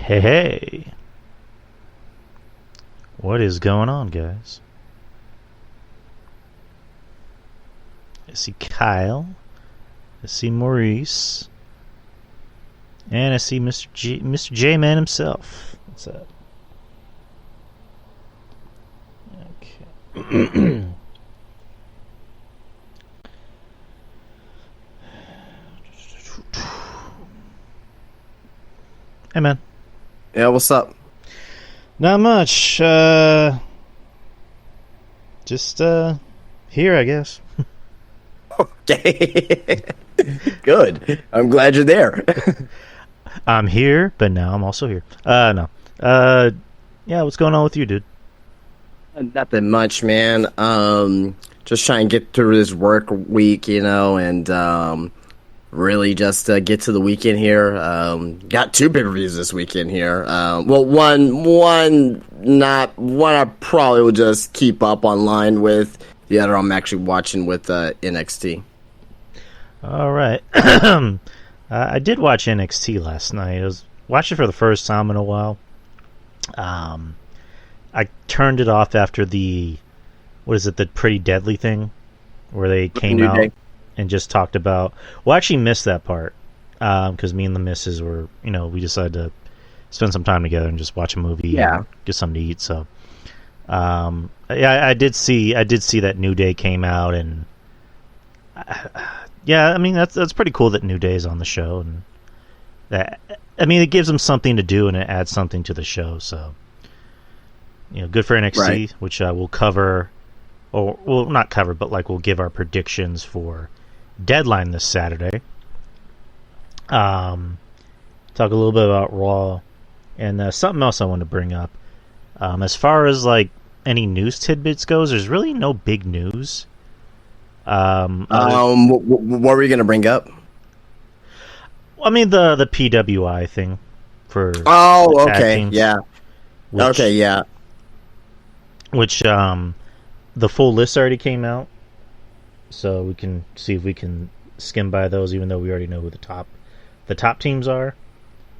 Hey, hey. What is going on, guys? I see Kyle. I see Maurice. And I see Mr. J-Man himself. What's up? Okay. Hey, man. Yeah, what's up? Not much. Just here, I guess. Okay. Good. I'm glad you're there. I'm here, but now I'm also here. No. Yeah, what's going on with you, dude? Nothing much, man. Just trying to get through this work week, and really just get to the weekend here. Got two pay-per-views this weekend here. Well, one I probably will just keep up online with. The other I'm actually watching with NXT. All right. I did watch NXT last night. I was watching it for the first time in a while. I turned it off after the Pretty Deadly thing, where they came out and just talked about... Well, I actually missed that part, because me and the missus were, we decided to spend some time together and just watch a movie and get something to eat, so... I did see that New Day came out, and... yeah, I mean, that's pretty cool that New Day is on the show, and that... I mean, it gives them something to do, and it adds something to the show, so... good for NXT, right. Which we'll cover... Or, well, not cover, but we'll give our predictions for Deadline this Saturday. Talk a little bit about Raw, and something else I want to bring up. As far as any news tidbits goes, there's really no big news. What were you going to bring up? I mean the PWI thing for. Oh, okay, teams, yeah. Which the full list already came out, so we can see if we can skim by those, even though we already know who the top teams are.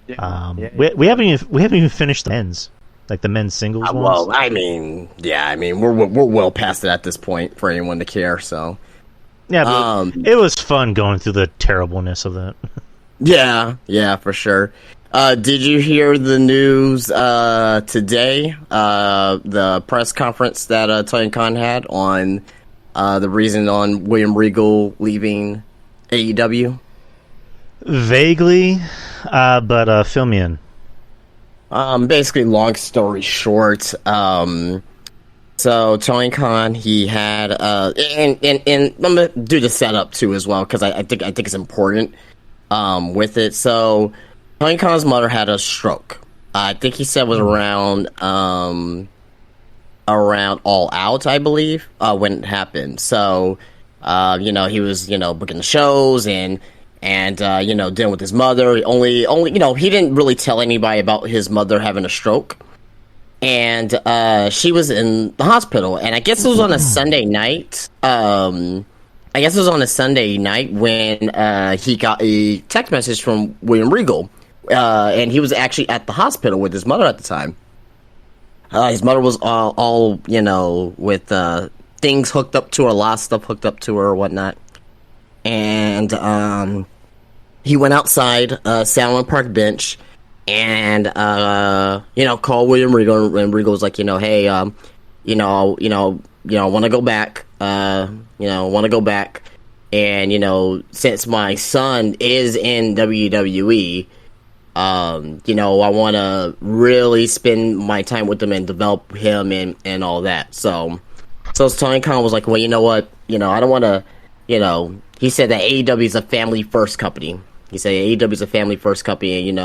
We haven't even finished the men's. The men's singles ones? Well, we're well past it at this point for anyone to care, so... Yeah, but it was fun going through the terribleness of that. Yeah, for sure. Did you hear the news today? The press conference that Tony Khan had on the reason on William Regal leaving AEW? Vaguely, but fill me in. Basically, long story short, so Tony Khan, he had, and I'm gonna do the setup too as well, because I think it's important, with it. So Tony Khan's mother had a stroke. I think he said it was around All Out, I believe, when it happened. So, he was, booking the shows and dealing with his mother. Only, he didn't really tell anybody about his mother having a stroke. And she was in the hospital. And I guess it was on a Sunday night. When he got a text message from William Regal. And he was actually at the hospital with his mother at the time. His mother was all with things hooked up to her, a lot of stuff hooked up to her or whatnot. And he went outside, sat on a park bench, and called William Regal. And Regal was like, hey, I want to go back. Want to go back. And since my son is in WWE, I want to really spend my time with him and develop him and all that. So Tony Khan was like, well, you know what? I don't want to, he said that AEW is a family first company. He said AEW is a family first company, and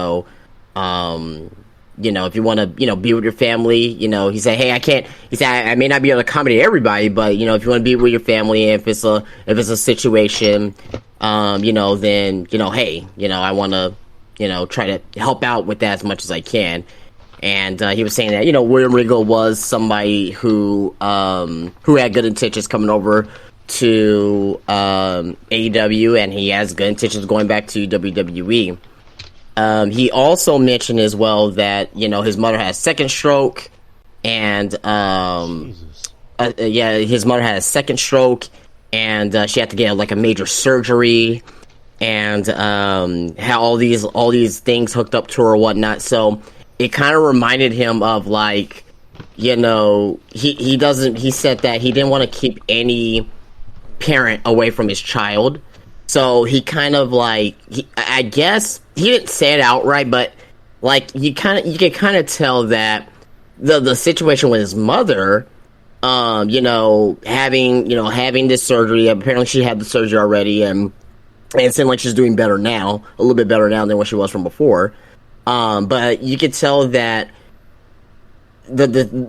if you want to, be with your family, he said, hey, I can't. He said, I may not be able to accommodate everybody, but if you want to be with your family, if it's a situation, then hey, I want to, try to help out with that as much as I can. And he was saying that William Regal was somebody who had good intentions coming over to AEW, and he has good intentions going back to WWE. He also mentioned as well that his mother had a second stroke, and his mother had a second stroke, and she had to get like a major surgery, and had all these things hooked up to her or whatnot. So it kind of reminded him of like, he said that he didn't want to keep any parent away from his child. So he kind of like, I guess he didn't say it outright, but like you could kind of tell that the situation with his mother, having this surgery. Apparently, she had the surgery already, and it seemed like she's doing better now, a little bit better now than what she was from before. But you could tell that the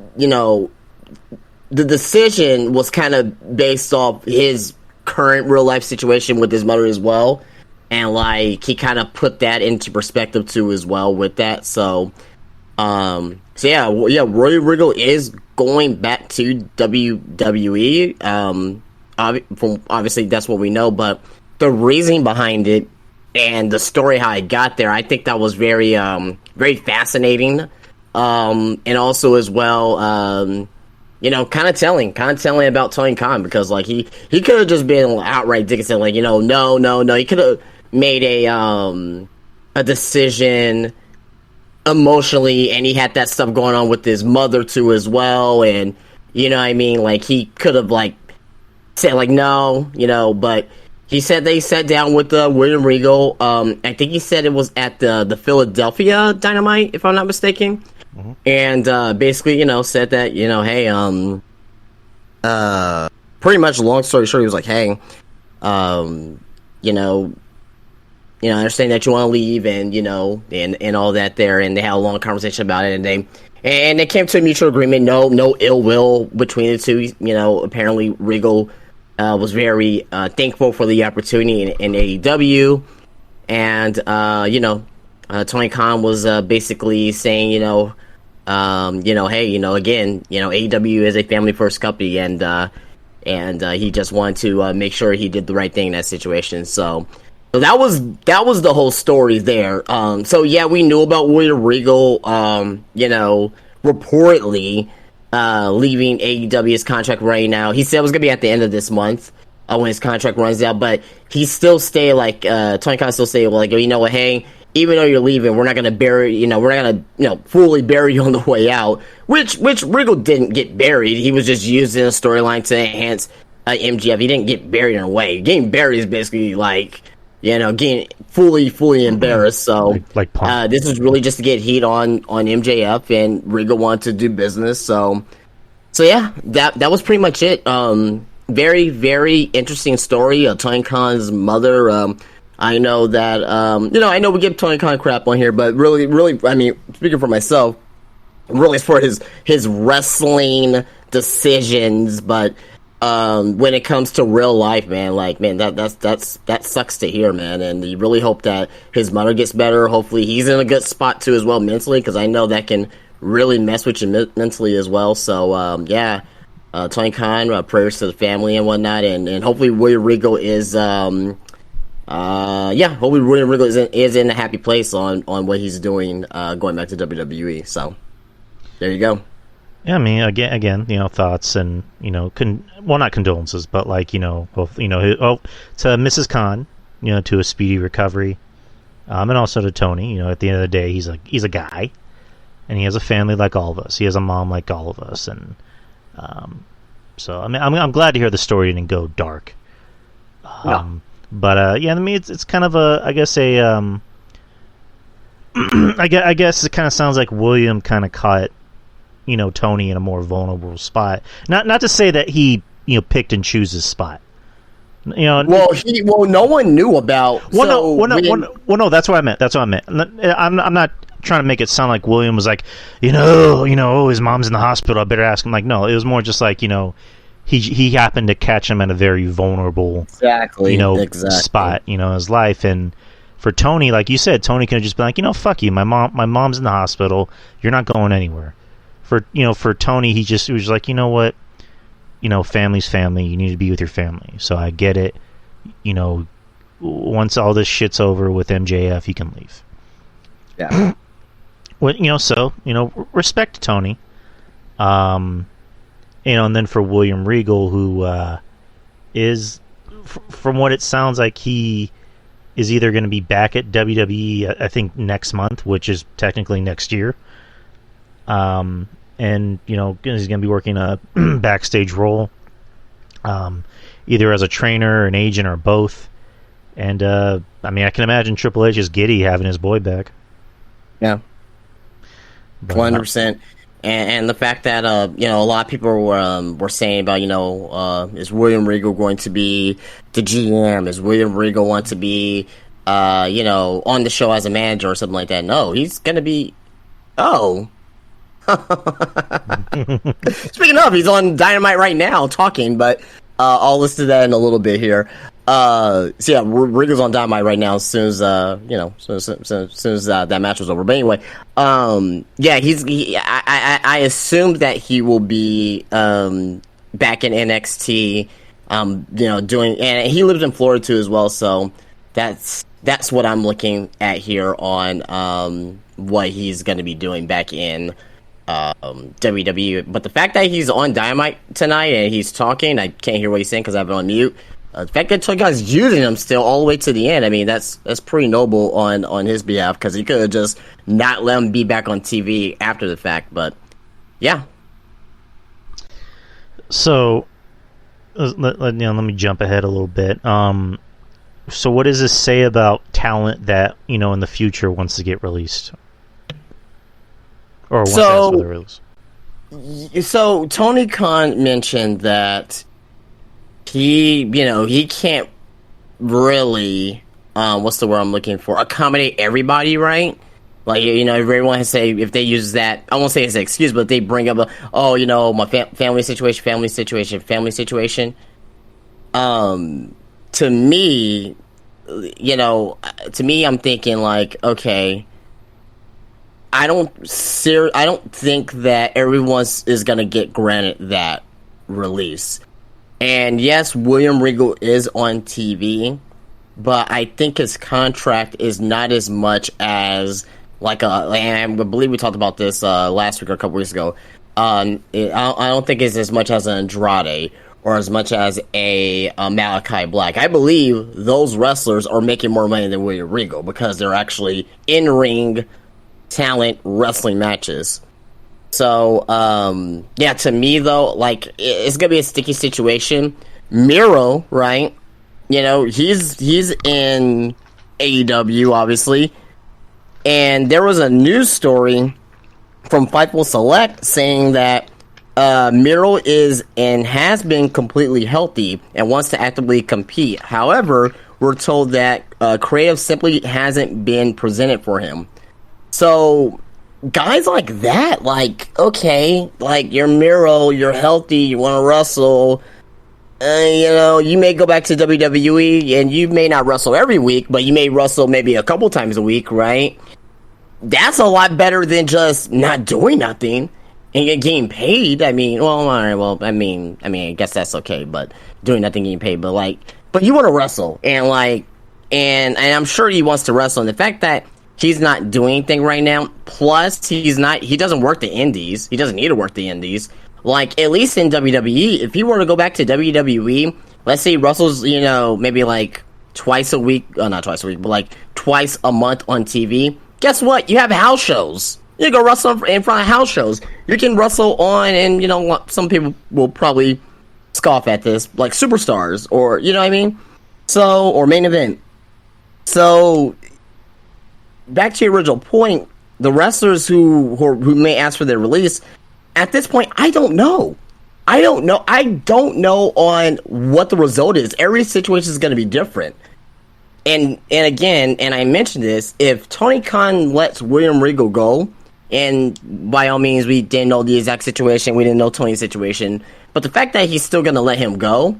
decision was kind of based off his current real life situation with his mother as well, and like he kind of put that into perspective too as well with that. So Roy Riggle is going back to WWE. Obviously that's what we know, but the reasoning behind it and the story how I got there, I think that was very very fascinating, and also as well, kind of telling about Tony Khan, because like he could have just been outright dick and said like, no. He could have made a decision emotionally, and he had that stuff going on with his mother too as well, and like he could have like said like no, but he said they sat down with William Regal. I think he said it was at the Philadelphia Dynamite, if I'm not mistaken. Mm-hmm. And basically, said that, hey, pretty much long story short, he was like, hey, I understand that you want to leave, and and all that there, and they had a long conversation about it, and they came to a mutual agreement. No ill will between the two. Apparently Regal was very thankful for the opportunity in AEW, and Tony Khan was basically saying, hey, again, AEW is a family first company, and he just wanted to make sure he did the right thing in that situation. So that was the whole story there. So yeah, we knew about William Regal, reportedly leaving AEW's contract right now. He said it was gonna be at the end of this month when his contract runs out, but he still stay like Tony Khan still say like, you know what, hey, even though you're leaving, we're not gonna bury we're not gonna fully bury you on the way out. Which Regal didn't get buried. He was just used in a storyline to enhance MGF. He didn't get buried in a way. Getting buried is basically like getting fully embarrassed. So like this was really just to get heat on MJF, and Regal wanted to do business. So yeah, that was pretty much it. Very, very interesting story. Tony Khan's mother. I know that I know we give Tony Khan crap on here, but really, I mean, speaking for myself, really for his wrestling decisions, but when it comes to real life, man, like, man, that sucks to hear, man. And you really hope that his mother gets better. Hopefully he's in a good spot too as well mentally, because I know that can really mess with you mentally as well. So Tony Khan, prayers to the family and whatnot, and hopefully William Regal is hopefully William Regal is in a happy place on what he's doing, going back to WWE. So there you go. Yeah, I mean, again, thoughts and not condolences, but like both to Mrs. Khan, to a speedy recovery, and also to Tony. At the end of the day, he's a guy, and he has a family like all of us. He has a mom like all of us, and so I mean, I'm glad to hear the story didn't go dark. No. But I mean, it's kind of I guess it kind of sounds like William kind of caught Tony in a more vulnerable spot. Not to say that he picked and chose his spot. No one knew about. No, that's what I meant. I'm not trying to make it sound like William was like, his mom's in the hospital, I better ask him. Like, no, it was more just like, he happened to catch him in a very vulnerable spot, in his life. And for Tony, like you said, Tony could have just been like, fuck you, my mom's in the hospital, you're not going anywhere. For Tony, he was like, you know what, family's family, you need to be with your family. So I get it. Once all this shit's over with MJF, you can leave. Yeah. Well, respect to Tony. And then for William Regal, who is, from what it sounds like, he is either going to be back at WWE, I think, next month, which is technically next year. And, he's going to be working a backstage role, either as a trainer, an agent, or both. And, I can imagine Triple H is giddy having his boy back. Yeah. 100%. And the fact that, a lot of people were saying about, is William Regal going to be the GM? Is William Regal want to be, on the show as a manager or something like that? No, he's going to be, Speaking of, he's on Dynamite right now talking, but I'll listen to that in a little bit here. Regal's on Dynamite right now as soon as that match was over. But anyway, I assumed that he will be back in NXT, doing, and he lives in Florida too as well, so that's what I'm looking at here on what he's going to be doing back in WWE. But the fact that he's on Dynamite tonight and he's talking, I can't hear what he's saying because I have it on mute. The fact that Tony Khan's using him still all the way to the end, that's pretty noble on his behalf, because he could have just not let him be back on TV after the fact. But yeah. So let me jump ahead a little bit. So what does this say about talent that in the future wants to get released, or wants to ask for the release? So Tony Khan mentioned that he can't really, what's the word I'm looking for, accommodate everybody, right? Like, everyone has say, if they use that, I won't say it's an excuse, but they bring up, my family situation. To me, I'm thinking like, okay, I don't think that everyone is gonna get granted that release. And yes, William Regal is on TV, but I think his contract is not as much as and I believe we talked about this last week or a couple weeks ago. I don't think it's as much as an Andrade or as much as a Malachi Black. I believe those wrestlers are making more money than William Regal because they're actually in-ring talent wrestling matches. So, to me, though, it's going to be a sticky situation. Miro, right? He's in AEW, obviously. And there was a news story from Fightful Select saying that Miro is and has been completely healthy and wants to actively compete. However, we're told that creative simply hasn't been presented for him. So guys like that, okay, you're Miro, you're healthy, you want to wrestle, you may go back to WWE and you may not wrestle every week, but you may wrestle maybe a couple times a week, right? That's a lot better than just not doing nothing and getting paid. I guess that's okay, but doing nothing, getting paid, but you want to wrestle, and I'm sure he wants to wrestle, and the fact that he's not doing anything right now, plus he doesn't work the indies, he doesn't need to work the indies, at least in WWE, if he were to go back to WWE, let's say he wrestles, maybe twice a week, not twice a week, but twice a month on TV, guess what? You have house shows. You go wrestle in front of house shows. You can wrestle on, and some people will probably scoff at this, Superstars, or, So, or Main Event. So, back to your original point, the wrestlers who may ask for their release, at this point, I don't know. I don't know on what the result is. Every situation is going to be different. And again, and I mentioned this, if Tony Khan lets William Regal go, and by all means, we didn't know the exact situation, we didn't know Tony's situation, but the fact that he's still going to let him go,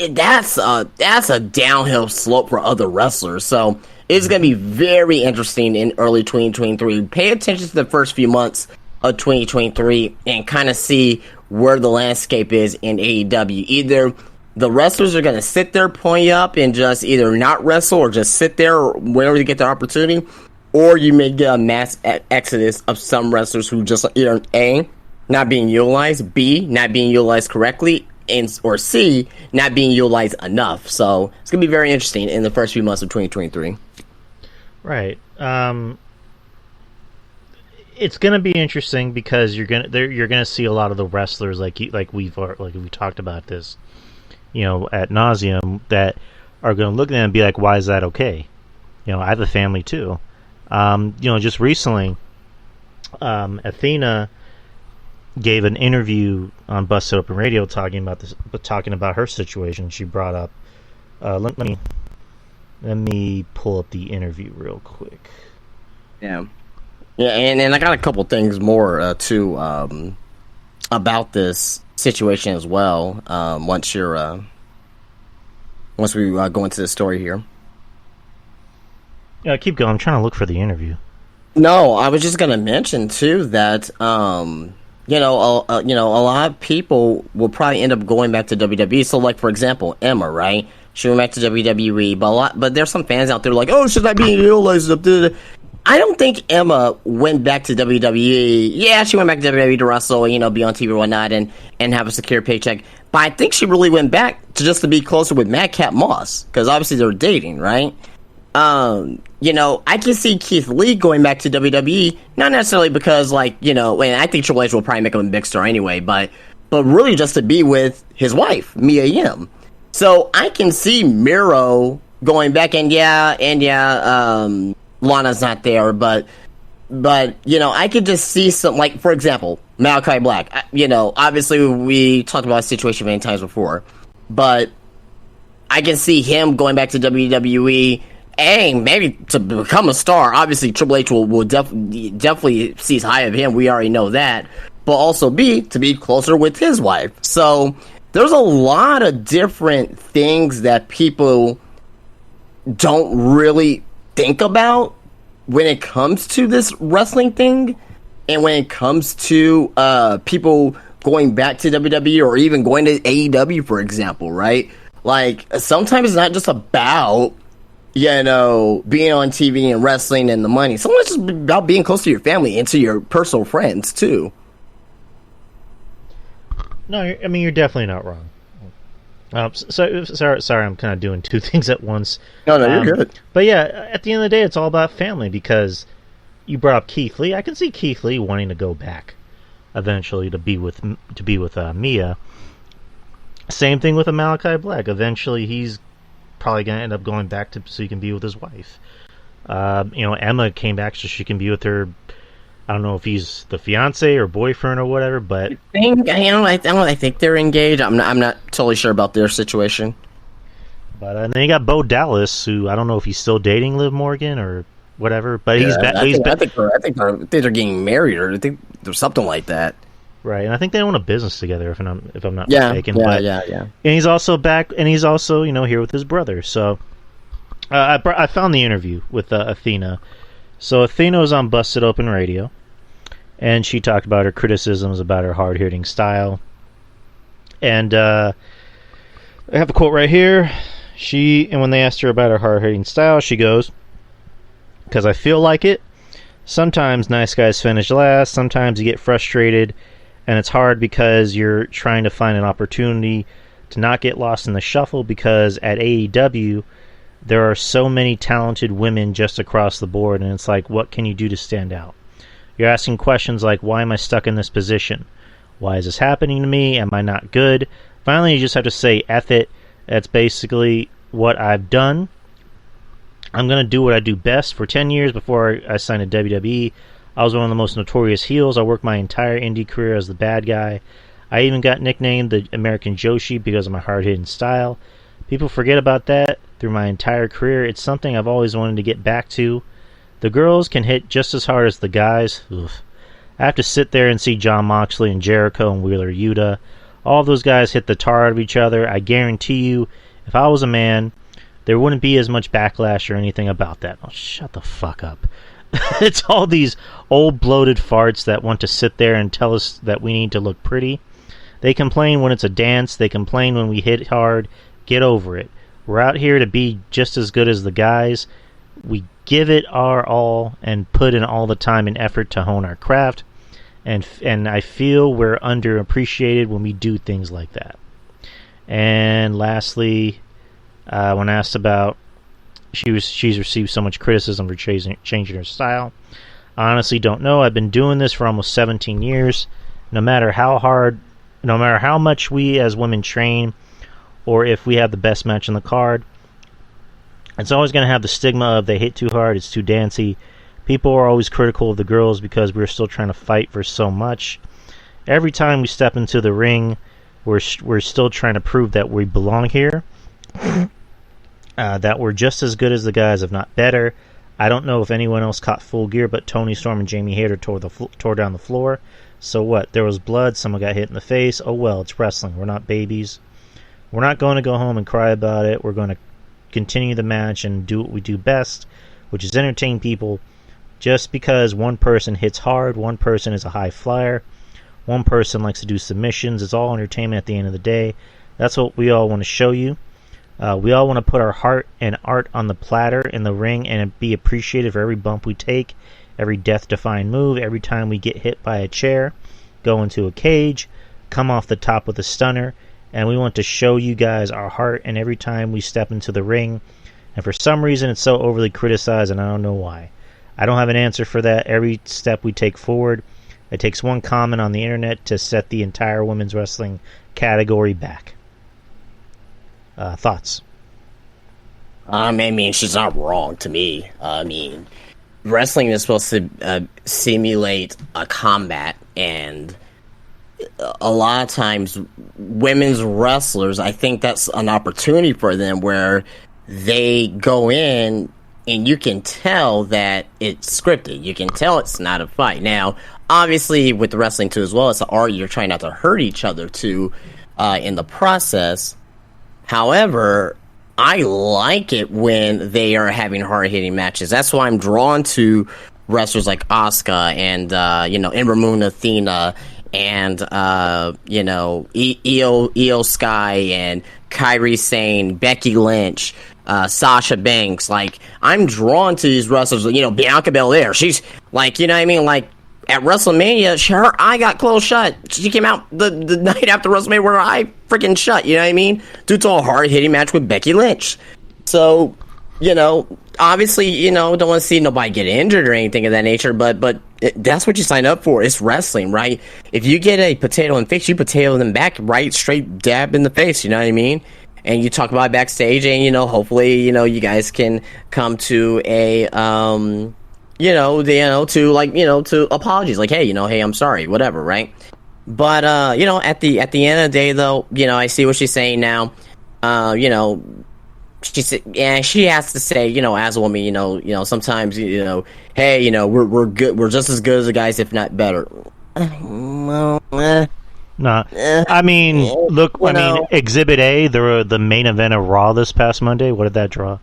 that's a downhill slope for other wrestlers. So it's going to be very interesting in early 2023. Pay attention to the first few months of 2023 and kind of see where the landscape is in AEW. Either the wrestlers are going to sit there, pony up, and just either not wrestle or just sit there whenever they get their opportunity, or you may get a mass exodus of some wrestlers who just either A, not being utilized, B, not being utilized correctly, and or C, not being utilized enough. So it's gonna be very interesting in the first few months of 2023. Right. It's gonna be interesting because you're gonna see a lot of the wrestlers like we talked about this, ad nauseum, that are gonna look at them and be like, why is that okay? I have a family too. Just recently, Athena gave an interview on Busted Open Radio talking about her situation. She brought up. Let me pull up the interview real quick. Yeah, and I got a couple things more too about this situation as well. Once we go into the story here. Yeah, keep going. I'm trying to look for the interview. No, I was just gonna mention too that a lot of people will probably end up going back to WWE. So, like for example, Emma, right? She went back to WWE, but there's some fans out there like, oh, should I be utilized? I don't think Emma went back to WWE. Yeah, she went back to WWE to wrestle, be on TV or whatnot, and have a secure paycheck. But I think she really went back to be closer with Madcap Moss, because obviously they're dating, right? I can see Keith Lee going back to WWE, not necessarily because, and I think Triple H will probably make him a big star anyway, but really just to be with his wife, Mia Yim. So I can see Miro going back, and Lana's not there, but I could just see some, like, for example, Malachi Black. Obviously we talked about a situation many times before, but I can see him going back to WWE. A, maybe to become a star. Obviously, Triple H will definitely sees high of him. We already know that. But also B, to be closer with his wife. So there's a lot of different things that people don't really think about when it comes to this wrestling thing, and when it comes to people going back to WWE or even going to AEW, for example, right? Like, sometimes it's not just about being on TV and wrestling and the money. Sometimes it's just about being close to your family and to your personal friends too. No, you're definitely not wrong. Sorry, I'm kind of doing two things at once. No, you're good. But yeah, at the end of the day, it's all about family, because you brought up Keith Lee. I can see Keith Lee wanting to go back eventually to be with Mia. Same thing with a Malachi Black. Eventually, he's probably going to end up going back so he can be with his wife. Emma came back so she can be with her. I don't know if he's the fiance or boyfriend or whatever, but I think they're engaged. I'm not totally sure about their situation. But then you got Bo Dallas, who I don't know if he's still dating Liv Morgan or whatever. But he's back. I think they're getting married, or I think there's something like that. Right, and I think they own a business together, if I'm not mistaken. Yeah. And he's also back, and he's also here with his brother. So I found the interview with Athena. So Athena was on Busted Open Radio, and she talked about her criticisms about her hard-hitting style. And I have a quote right here. And when they asked her about her hard-hitting style, she goes, "Because I feel like it. Sometimes nice guys finish last. Sometimes you get frustrated. And it's hard because you're trying to find an opportunity to not get lost in the shuffle, because at AEW, there are so many talented women just across the board, and it's like, what can you do to stand out? You're asking questions like, why am I stuck in this position? Why is this happening to me? Am I not good? Finally, you just have to say, F it. That's basically what I've done. I'm going to do what I do best. For 10 years before I signed to WWE, I was one of the most notorious heels. I worked my entire indie career as the bad guy. I even got nicknamed the American Joshi because of my hard-hitting style. People forget about that through my entire career. It's something I've always wanted to get back to. The girls can hit just as hard as the guys. Oof. I have to sit there and see Jon Moxley and Jericho and Wheeler Yuta. All those guys hit the tar out of each other. I guarantee you, if I was a man, there wouldn't be as much backlash or anything about that." Oh, shut the fuck up. It's all these old bloated farts that want to sit there and tell us that we need to look pretty. They complain when it's a dance. They complain when we hit hard. Get over it. We're out here to be just as good as the guys. we give it our all and put in all the time and effort to hone our craft, and I feel we're underappreciated when we do things like that. And lastly, when asked about she's received so much criticism for changing her style, I honestly don't know. I've been doing this for almost 17 years. No matter how much we as women train, or if we have the best match in the card, it's always going to have the stigma of they hit too hard, it's too dancey. People are always critical of the girls because we're still trying to fight for so much. Every time we step into the ring, we're still trying to prove that we belong here, that we're just as good as the guys, if not better. I don't know if anyone else caught Full Gear, but Tony Storm and Jamie Hayter tore down the floor. So what? There was blood, someone got hit in the face. Oh well, it's wrestling. We're not babies. We're not going to go home and cry about it. We're going to continue the match and do what we do best, which is entertain people. Just because one person hits hard, one person is a high flyer, one person likes to do submissions, it's all entertainment at the end of the day. That's what we all want to show you. We all want to put our heart and art on the platter in the ring and be appreciated for every bump we take, every death-defying move, every time we get hit by a chair, go into a cage, come off the top with a stunner, and we want to show you guys our heart and every time we step into the ring. And for some reason it's so overly criticized, and I don't know why. I don't have an answer for that. Every step we take forward, it takes one comment on the internet to set the entire women's wrestling category back. Thoughts? I mean, she's not wrong to me. I mean, wrestling is supposed to simulate a combat, and a lot of times women's wrestlers, I think that's an opportunity for them where they go in and you can tell that it's scripted. You can tell it's not a fight. Now, obviously, with the wrestling too as well, it's an art. You're trying not to hurt each other too in the process. However, I like it when they are having hard-hitting matches. That's why I'm drawn to wrestlers like Asuka and, Ember Moon Athena and, Io Sky and Kairi Sane, Becky Lynch, Sasha Banks. Like, I'm drawn to these wrestlers. Bianca Belair. She's like, you know what I mean? Like, at WrestleMania, her eye got closed shut. She came out the night after WrestleMania where her eye freaking shut. You know what I mean? Due to a hard-hitting match with Becky Lynch. So, obviously, don't want to see nobody get injured or anything of that nature, but that's what you sign up for. It's wrestling, right? If you get a potato and fix, you potato them back right straight dab in the face, you know what I mean? And you talk about it backstage, and, hopefully, you guys can come to a, to apologies. Like, hey, hey, I'm sorry, whatever, right? But, at the end of the day, though, I see what she's saying now. She said, yeah, she has to say, as a woman, sometimes, hey, we're good, we're just as good as the guys, if not better. Nah, I mean, look, Exhibit A, the main event of Raw this past Monday. What did that draw?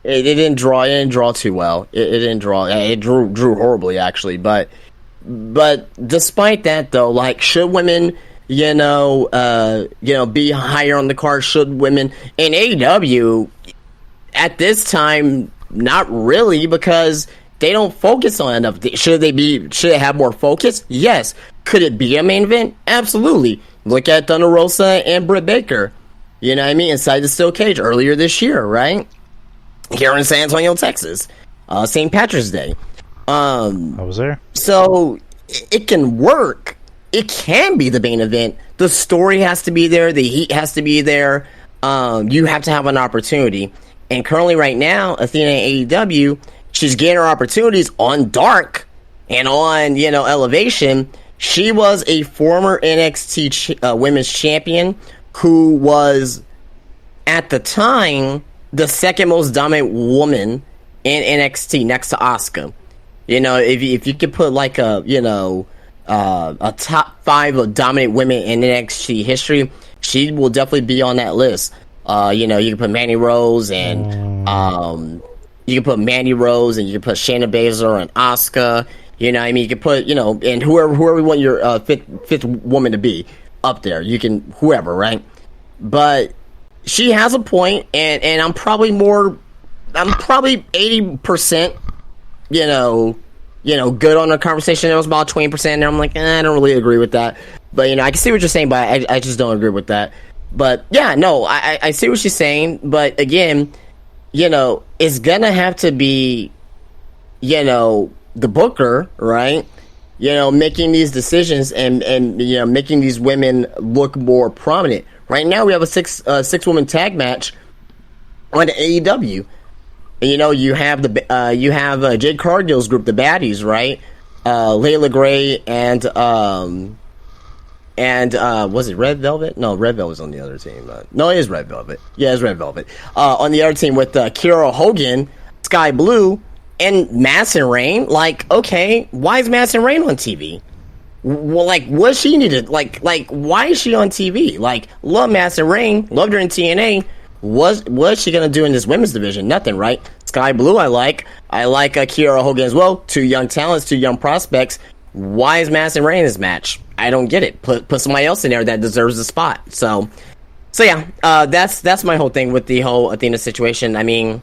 It didn't draw. It didn't draw too well. It didn't draw. It drew horribly, actually. But despite that, though, like, should women, be higher on the card? Should women in AEW at this time? Not really, because they don't focus on enough. Should they have more focus? Yes. Could it be a main event? Absolutely. Look at Thunder Rosa and Britt Baker. You know what I mean? Inside the steel cage earlier this year, right? Here in San Antonio, Texas. St. Patrick's Day. I was there. So, it can work. It can be the main event. The story has to be there. The heat has to be there. You have to have an opportunity. And currently right now, Athena AEW, she's getting her opportunities on Dark and on, Elevation. She was a former NXT women's champion who was, at the time, the second most dominant woman in NXT next to Asuka. If you could put like a top 5 of dominant women in NXT history, she will definitely be on that list. You can put Mandy Rose and you can put Shayna Baszler and Asuka. You know what I mean? You can put, and whoever you want your fifth woman to be up there. You can, whoever, right? But she has a point, and I'm probably more I'm probably 80%, good on the conversation. There was about 20%, and I'm like, I don't really agree with that. But I can see what you're saying, but I just don't agree with that. But yeah, no, I see what she's saying. But again, it's gonna have to be, the booker, right? Making these decisions and making these women look more prominent. Right now, we have a six woman tag match on AEW. You have Jade Cargill's group, the Baddies, right? Layla Gray and was it Red Velvet? No, Red Velvet's on the other team. No, it is Red Velvet. Yeah, it's Red Velvet. On the other team with Kiera Hogan, Sky Blue, and Madison Rain. Like, okay, why is Madison Rain on TV? Well, like, what she needed? Like, why is she on TV? Like, love Madison Rain, loved her in TNA. What is she gonna do in this women's division? Nothing, right? Sky Blue, I like Kiera Hogan as well. Two young talents, two young prospects. Why is Madison Rain in this match? I don't get it. Put somebody else in there that deserves a spot. So yeah, that's my whole thing with the whole Athena situation. I mean,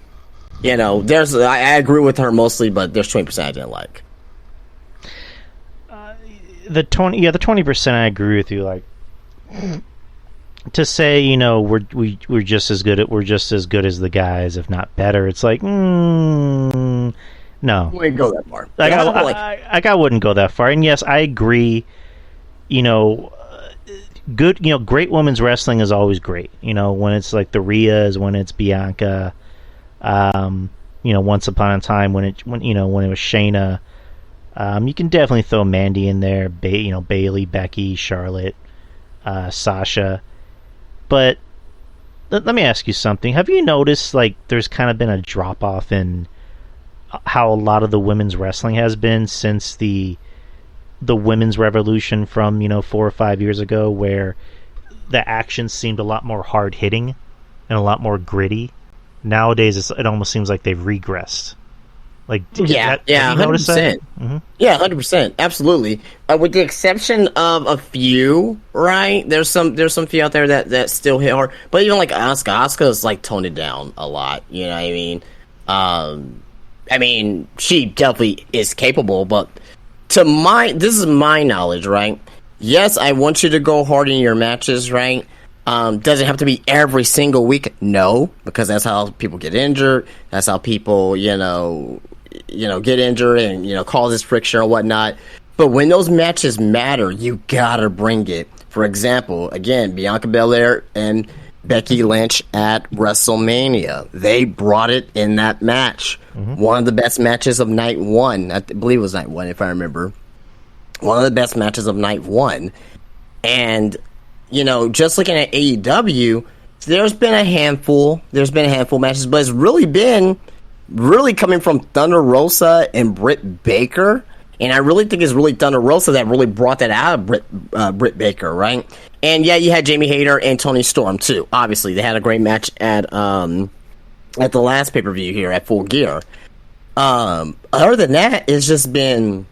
I agree with her mostly, but there's 20% I didn't like. The 20% I agree with you. Like, to say, we're just as good as the guys, if not better. It's like, no. I wouldn't go that far. I wouldn't go that far. And yes, I agree. Good. Great women's wrestling is always great. When it's like the Rheas, when it's Bianca. Once upon a time when it was Shayna. You can definitely throw Mandy in there. Bailey, Becky, Charlotte, Sasha. But let me ask you something. Have you noticed like there's kind of been a drop off in how a lot of the women's wrestling has been since the women's revolution from 4 or 5 years ago, where the action seemed a lot more hard hitting and a lot more gritty? Nowadays, it almost seems like they've regressed. Like, have you noticed that? Mm-hmm. Yeah, 100%, absolutely. With the exception of a few, right? There's some few out there that still hit hard, but even like Asuka's like toned it down a lot. You know what I mean? I mean, she definitely is capable, but this is my knowledge, right? Yes, I want you to go hard in your matches, right? Does it have to be every single week? No, because that's how people get injured. That's how people, get injured and, causes friction or whatnot. But when those matches matter, you gotta bring it. For example, again, Bianca Belair and Becky Lynch at WrestleMania. They brought it in that match. Mm-hmm. One of the best matches of night one. I believe it was night one, if I remember. One of the best matches of night one. And, just looking at AEW, there's been a handful of matches, but it's really been coming from Thunder Rosa and Britt Baker. And I really think it's really Thunder Rosa that really brought that out of Britt Baker, right? And yeah, you had Jamie Hayter and Toni Storm too. Obviously, they had a great match at the last pay-per-view here at Full Gear. Other than that, it's just been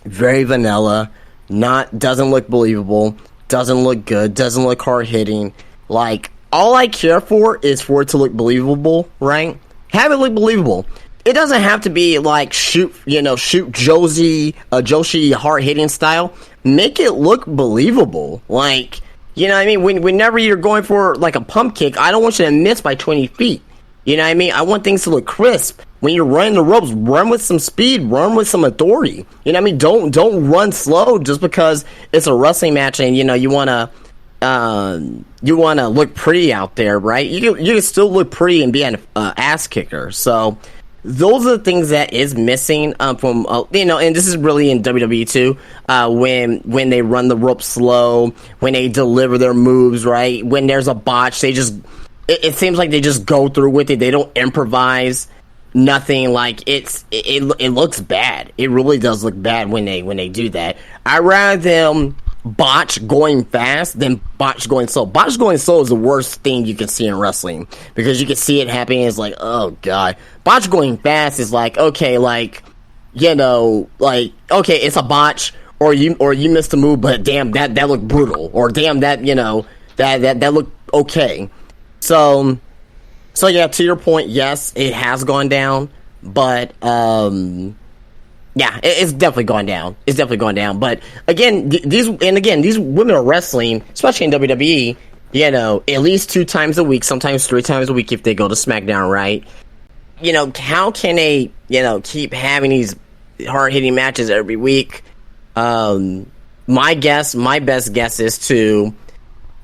very vanilla. Doesn't look believable. Doesn't look good. Doesn't look hard hitting. Like, all I care for is for it to look believable, right? Have it look believable. It doesn't have to be like shoot Joshi hard hitting style. Make it look believable. Like, what I mean? Whenever you're going for like a pump kick, I don't want you to miss by 20 feet. You know what I mean? I want things to look crisp. When you're running the ropes, run with some speed, run with some authority. You know what I mean? Don't run slow just because it's a wrestling match and you wanna look pretty out there, right? You can still look pretty and be an ass kicker. So those are the things that is missing from and this is really in WWE too. When they run the rope slow, when they deliver their moves, right? When there's a botch, they just it seems like they just go through with it. They don't improvise nothing. Like it looks bad. It really does look bad when they do that. I'd rather them botch going fast than botch going slow. Botch going slow is the worst thing you can see in wrestling because you can see it happening. It's like, oh god. Botch going fast is like, okay, like okay, it's a botch, or you missed a move, but damn, that looked brutal, or damn, that that looked okay. So So yeah, to your point, yes, it has gone down, but yeah, it's definitely gone down. It's definitely gone down. But again, these women are wrestling, especially in WWE. You know, at least 2 times a week, sometimes 3 times a week if they go to SmackDown, right? You know, how can they, keep having these hard hitting matches every week? My best guess is to,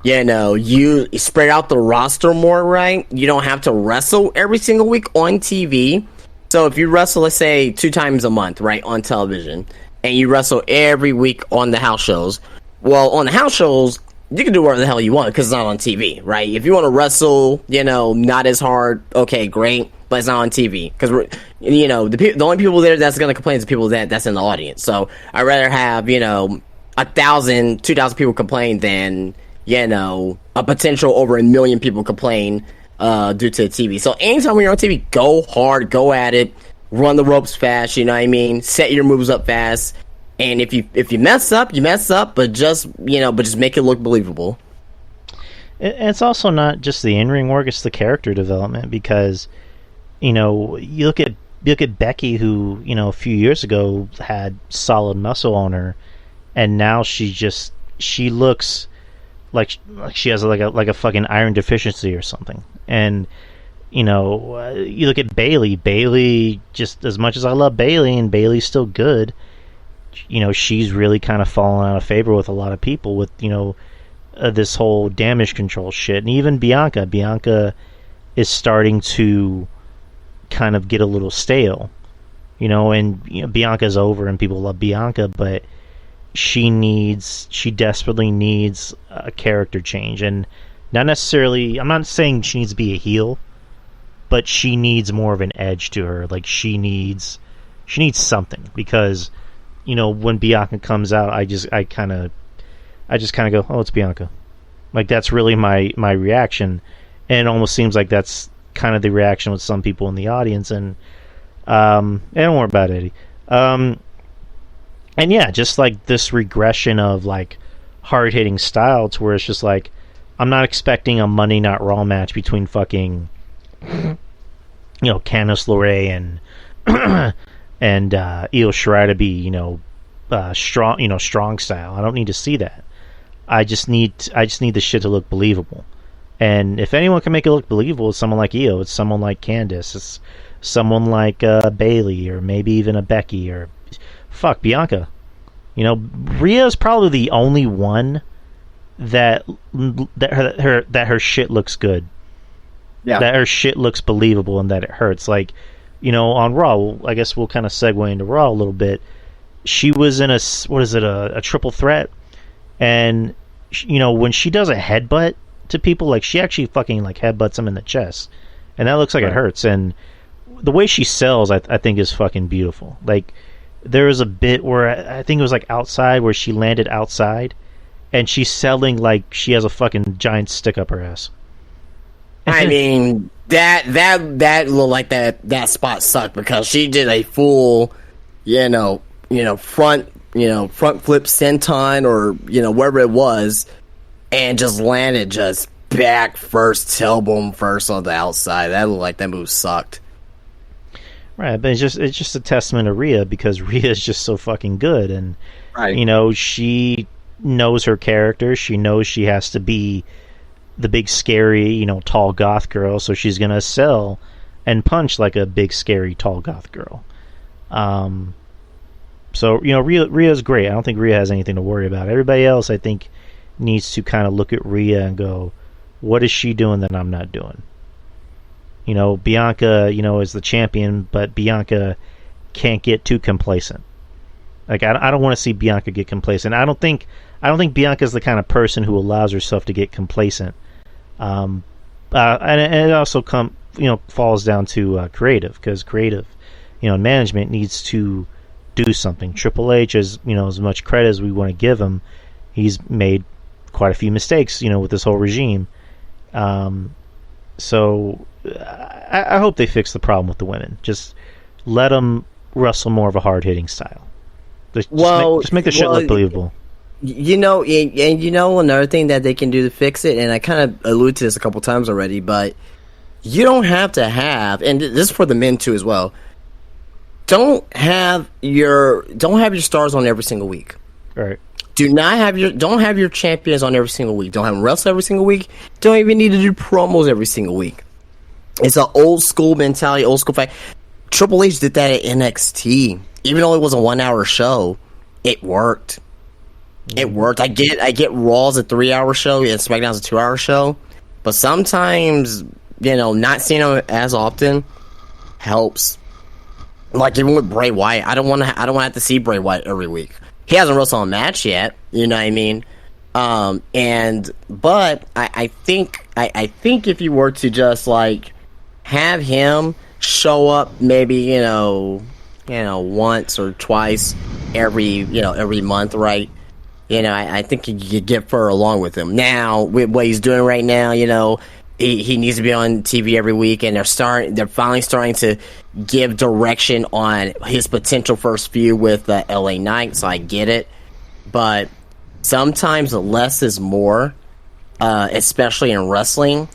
you spread out the roster more, right? You don't have to wrestle every single week on TV. So if you wrestle, let's say 2 times a month, right, on television, and you wrestle every week on the house shows, well, on the house shows, you can do whatever the hell you want because it's not on TV, right? If you want to wrestle, not as hard, okay, great, but it's not on TV because the only people there that's going to complain is the people that's in the audience. So I'd rather have 1,000, 2,000 people complain than a potential over 1 million people complain due to the TV. So anytime you're on TV, go hard, go at it, run the ropes fast. You know what I mean? Set your moves up fast. And if you mess up, you mess up, but just make it look believable. It's also not just the in-ring work; it's the character development. Because you look at Becky, who a few years ago had solid muscle on her, and now she looks like she has like a fucking iron deficiency or something. And you look at Bayley. Bayley, just as much as I love Bayley, and Bayley's still good. She's really kind of fallen out of favor with a lot of people with, this whole damage control shit. And even Bianca is starting to kind of get a little stale, and Bianca's over and people love Bianca, but she desperately needs a character change. And not necessarily, I'm not saying she needs to be a heel, but she needs more of an edge to her. Like she needs something, because when Bianca comes out, I just kind of go, oh, it's Bianca. Like that's really my reaction, and it almost seems like that's kind of the reaction with some people in the audience. And don't worry about it, Eddie. And yeah, just like this regression of like hard hitting style to where it's just like I'm not expecting a Monday Night Raw match between fucking Candice LeRae and Io Shirai to be strong style. I don't need to see that. I just need the shit to look believable. And if anyone can make it look believable, it's someone like Io. It's someone like Candice. It's someone like Bayley, or maybe even a Becky, or fuck Bianca. Rhea is probably the only one that her shit looks good. Yeah. That her shit looks believable and that it hurts. Like, on Raw, I guess we'll kind of segue into Raw a little bit. She was in a triple threat, and when she does a headbutt to people, like she actually fucking like headbutts them in the chest, and that looks like it hurts. And the way she sells, I think, is fucking beautiful. Like there was a bit where I think it was like outside, where she landed outside, and she's selling like she has a fucking giant stick up her ass. I mean, that looked like that spot sucked, because she did a full, front flip senton, or wherever it was, and just landed just back first, tailbone first on the outside. That looked like that move sucked. Right, but it's just a testament to Rhea, because Rhea is just so fucking good, and she knows her character. She knows she has to be the big scary, tall goth girl, so she's gonna sell and punch like a big scary tall goth girl. So Rhea's great. I don't think Rhea has anything to worry about. Everybody else, I think, needs to kind of look at Rhea and go, what is she doing that I'm not doing? Bianca, is the champion, but Bianca can't get too complacent. Like I don't want to see Bianca get complacent. I don't think Bianca's the kind of person who allows herself to get complacent. And it also falls down to creative, because creative, management needs to do something. Triple H, as as much credit as we want to give him, he's made quite a few mistakes, with this whole regime. So I hope they fix the problem with the women. Just let them wrestle more of a hard hitting style. Just make the shit look believable. Another thing that they can do to fix it, and I kind of alluded to this a couple times already, but you don't have to have, and this is for the men too as well. Don't have your stars on every single week. Right. Don't have your champions on every single week. Don't have them wrestle every single week. Don't even need to do promos every single week. It's an old school mentality, old school fact. Triple H did that at NXT. Even though it was a 1 hour show, it worked. It worked. I get Raw's a 3 hour show and SmackDown's a 2 hour show. But sometimes, not seeing them as often helps. Like even with Bray Wyatt, I don't want to have to see Bray Wyatt every week. He hasn't wrestled a match yet, you know what I mean? But I think if you were to just like have him show up maybe, once or twice every month, right? I think you could get further along with him. Now, with what he's doing right now, he needs to be on TV every week, and they're finally starting to give direction on his potential first feud with LA Knight, so I get it. But sometimes less is more, especially in wrestling.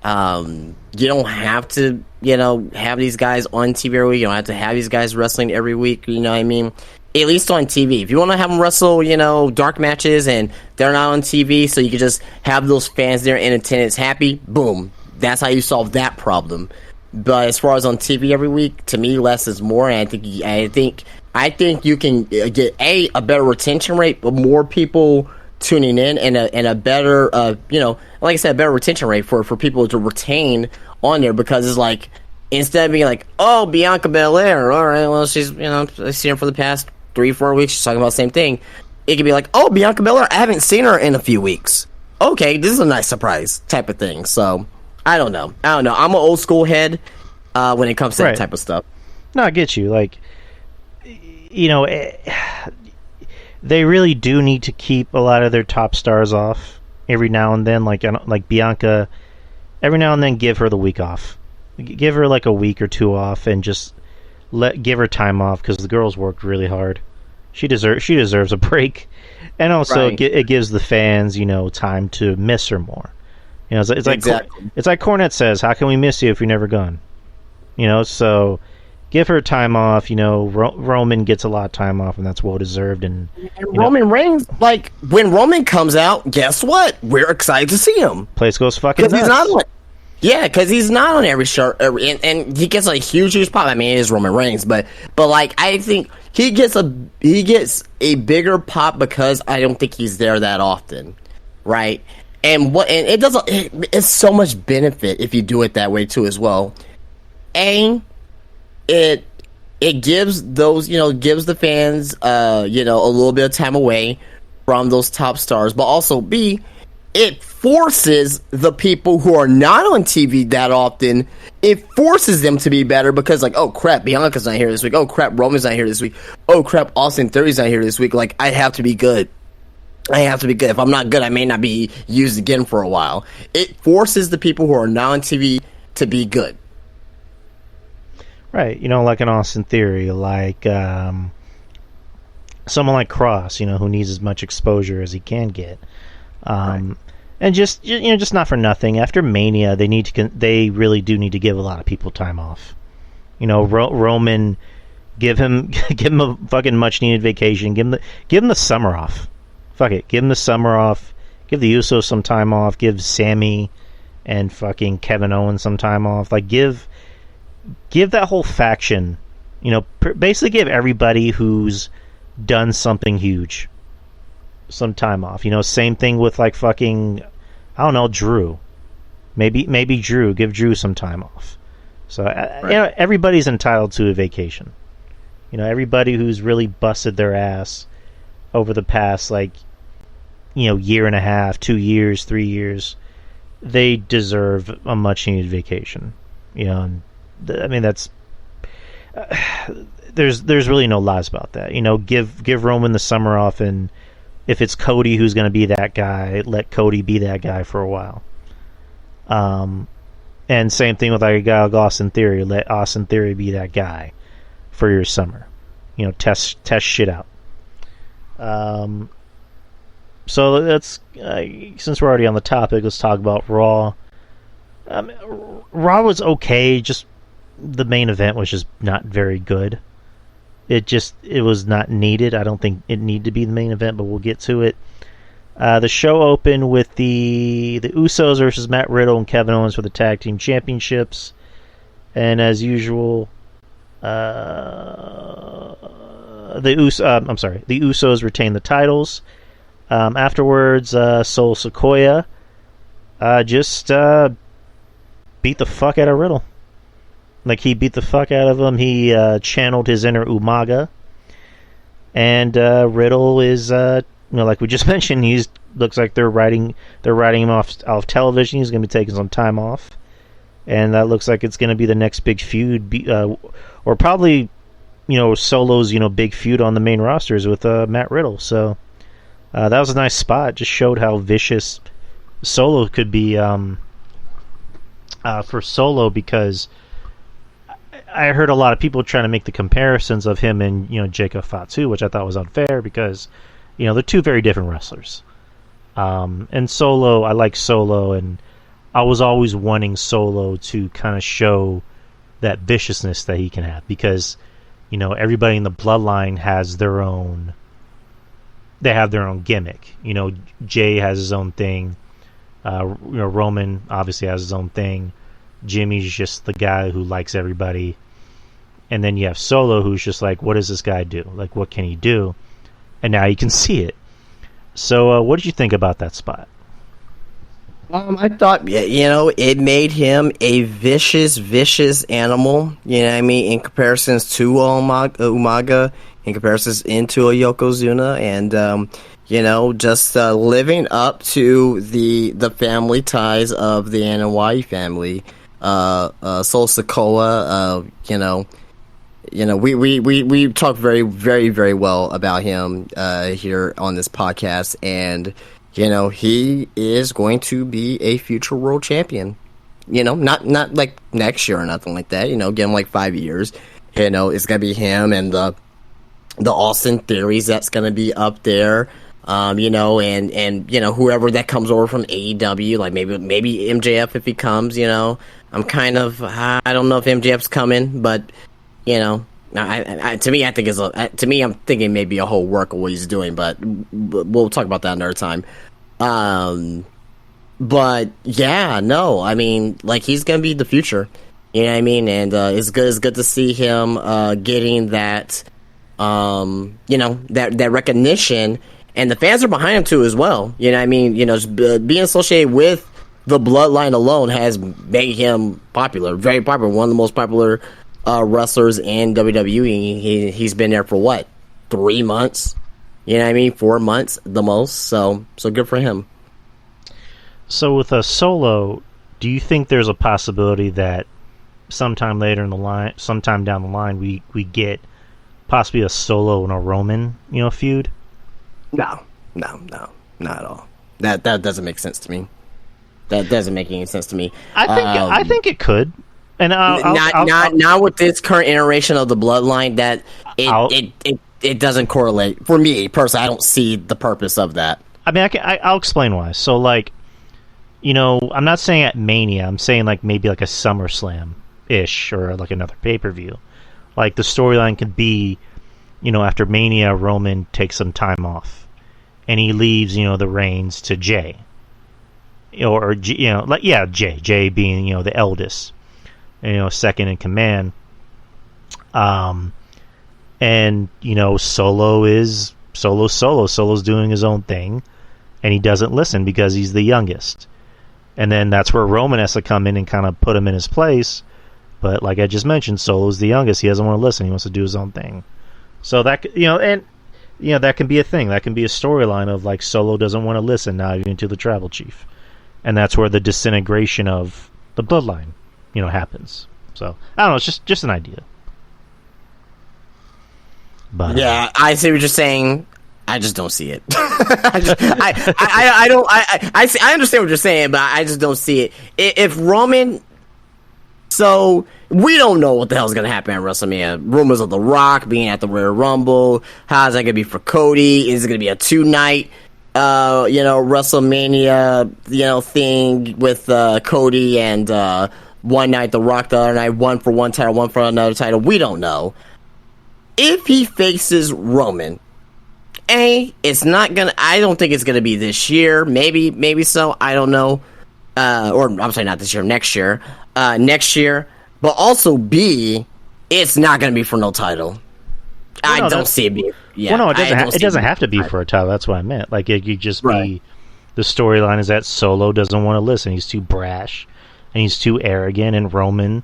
You don't have to, have these guys on TV every week. You don't have to have these guys wrestling every week, you know what I mean? At least on TV. If you want to have them wrestle, dark matches and they're not on TV, so you can just have those fans there in attendance happy, boom. That's how you solve that problem. But as far as on TV every week, to me, less is more. And I think you can get a better retention rate, but more people tuning in, and a better, like I said, a better retention rate for people to retain on there, because it's like, instead of being like, oh, Bianca Belair, all right, well, she's, I've seen her for the past 3-4 weeks, she's talking about the same thing. It could be like, oh, Bianca Belair, I haven't seen her in a few weeks. Okay, this is a nice surprise type of thing. So, I don't know. I'm an old school head when it comes to that type of stuff. No, I get you. Like, they really do need to keep a lot of their top stars off every now and then. Like Bianca, every now and then give her the week off. Give her like a week or two off, and just give her time off, because the girl's worked really hard. She deserves a break, and also it gives the fans time to miss her more. It's exactly. It's like Cornette says, how can we miss you if you're never gone? So give her time off. Roman gets a lot of time off, and that's well deserved. And Roman Reigns, like when Roman comes out, guess what? We're excited to see him. Place goes fucking nuts. He's not because he's not on every show, and he gets a huge pop. I mean, it is Roman Reigns, but like I think he gets a bigger pop because I don't think he's there that often, right? And it's so much benefit if you do it that way too as well. It gives those gives the fans a little bit of time away from those top stars, but also B, it forces the people who are not on TV that often, it forces them to be better, because like, oh crap, Bianca's not here this week. Oh crap, Roman's not here this week. Oh crap, Austin Theory's not here this week. Like, I have to be good. If I'm not good, I may not be used again for a while. It forces the people who are not on TV to be good. Right, like an Austin Theory, like someone like Cross, who needs as much exposure as he can get. And just not for nothing, after Mania, they really do need to give a lot of people time off. Roman, give him a fucking much needed vacation. Give him the summer off. Fuck it, give him the summer off. Give the Usos some time off. Give Sammy and fucking Kevin Owens some time off. Like, give that whole faction, basically give everybody who's done something huge some time off. Same thing with like fucking, I don't know, Drew. Maybe Drew. Give Drew some time off. So everybody's entitled to a vacation. Everybody who's really busted their ass over the past year and a half, 2 years, 3 years, they deserve a much needed vacation. And that's there's really no lies about that. Give Roman the summer off, and if it's Cody who's going to be that guy, let Cody be that guy for a while. And same thing with like Austin Theory. Let Austin Theory be that guy for your summer. Test shit out. So let's since we're already on the topic, let's talk about Raw. Raw was okay. Just the main event was just not very good. It was not needed. I don't think it needed to be the main event, but we'll get to it. The show opened with the Usos versus Matt Riddle and Kevin Owens for the tag team championships, and as usual, the Usos retained the titles. Afterwards, Sol Sikoa just beat the fuck out of Riddle. Like, he beat the fuck out of him. He channeled his inner Umaga. And Riddle is, like we just mentioned, looks like they're writing him off television. He's going to be taking some time off. And that looks like it's going to be the next big feud. Or probably, Solo's, big feud on the main rosters with Matt Riddle. So that was a nice spot. Just showed how vicious Solo could be for Solo, because I heard a lot of people trying to make the comparisons of him and Jacob Fatu, which I thought was unfair because they're two very different wrestlers. And Solo, I like Solo, and I was always wanting Solo to kind of show that viciousness that he can have, because everybody in the bloodline has their own. They have their own gimmick. Jay has his own thing. Roman obviously has his own thing. Jimmy's just the guy who likes everybody. And then you have Solo, who's just like, what does this guy do? Like, what can he do? And now you can see it. So what did you think about that spot? I thought, it made him a vicious animal, in comparisons to Umaga, in comparisons into a Yokozuna, and, just living up to the family ties of the Anoa'i family. Sol Sikoa, we talk very, very, very well about him here on this podcast, and he is going to be a future world champion. Not like next year or nothing like that. Give him like 5 years. It's gonna be him and the Austin Theories that's gonna be up there. And whoever that comes over from AEW, like maybe MJF if he comes. I don't know if MJF's coming, but I'm thinking maybe a whole work of what he's doing, but we'll talk about that another time. But yeah, no, he's gonna be the future. And it's good to see him getting that that recognition, and the fans are behind him too as well. Being associated with the bloodline alone has made him popular, very popular, one of the most popular wrestlers in WWE. He's been there for what, 3 months? 4 months the most. So good for him. So with a Solo, do you think there's a possibility that sometime down the line, we get possibly a Solo and a Roman, feud? No, not at all. That doesn't make sense to me. That doesn't make any sense to me. I think it could. And not with this current iteration of the bloodline. That it doesn't correlate for me personally. I don't see the purpose of that. I'll explain why. So, I'm not saying at Mania. I'm saying maybe a SummerSlam ish, or another pay-per-view. The storyline could be, after Mania, Roman takes some time off, and he leaves the reins to Jay, Jay being the eldest, second in command. And Solo's doing his own thing, and he doesn't listen because he's the youngest. And then that's where Roman has to come in and kind of put him in his place. But like I just mentioned, Solo's the youngest. He doesn't want to listen. He wants to do his own thing. So that that can be a thing. That can be a storyline of Solo doesn't want to listen now even to the Tribal Chief, and that's where the disintegration of the bloodline, happens. So I don't know. It's just an idea. But yeah, I see what you're saying. I just don't see it. I understand what you're saying, but I just don't see it. If Roman, so we don't know what the hell's gonna happen at WrestleMania. Rumors of The Rock being at the Royal Rumble. How's that gonna be for Cody? Is it gonna be a 2-night WrestleMania, thing with Cody and one night The Rock, the other night, one for one title, one for another title. We don't know. If he faces Roman, it's not gonna. I don't think it's gonna be this year. Maybe so. I don't know. Or I'm sorry, not this year. Next year. Next year. But also B, it's not gonna be for no title. I don't see it being. Yeah, well, no, it doesn't have to be for a title. That's what I meant. Like it could just be the storyline is that Solo doesn't want to listen. He's too brash and he's too arrogant. And Roman,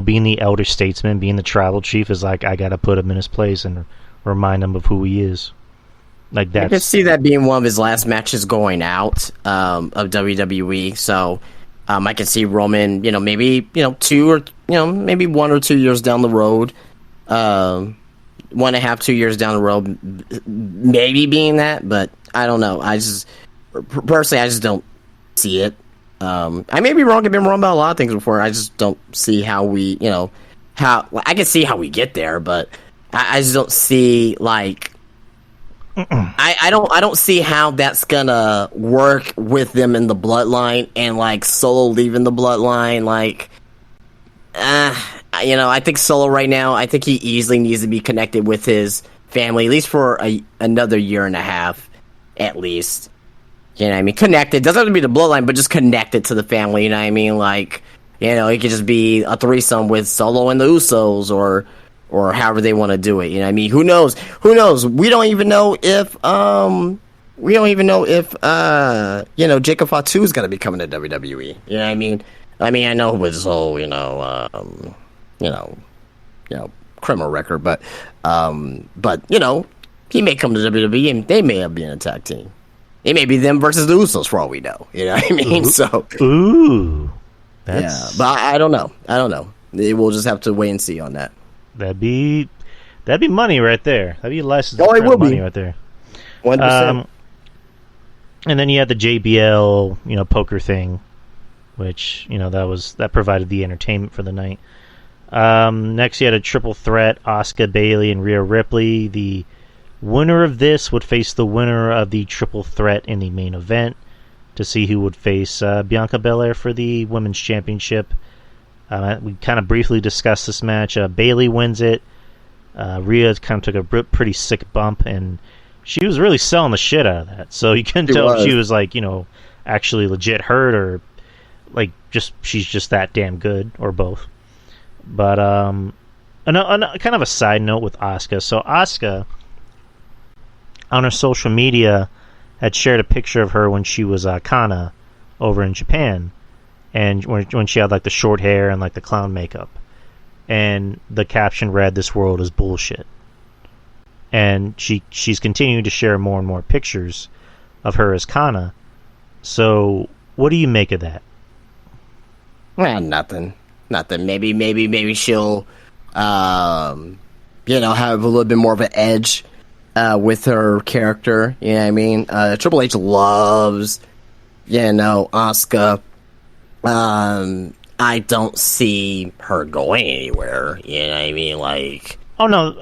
being the elder statesman, being the tribal chief, is like, I got to put him in his place and remind him of who he is. Like that. I could see that being one of his last matches going out of WWE. So I could see Roman, maybe 2 or maybe 1 or 2 years down the road. 1.5, 2 years down the road, maybe being that, but I don't know. I just don't see it. I may be wrong. I've been wrong about a lot of things before. I just don't see how we, I can see how we get there, but I just don't see I don't see how that's gonna work with them in the bloodline and Solo leaving the bloodline. I think Solo right now, I think he easily needs to be connected with his family, at least for another year and a half, at least. You know what I mean? Connected. Doesn't have to be the bloodline, but just connected to the family, you know what I mean? It could just be a threesome with Solo and the Usos, or however they want to do it, you know what I mean? Who knows? We don't even know if, Jacob Fatu is going to be coming to WWE, you know what I mean? I know with his whole, criminal record, but he may come to WWE and they may be in a tag team. It may be them versus the Usos for all we know. You know what I mean? That's... yeah, but I don't know. We'll just have to wait and see on that. That'd be money right there. That'd be licensed money right there. 100%. And then you had the JBL, poker thing, which that provided the entertainment for the night. Next, you had a triple threat: Asuka, Bayley, and Rhea Ripley. The winner of this would face the winner of the triple threat in the main event to see who would face Bianca Belair for the women's championship. We kind of briefly discussed this match. Bayley wins it. Rhea kind of took a pretty sick bump, and she was really selling the shit out of that. So you couldn't tell if she was actually legit hurt or she's just that damn good, or both. But kind of a side note with Asuka. So Asuka, on her social media, had shared a picture of her when she was Kana over in Japan, and when she had the short hair and the clown makeup, and the caption read, "This world is bullshit." And she's continuing to share more and more pictures of her as Kana. So what do you make of that? Well, nothing. Maybe she'll have a little bit more of an edge with her character. You know what I mean? Triple H loves Asuka. I don't see her going anywhere. You know what I mean? Oh no,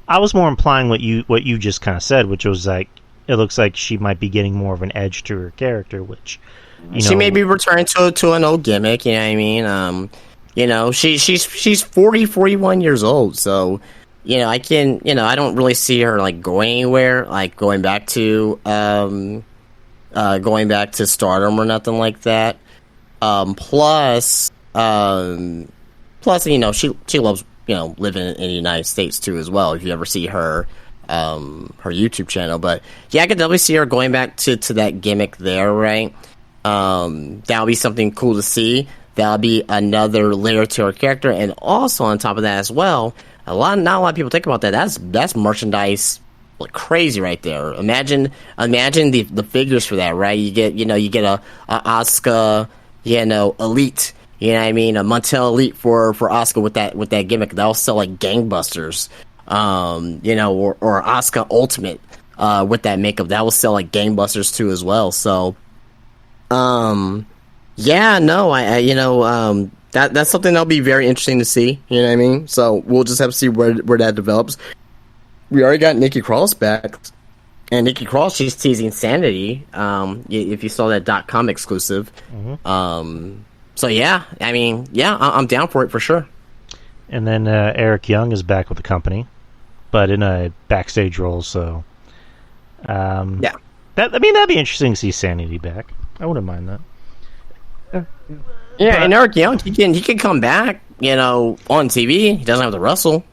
I was more implying what you just kind of said, which was it looks like she might be getting more of an edge to her character, which she may be returning to an old gimmick. You know what I mean? She's 41 years old, so I don't really see her going anywhere, going back to Stardom or nothing like that. Plus, she loves living in the United States too as well. If you ever see her YouTube channel, but yeah, I could definitely see her going back to that gimmick there, right? That'll be something cool to see. That'll be another layer to her character, and also on top of that as well, not a lot of people think about that. That's merchandise crazy right there. Imagine the figures for that, right? You get a Asuka, Elite. You know what I mean? A Montel Elite for Asuka with that gimmick. That'll sell like gangbusters. Or Asuka Ultimate with that makeup. That will sell like gangbusters too as well. So, that's something that'll be very interesting to see. You know what I mean? So we'll just have to see where that develops. We already got Nikki Cross back. And Nikki Cross, she's teasing Sanity. If you saw that .com exclusive. So yeah, I mean, yeah, I'm down for it for sure. And then Eric Young is back with the company, but in a backstage role. So yeah, that'd be interesting to see Sanity back. I wouldn't mind that. Yeah, and Eric Young, he can come back, on TV. He doesn't have to wrestle.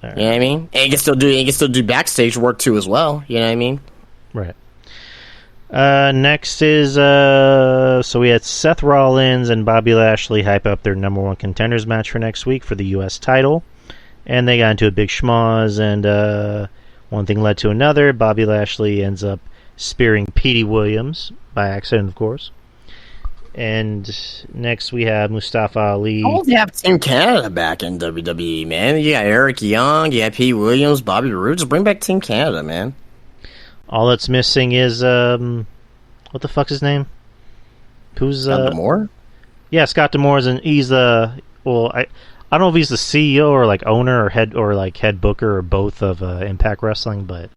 Right. You know what I mean? And he can still do backstage work too as well. You know what I mean? Right. Next is so we had Seth Rollins and Bobby Lashley hype up their number one contenders match for next week for the U.S. title, and they got into a big schmoz, and one thing led to another. Bobby Lashley ends up spearing Petey Williams by accident, of course. And next we have Mustafa Ali. Oh, you have Team Canada back in WWE, man. You got Eric Young, you got Pete Williams, Bobby Roode. Just bring back Team Canada, man. All that's missing is what the fuck's his name? Who's Scott D'Amore? Yeah, Scott D'Amore, and he's the I don't know if he's the CEO or like owner or head booker or both of Impact Wrestling, but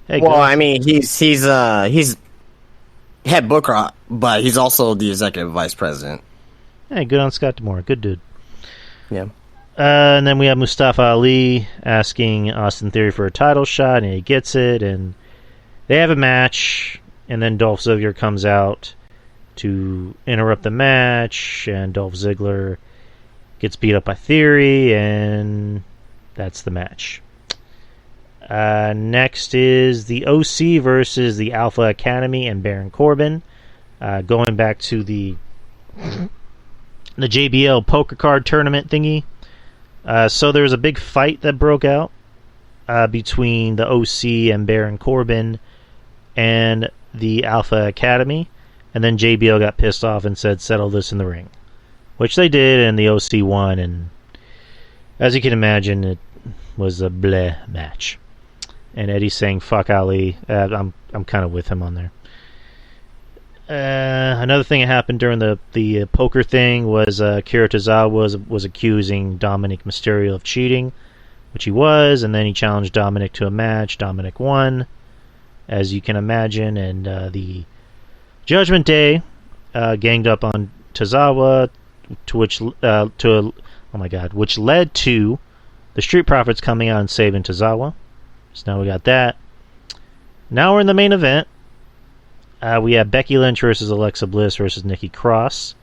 hey, well, I mean, he's head booker, but he's also the executive vice president. Hey, good on Scott D'Amore. Good dude. Yeah. And then we have Mustafa Ali asking Austin Theory for a title shot, and he gets it, and they have a match, and then Dolph Ziggler comes out to interrupt the match, and Dolph Ziggler gets beat up by Theory, and that's the match. Next is the OC versus the Alpha Academy and Baron Corbin. Going back to the JBL poker card tournament thingy. So there was a big fight that broke out between the OC and Baron Corbin and the Alpha Academy. And then JBL got pissed off and said, settle this in the ring. Which they did, and the OC won. And as you can imagine, it was a bleh match. And Eddie's saying "fuck Ali." I'm kind of with him on there. Another thing that happened during the poker thing was Akira Tozawa was accusing Dominic Mysterio of cheating, which he was, and then he challenged Dominic to a match. Dominic won, as you can imagine, and the Judgment Day ganged up on Tozawa, which led to the Street Profits coming out and saving Tozawa. So now we got that. Now we're in the main event. We have Becky Lynch versus Alexa Bliss versus Nikki Cross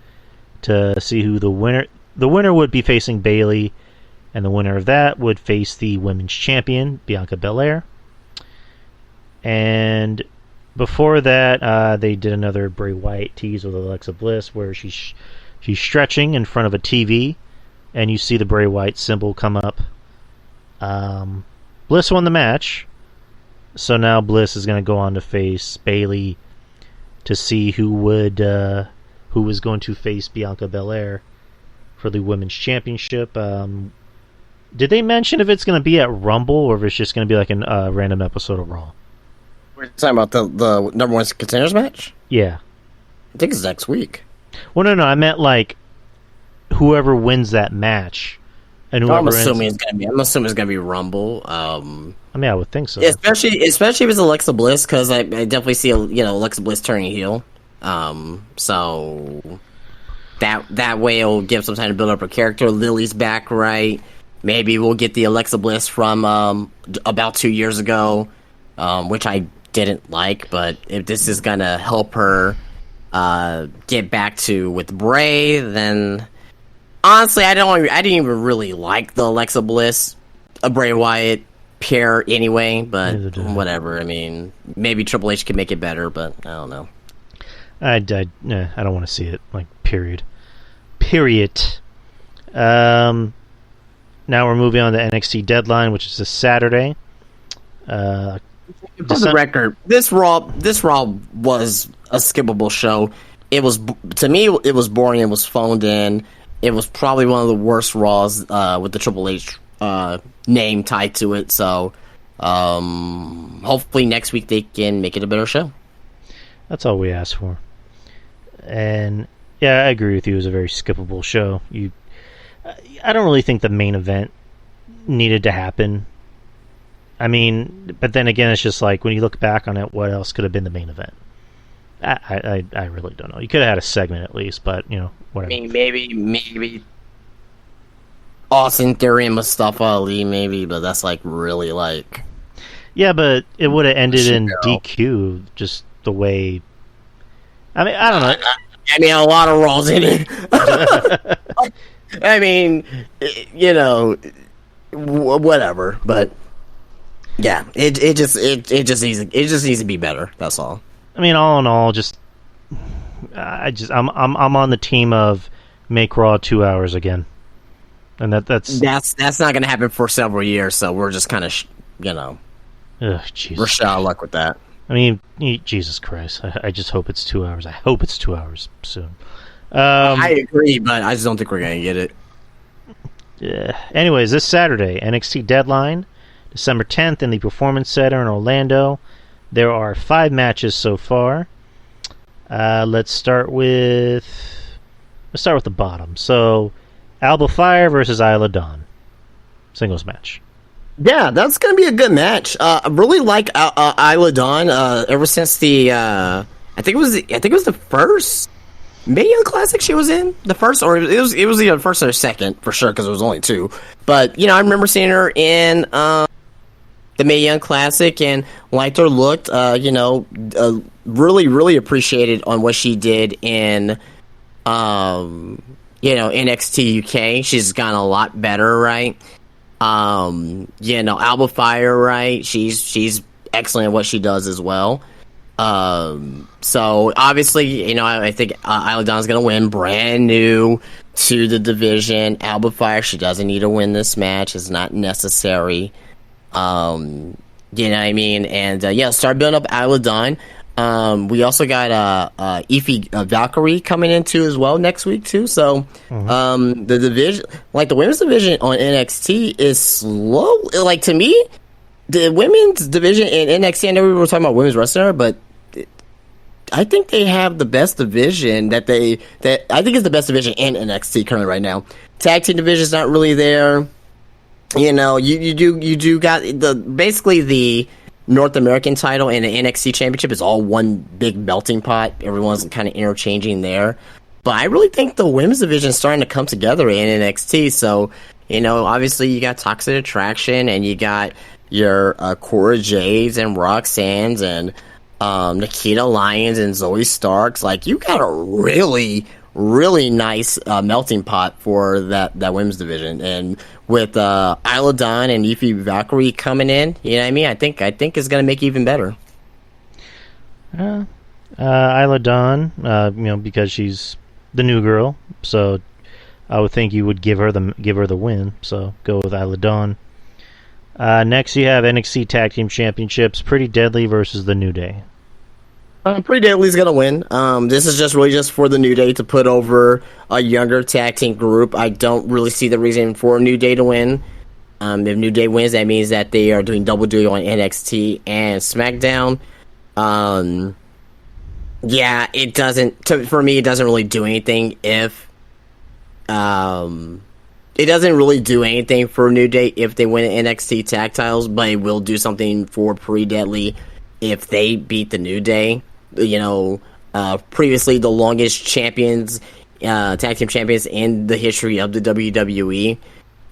to see who the winner. The winner would be facing Bayley, and the winner of that would face the women's champion Bianca Belair. And before that, they did another Bray Wyatt tease with Alexa Bliss, where she's stretching in front of a TV, and you see the Bray Wyatt symbol come up. Bliss won the match, so now Bliss is going to go on to face Bayley to see who was going to face Bianca Belair for the women's championship. Did they mention if it's going to be at Rumble or if it's just going to be like a random episode of Raw? We're talking about the number one contenders match? Yeah. I think it's next week. Well, no, I meant like whoever wins that match. And I'm assuming it's gonna be Rumble. I mean, I would think so. Especially if it's Alexa Bliss, because I definitely see Alexa Bliss turning heel. So that way it'll give some time to build up her character. Lily's back, right? Maybe we'll get the Alexa Bliss from about 2 years ago, which I didn't like. But if this is gonna help her get back to with Bray, then. Honestly, I didn't even really like the Alexa Bliss, Bray Wyatt pair anyway, but whatever. I mean, maybe Triple H can make it better, but I don't know. I don't want to see it. Like, period. Now we're moving on to NXT Deadline, which is a Saturday. For the record, this Raw was a skippable show. It was, to me, it was boring. It was phoned in. It was probably one of the worst Raws with the Triple H name tied to it. So hopefully next week they can make it a better show. That's all we asked for. And yeah, I agree with you. It was a very skippable show. I don't really think the main event needed to happen. I mean, but then again, it's just like when you look back on it, what else could have been the main event? I really don't know. You could have had a segment at least, but whatever. I mean, maybe Austin Theory and Mustafa Ali, maybe, but that's like really like. Yeah, but it would have ended in DQ, just the way. I mean, I don't know. I mean, a lot of Raws in it. I mean, whatever, but. Yeah, it just needs to be better. That's all. I mean, all in all, I'm on the team of make Raw 2 hours again, and that's not going to happen for several years. So we're just kind of we're shot of luck with that. I mean, Jesus Christ! I just hope it's 2 hours. I hope it's 2 hours soon. I agree, but I just don't think we're going to get it. Yeah. Anyways, this Saturday, NXT Deadline. December 10th in the Performance Center in Orlando. There are 5 matches so far. Let's start with the bottom. So, Alba Fire versus Isla Dawn. Singles match. Yeah, that's going to be a good match. I really like Isla Dawn ever since the I think it was the first Mae Young Classic she was in. The first, or it was either the first or the second for sure because it was only 2. But I remember seeing her in the Mae Young Classic and liked her looked, really, really appreciated on what she did in, NXT UK. She's gotten a lot better, right? Alba Fire, right? She's excellent at what she does as well. So obviously, I think Isla Dawn's gonna win, brand new to the division. Alba Fire, she doesn't need to win this match; it's not necessary. You know what I mean? And start building up Isla Dawn. We also got Ify Valkyrie coming in too as well next week too. So the division, like the women's division on NXT, is slow. Like to me, the women's division in NXT. I know we were talking about women's wrestling, but I think they have the best division that I think is the best division in NXT currently right now. Tag team division is not really there. You do got basically the North American title and the NXT championship is all one big melting pot. Everyone's kind of interchanging there. But I really think the women's division is starting to come together in NXT. So, obviously you got Toxic Attraction and you got your Cora Jades and Roxanne's and Nikita Lyons and Zoe Starks. Like, you got a really, really nice melting pot for that women's division. And with Isla Dawn and Ify Valkyrie coming in, you know what I mean? I think it's going to make it even better. Isla Dawn, because she's the new girl, so I would think you would give her the win. So go with Isla Dawn. Next, you have NXT Tag Team Championships: Pretty Deadly versus the New Day. Pretty Deadly's gonna win. This is just for the New Day to put over a younger tag team group. I don't really see the reason for New Day to win. If New Day wins, that means that they are doing double duty on NXT and SmackDown. It doesn't. For me, it doesn't really do anything if. It doesn't really do anything for New Day if they win NXT tag titles, but it will do something for Pretty Deadly if they beat the New Day. Previously the longest champions, tag team champions in the history of the WWE.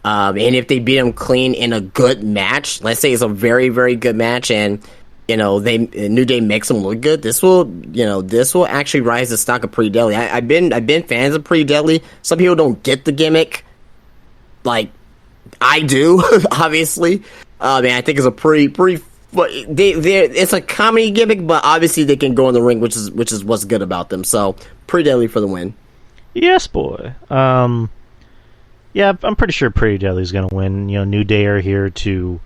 And if they beat them clean in a good match, let's say it's a very, very good match, and New Day makes them look good, this will actually rise the stock of Pretty Deadly. I've been fans of Pretty Deadly. Some people don't get the gimmick, like I do, obviously. I think it's a pretty. But it's a comedy gimmick, but obviously they can go in the ring, which is what's good about them. So Pretty Deadly for the win. Yes, boy. I'm pretty sure Pretty Deadly's going to win. New Day are here to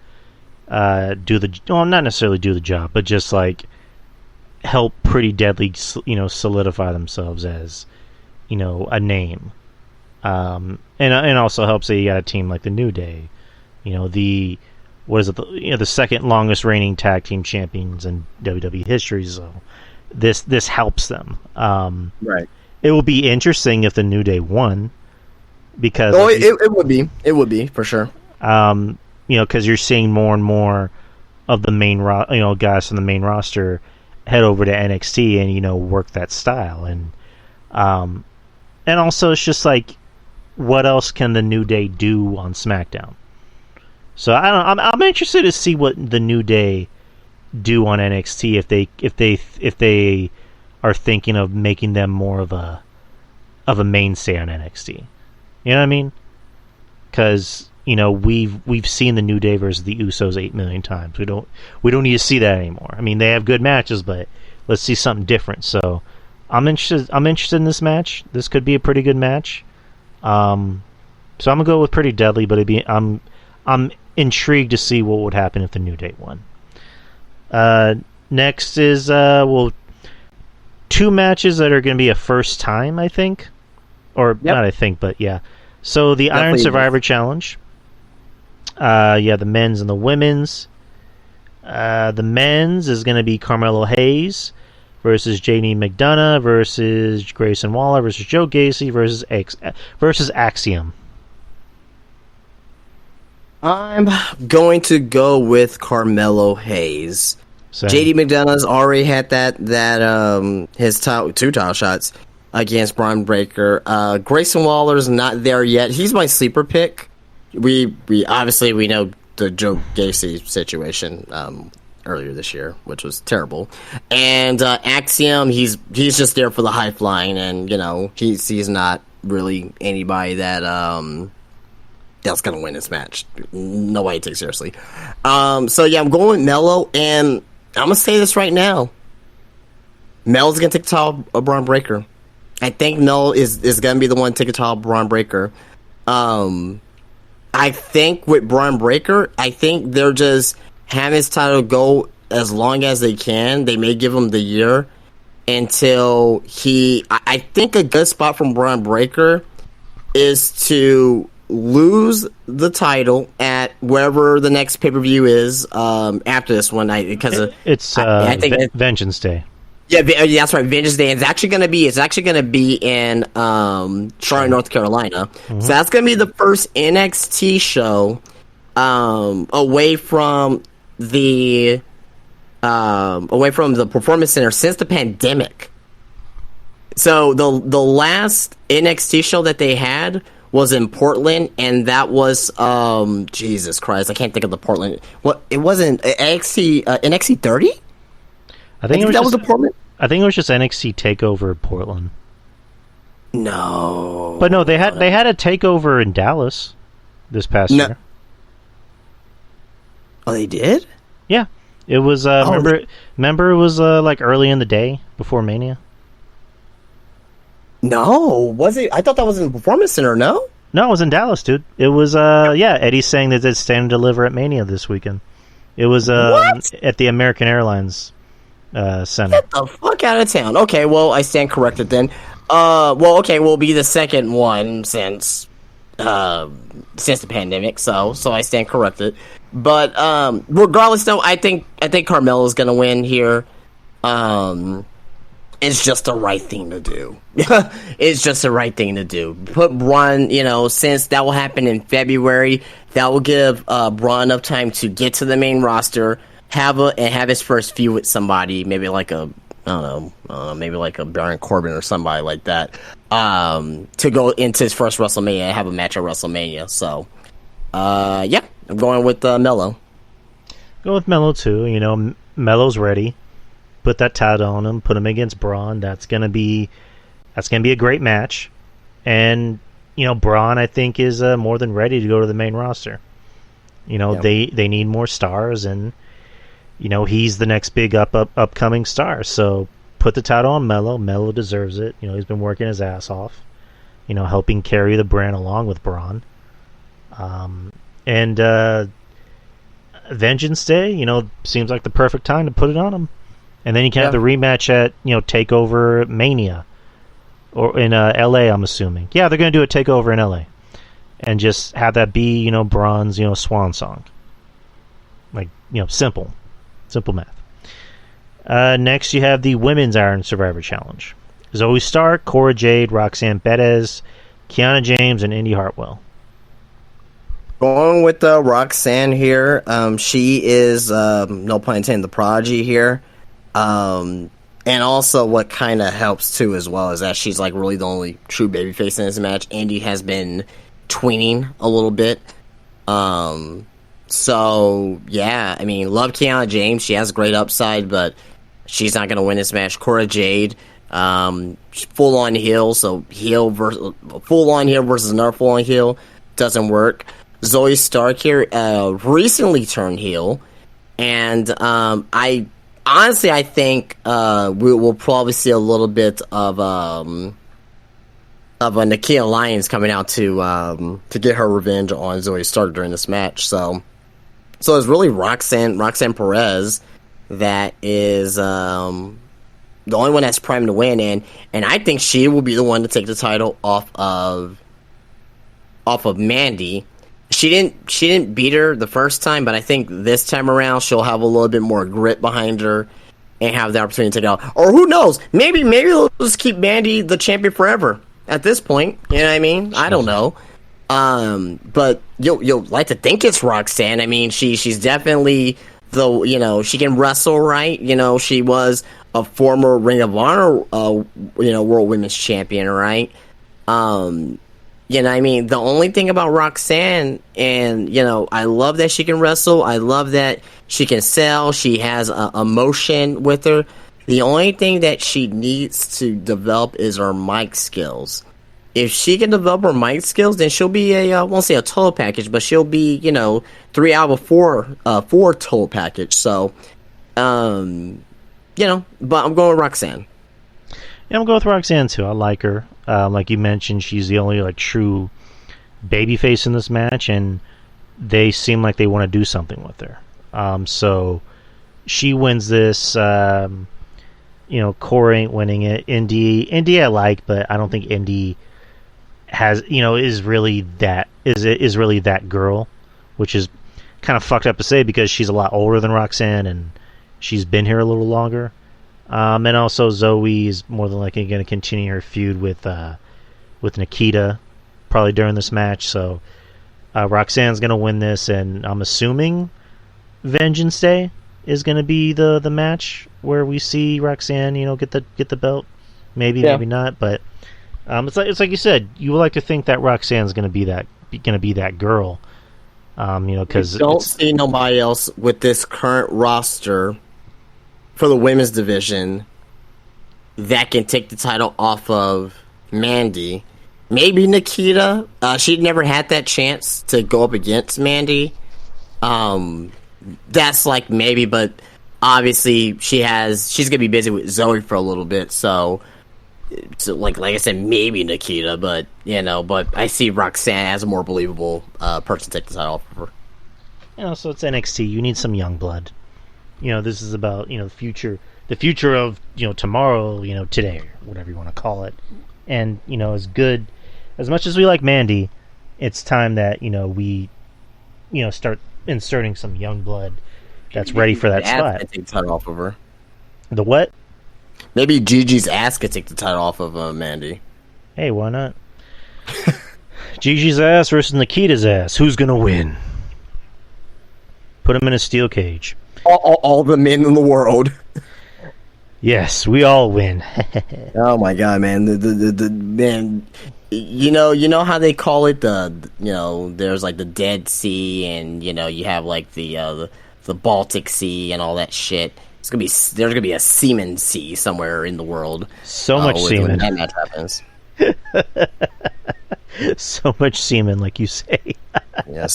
not necessarily do the job, but just like help Pretty Deadly, solidify themselves as, a name. And also helps that you got a team like the New Day, the second longest reigning tag team champions in WWE history. So this helps them. Right. It will be interesting if the New Day won, because it would be for sure. Because you're seeing more and more of the main guys from the main roster head over to NXT and work that style, and also it's just like, what else can the New Day do on SmackDown? So I don't. I'm interested to see what the New Day do on NXT if they are thinking of making them more of a mainstay on NXT. You know what I mean? Because we've seen the New Day versus the Usos 8 million times. We don't need to see that anymore. I mean, they have good matches, but let's see something different. So I'm interested in this match. This could be a pretty good match. So I'm gonna go with Pretty Deadly, but I'm intrigued to see what would happen if the New Day won. Next is two matches that are going to be a first time, I think, or not I think, but yeah. So the Definitely Iron Survivor Challenge. The men's and the women's. The men's is going to be Carmelo Hayes versus JD McDonough versus Grayson Waller versus Joe Gacy versus Axiom. I'm going to go with Carmelo Hayes. Same. JD McDonough's already had that his two title shots against Braun Breaker. Grayson Waller's not there yet. He's my sleeper pick. We obviously know the Joe Gacy situation earlier this year, which was terrible. And Axiom, he's just there for the high flying, and he's not really anybody that's going to win this match. Nobody takes seriously. So, yeah, I'm going with Melo, and I'm going to say this right now. Melo's going to take the title of Braun Breaker. I think Melo is going to be the one to take the title of Braun Breaker. I think with Braun Breaker, I think they're just having his title go as long as they can. They may give him the year until I think a good spot from Braun Breaker is to lose the title at wherever the next pay-per-view is after this one. I think Vengeance Day. Yeah, that's right. Vengeance Day. It's actually going to be in Charlotte, North Carolina. Mm-hmm. So that's going to be the first NXT show away from the Performance Center since the pandemic. So the last NXT show that they had was in Portland, and that was Jesus Christ, I can't think of the Portland. What it wasn't NXT 30. I think that was the Portland. I think it was just NXT Takeover Portland. No, but no, they had a takeover in Dallas this past year. Oh, they did? Yeah, it was. Remember, it was like early in the day before Mania. No, was it? I thought that was in the Performance Center. No, it was in Dallas, dude. It was. Eddie's saying that it's Stand and Deliver at Mania this weekend. It was at the American Airlines Center. Get the fuck out of town. Okay, well, I stand corrected then. We'll be the second one since the pandemic. So I stand corrected. But regardless, though, I think Carmelo's gonna win here. It's just the right thing to do. It's just the right thing to do. Put Braun, since that will happen in February, that will give Braun enough time to get to the main roster, have his first feud with somebody, maybe like maybe like a Baron Corbin or somebody like that, to go into his first WrestleMania and have a match at WrestleMania. So, I'm going with Melo. Go with Melo too. Melo's ready. Put that title on him. Put him against Braun. That's gonna be a great match. And Braun, I think, is more than ready to go to the main roster. They need more stars, and he's the next big upcoming star. So put the title on Melo. Melo deserves it. He's been working his ass off. Helping carry the brand along with Braun. And Vengeance Day, seems like the perfect time to put it on him. And then you can have the rematch at, TakeOver Mania. Or in LA, I'm assuming. Yeah, they're going to do a TakeOver in LA. And just have that be, Braun's, swan song. Like, simple. Simple math. Next, you have the Women's Iron Survivor Challenge. Zoe Stark, Cora Jade, Roxanne Perez, Kiana James, and Indy Hartwell. Going with Roxanne here. She is, no pun intended, the prodigy here. And also what kind of helps too as well is that she's like really the only true babyface in this match. Andy has been tweening a little bit. So yeah, I mean, love Kiana James. She has great upside, but she's not going to win this match. Cora Jade, full on heel, so full on heel versus another full on heel doesn't work. Zoe Stark here, recently turned heel, and I think we'll probably see a little bit of a Nakia Lyons coming out to get her revenge on Zoe Stark during this match. So it's really Roxanne Perez that is the only one that's primed to win, and I think she will be the one to take the title off of Mandy. She didn't beat her the first time, but I think this time around she'll have a little bit more grit behind her and have the opportunity to take it out. Or who knows? Maybe they'll just keep Mandy the champion forever at this point. You know what I mean? I don't know. But you'll like to think it's Roxanne. I mean, she's definitely she can wrestle, right? She was a former Ring of Honor World Women's Champion, right? I mean, the only thing about Roxanne, and I love that she can wrestle. I love that she can sell. She has emotion with her. The only thing that she needs to develop is her mic skills. If she can develop her mic skills, then she'll be I won't say a total package, but she'll be 3 out of 4 total package. So, but I'm going with Roxanne. Yeah, I'm going with Roxanne too. I like her. Like you mentioned, she's the only true babyface in this match, and they seem like they want to do something with her. So she wins this. Core ain't winning it. Indy I like, but I don't think Indy has is really that girl, which is kind of fucked up to say because she's a lot older than Roxanne and she's been here a little longer. And also Zoe is more than likely going to continue her feud with Nikita probably during this match. So Roxanne's going to win this, and I'm assuming Vengeance Day is going to be the match where we see Roxanne get the belt. Maybe not, but it's like you said, you would like to think that Roxanne's going to be that girl. Because don't see nobody else with this current roster for the women's division that can take the title off of Mandy. Maybe Nikita. She'd never had that chance to go up against Mandy. That's maybe, but obviously she's gonna be busy with Zoe for a little bit. So like I said, maybe Nikita, but I see Roxanne as a more believable person to take the title off of her. So it's NXT. You need some young blood. This is about the future of tomorrow, today, or whatever you want to call it. And as much as we like Mandy, it's time that we start inserting some young blood that's ready for that spot. Take the title off of her. The what? Maybe Gigi's ass could take the title off of Mandy. Hey, why not? Gigi's ass versus Nikita's ass. Who's gonna win? Put him in a steel cage. All the men in the world. Yes, we all win. Oh my god, man! The man, you know how they call it there's the Dead Sea, and you have the Baltic Sea and all that shit. There's gonna be a semen sea somewhere in the world. So much semen. When that happens. So much semen, like you say. Yeah.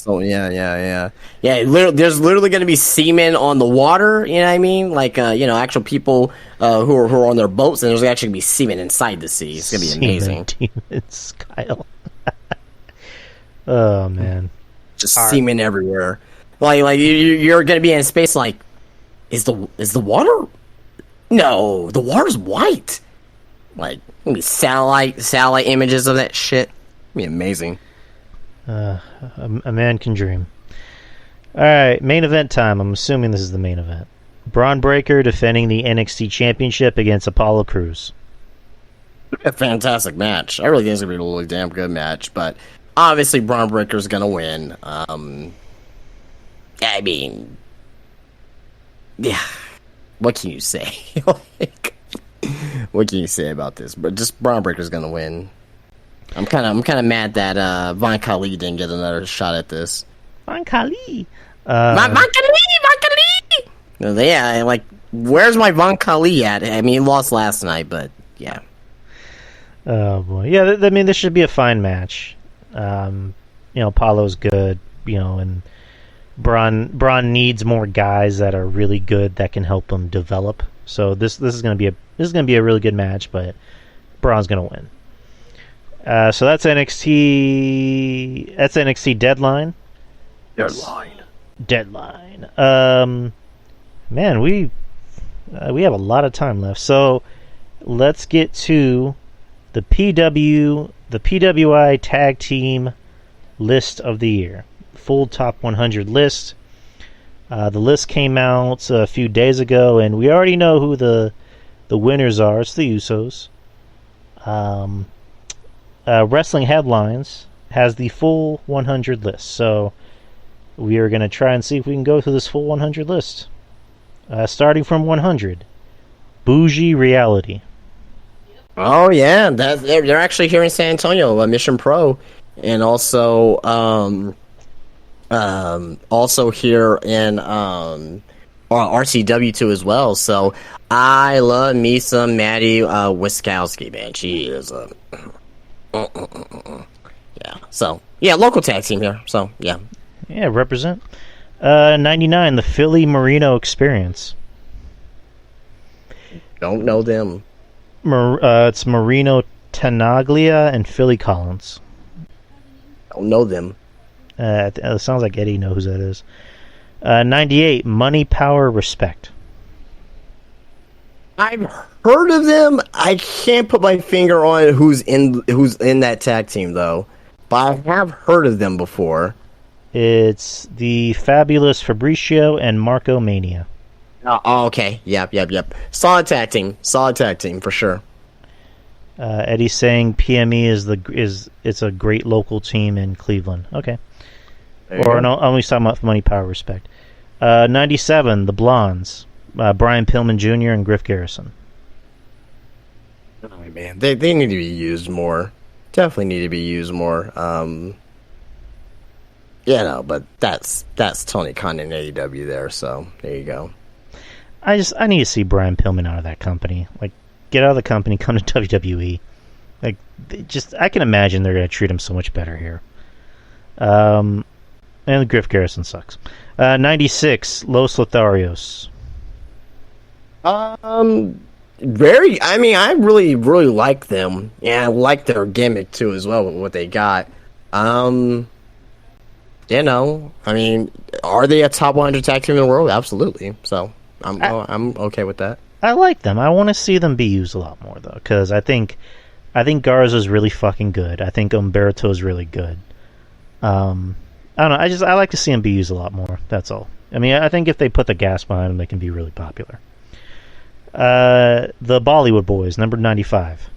There's literally going to be semen on the water. You know what I mean? Actual people who are on their boats, and there's actually going to be semen inside the sea. It's going to be amazing. Demons, Kyle. Oh man, just semen everywhere. You're going to be in space. Is the water? No, the water's white. Gonna be satellite images of that shit. It'd be amazing. A man can dream. Alright, main event time. I'm assuming this is the main event. Braun Breaker defending the NXT Championship against Apollo Crews. A fantastic match. I really think it's going to be a really damn good match, but obviously Braun Breaker's gonna win. I mean, yeah. What can you say? What can you say about this? But just Braun Breaker's gonna win. I'm kind of mad that Von Kali didn't get another shot at this. Von Kali. Von Kali. Yeah, like, where's my Von Kali at? I mean, he lost last night, but yeah. Oh boy, yeah. I mean, this should be a fine match. Apollo's good, and Braun needs more guys that are really good that can help him develop. So this is going to be a really good match, but Braun's going to win. So that's NXT. That's NXT Deadline. Deadline. Man, we have a lot of time left. So let's get to the PWI Tag Team List of the Year. Full top 100 list. The list came out a few days ago, and we already know who the winners are. It's the Usos. Wrestling Headlines has the full 100 list, so we are going to try and see if we can go through this full 100 list. Starting from 100, Bougie Reality. Oh yeah, they're actually here in San Antonio, Mission Pro, and also here in RCW too as well. So I love me some Maddie Wiskowski, man. She is yeah. So yeah, local tag team here. So yeah, represent. 99, the Philly Marino Experience. Don't know them. It's Marino Tenaglia and Philly Collins. Don't know them. It sounds like Eddie knows who that is. 98, Money, Power, Respect. I've heard of them. I can't put my finger on who's in that tag team though, but I have heard of them before. It's the Fabulous Fabricio and Marco Mania. Oh, okay. Yep. Solid tag team for sure. Eddie's saying PME it's a great local team in Cleveland. Okay. Or no, only talking about Money, Power, Respect. 97, the Blondes, Brian Pillman Jr. and Griff Garrison. Oh man, they need to be used more. Definitely need to be used more. But that's Tony Khan and AEW there. So there you go. I need to see Brian Pillman out of that company. Like, get out of the company, come to WWE. Like, I can imagine they're going to treat him so much better here. And Griff Garrison sucks. 96, Los Lotharios. I really, really like them. Yeah, I like their gimmick too as well with what they got. Are they a top 100 tag team in the world? Absolutely. So I'm okay with that. I like them. I want to see them be used a lot more though, because I think Garza's really fucking good. I think Umberto's really good. I don't know. I like to see them be used a lot more. That's all. I mean, I think if they put the gas behind them, they can be really popular. The Bollywood Boys, number 95.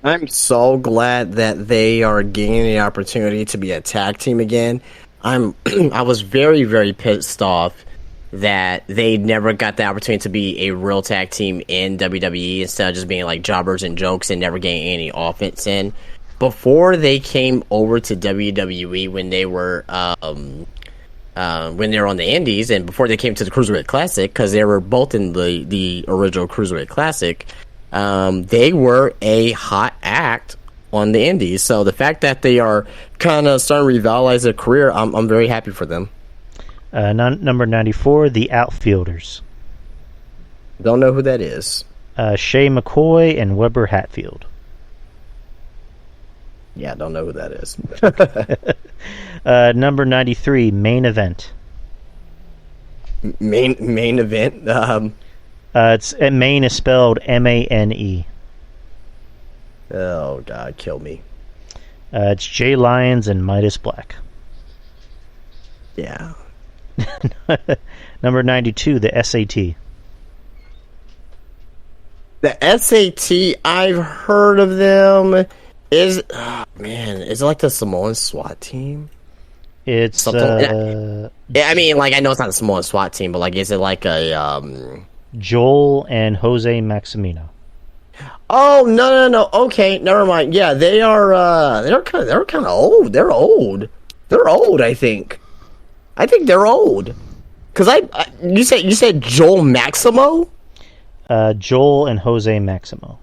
I'm so glad that they are gaining the opportunity to be a tag team again. I was very, very pissed off that they never got the opportunity to be a real tag team in WWE instead of just being like jobbers and jokes and never getting any offense in. Before they came over to WWE when they were on the Indies, and before they came to the Cruiserweight Classic, because they were both in the original Cruiserweight Classic, they were a hot act on the Indies. So the fact that they are kind of starting to revitalize their career, I'm very happy for them. Number 94, the Outfielders. Don't know who that is. Shay McCoy and Weber Hatfield. Yeah, don't know who that is. Number 93, Main Event. Main Event? Main is spelled M-A-N-E. Oh, God, kill me. It's Jay Lyons and Midas Black. Yeah. Number 92, the SAT. The SAT, I've heard of them. is it like the Samoan SWAT team? It's Yeah, I mean, like, I know it's not the Samoan SWAT team, but like, is it like a Joel and Jose Maximino. Oh, no. Okay, never mind. Yeah, they're kind of old. They're old. They're old, I think. I think they're old. Cuz you said Joel Maximo? Joel and Jose Maximo.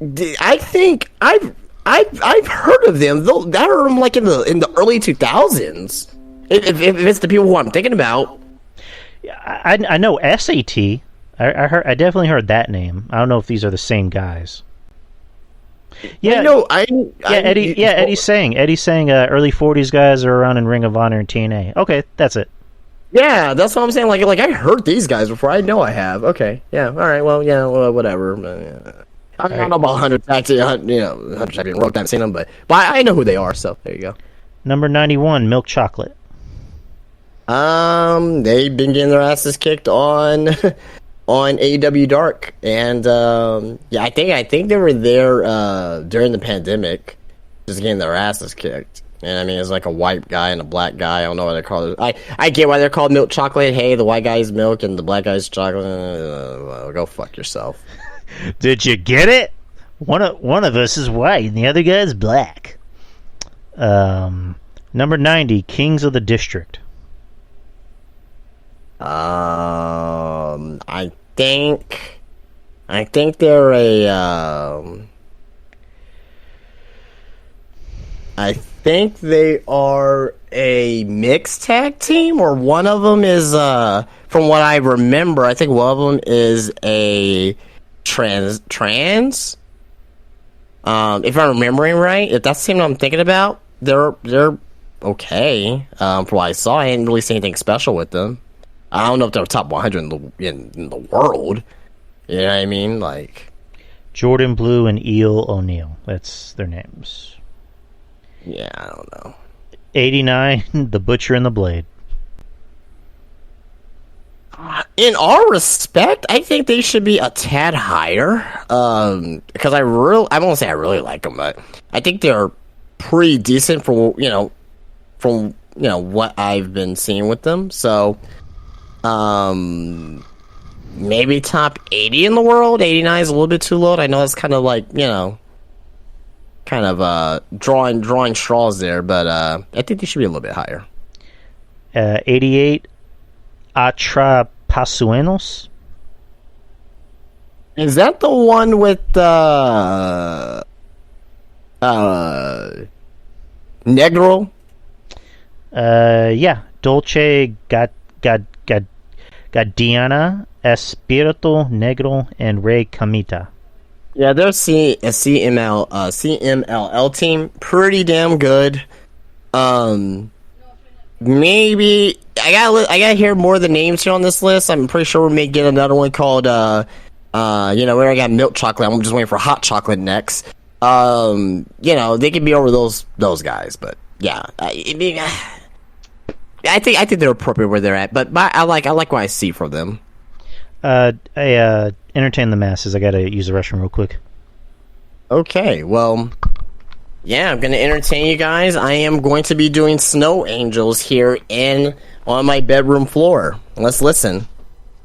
I think I've heard of them. Though I heard them like in the early 2000s. If it's the people who I'm thinking about. I know SAT. I definitely heard that name. I don't know if these are the same guys. Yeah, Eddie's saying early 40s guys are around in Ring of Honor and TNA. Okay, that's it. Yeah, that's what I'm saying. Like I heard these guys before. I know I have. Okay, yeah, all right. Well, yeah, whatever. I don't know about 100 tag team, 100 tag team. I've seen them, but I know who they are. So there you go. Number 91, Milk Chocolate. They've been getting their asses kicked on AEW Dark, and I think they were there during the pandemic, just getting their asses kicked. And I mean, it's like a white guy and a black guy. I don't know what they call it. I get why they're called Milk Chocolate. Hey, the white guy's milk and the black guy's chocolate. Well, go fuck yourself. Did you get it? One of us is white and the other guy's black. Number 90, Kings of the District. I think they're I think they are a mixed tag team, or one of them is from what I remember, I think one of them is a trans if I'm remembering right. If that's the team I'm thinking about, they're okay. From what I saw, I didn't really see anything special with them. I don't know if they're top 100 in the world. You know what I mean? Like Jordan Blue and Eel O'Neill. That's their names. Yeah, I don't know. 89, The Butcher and the Blade. In all respect, I think they should be a tad higher. Because I won't say I really like them, but I think they're pretty decent for from what I've been seeing with them. So, maybe top 80 in the world. 89 is a little bit too low. I know that's kind of like drawing straws there, but I think they should be a little bit higher. 88, Atrapasuenos. Is that the one with Negro? Yeah, Dolce Gadiana, Espirito Negro, and Rey Camita. Yeah, they're a CMLL team. Pretty damn good. Maybe I gotta hear more of the names here on this list. I'm pretty sure we may get another one called where I got Milk Chocolate. I'm just waiting for Hot Chocolate next. They could be over those guys, but yeah, I think they're appropriate where they're at. But I like what I see from them. Entertain the masses. I gotta use the restroom real quick. Okay, well, yeah, I'm gonna entertain you guys. I am going to be doing Snow Angels here on my bedroom floor. Let's listen.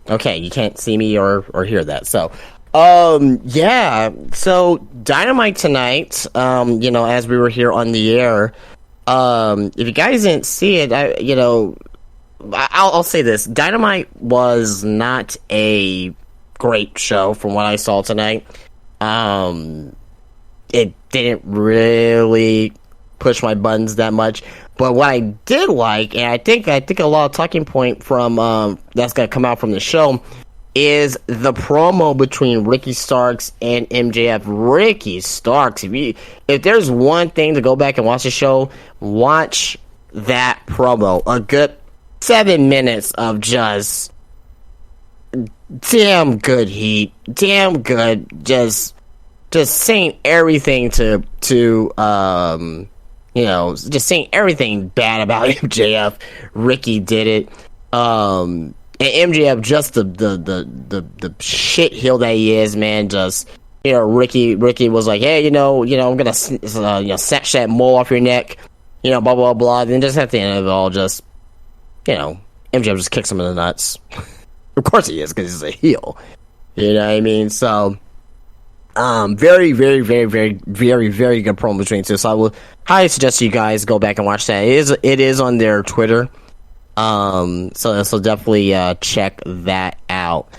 Okay, you can't see me or hear that. So, yeah. So Dynamite tonight. As we were here on the air. If you guys didn't see it, I'll say this: Dynamite was not a great show from what I saw tonight. It didn't really push my buttons that much, but what I did like, and I think a lot of talking point from that's gonna come out from the show, is the promo between Ricky Starks and MJF. Ricky Starks, if there's one thing to go back and watch the show, watch that promo. A good 7 minutes of just damn good heat, damn good, just saying everything just saying everything bad about MJF. Ricky did it. And MJF, just the shit heel that he is, man, just Ricky was like, hey, I'm gonna snatch that mole off your neck, blah blah blah. Then just at the end of it all, just MJF just kicks him in the nuts. Of course he is, because he's a heel. You know what I mean? So, very, very, very, very, very, very good promo between the two. So I will highly suggest you guys go back and watch that. It is on their Twitter. So definitely check that out.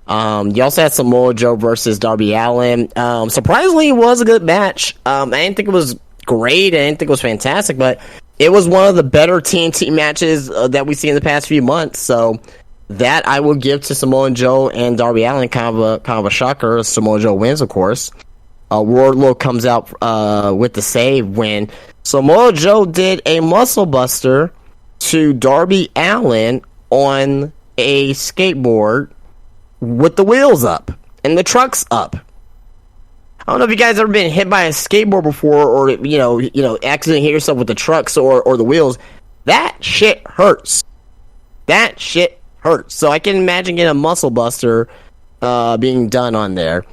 You also had Samoa Joe versus Darby Allin. Surprisingly, it was a good match. I didn't think it was great. I didn't think it was fantastic, but it was one of the better TNT matches that we've seen in the past few months. So that I will give to Samoa Joe and Darby Allin. Kind of a shocker. Samoa Joe wins, of course. Wardlow comes out with the save when Samoa Joe did a muscle buster to Darby Allin on a skateboard with the wheels up and the trucks up. I don't know if you guys ever been hit by a skateboard before, or accidentally hit yourself with the trucks or the wheels. That shit hurts. That shit hurts. So I can imagine getting a muscle buster being done on there.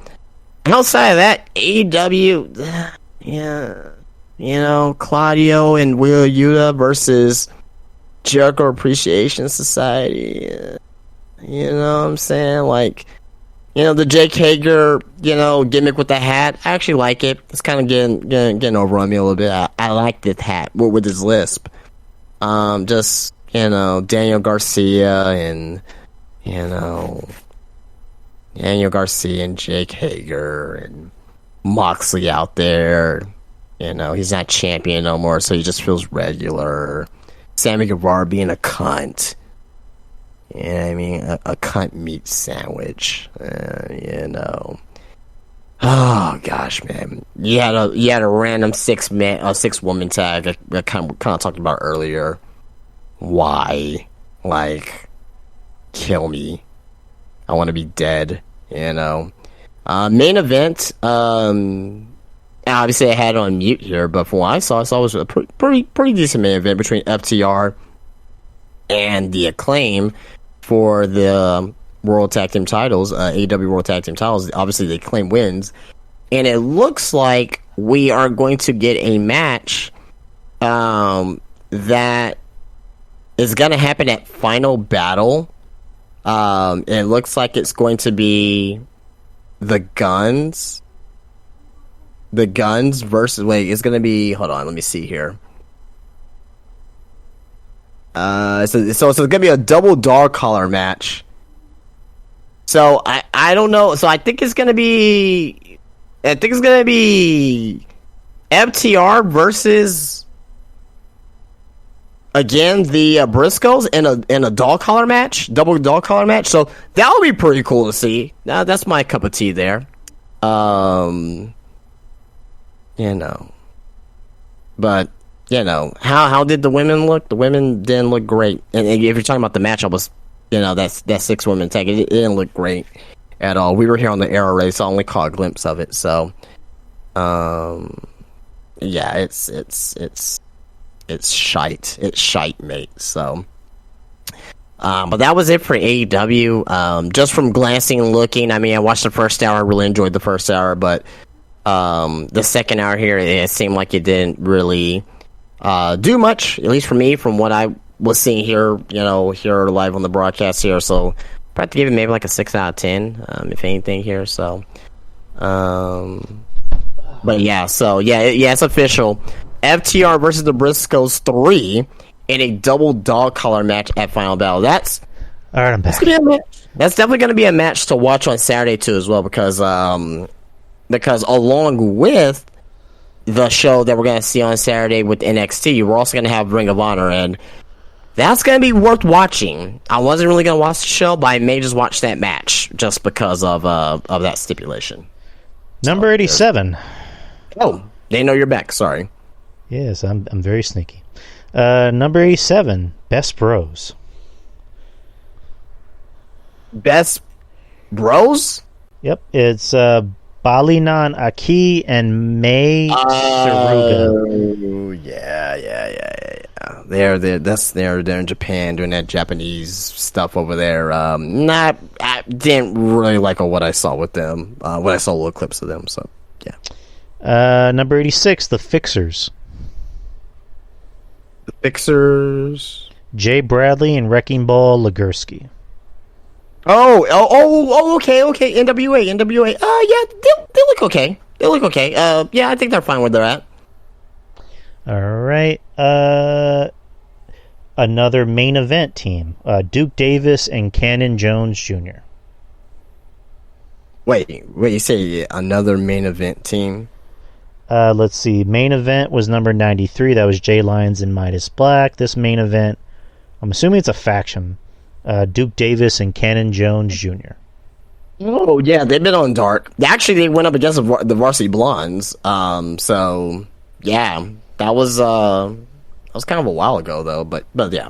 Outside of that, AEW, Claudio and Wheeler Yuta versus Jericho Appreciation Society. You know what I'm saying? Like, the Jake Hager, gimmick with the hat. I actually like it. It's kind of getting over on me a little bit. I like this hat with his lisp. Just, Daniel Garcia and Jake Hager and Moxley out there. He's not champion no more, so he just feels regular. Sammy Guevara being a cunt. You know what I mean? A cunt meat sandwich. Oh gosh, man. You had a random six woman tag that kind of talked about earlier. Why? Like, kill me. I want to be dead. Main event. Obviously I had it on mute here, but from what I saw it was a pretty decent main event between FTR and the Acclaim for the World Tag Team titles, AEW World Tag Team titles. Obviously, the Acclaim wins, and it looks like we are going to get a match that is going to happen at Final Battle. It looks like it's going to be the Guns. The Guns versus... Wait, it's going to be... Hold on, let me see here. So it's going to be a double dog collar match. So I don't know. So I think it's going to be FTR versus again the Briscoes in a dog collar match, double dog collar match. So that would be pretty cool to see. Now that's my cup of tea there. But how did the women look? The women didn't look great. And if you're talking about the match, I was, that six women tag, it didn't look great at all. We were here on the Arrow race, so I only caught a glimpse of it. So, it's shite. It's shite, mate. So, but that was it for AEW. Just from glancing and looking, I mean, I watched the first hour. I really enjoyed the first hour, but the second hour here, it seemed like it didn't really do much, at least for me, from what I was seeing here, here live on the broadcast here. So probably give it maybe like a 6 out of 10, if anything here. So, but yeah, it's official. FTR versus the Briscoes 3 in a double dog collar match at Final Battle. That's all right. I'm back. That's definitely going to be a match to watch on Saturday too, as well, because along with the show that we're going to see on Saturday with NXT, we're also going to have Ring of Honor, and that's going to be worth watching. I wasn't really going to watch the show, but I may just watch that match just because of that stipulation. Number 87. Oh, they know you're back. Sorry. Yes, I'm very sneaky. Number 87, Best Bros. Best Bros? Yep, it's Balinan Aki and May Saruga. Oh, yeah. they're in Japan doing that Japanese stuff over there. I didn't really like what I saw with them. When I saw little clips of them, so yeah. Number 86, The Fixers. The Fixers. Jay Bradley and Wrecking Ball Legursky. Okay. NWA. Yeah, they look okay. Yeah, I think they're fine where they're at. All right. Another main event team. Duke Davis and Cannon Jones Jr. Wait, you say another main event team? Let's see. Main event was number 93. That was Jay Lyons and Midas Black. This main event, I'm assuming it's a faction. Duke Davis and Cannon Jones Jr. Oh, yeah, they've been on Dark. Actually, they went up against the Varsity Blondes. So, yeah, that was kind of a while ago, though. But yeah.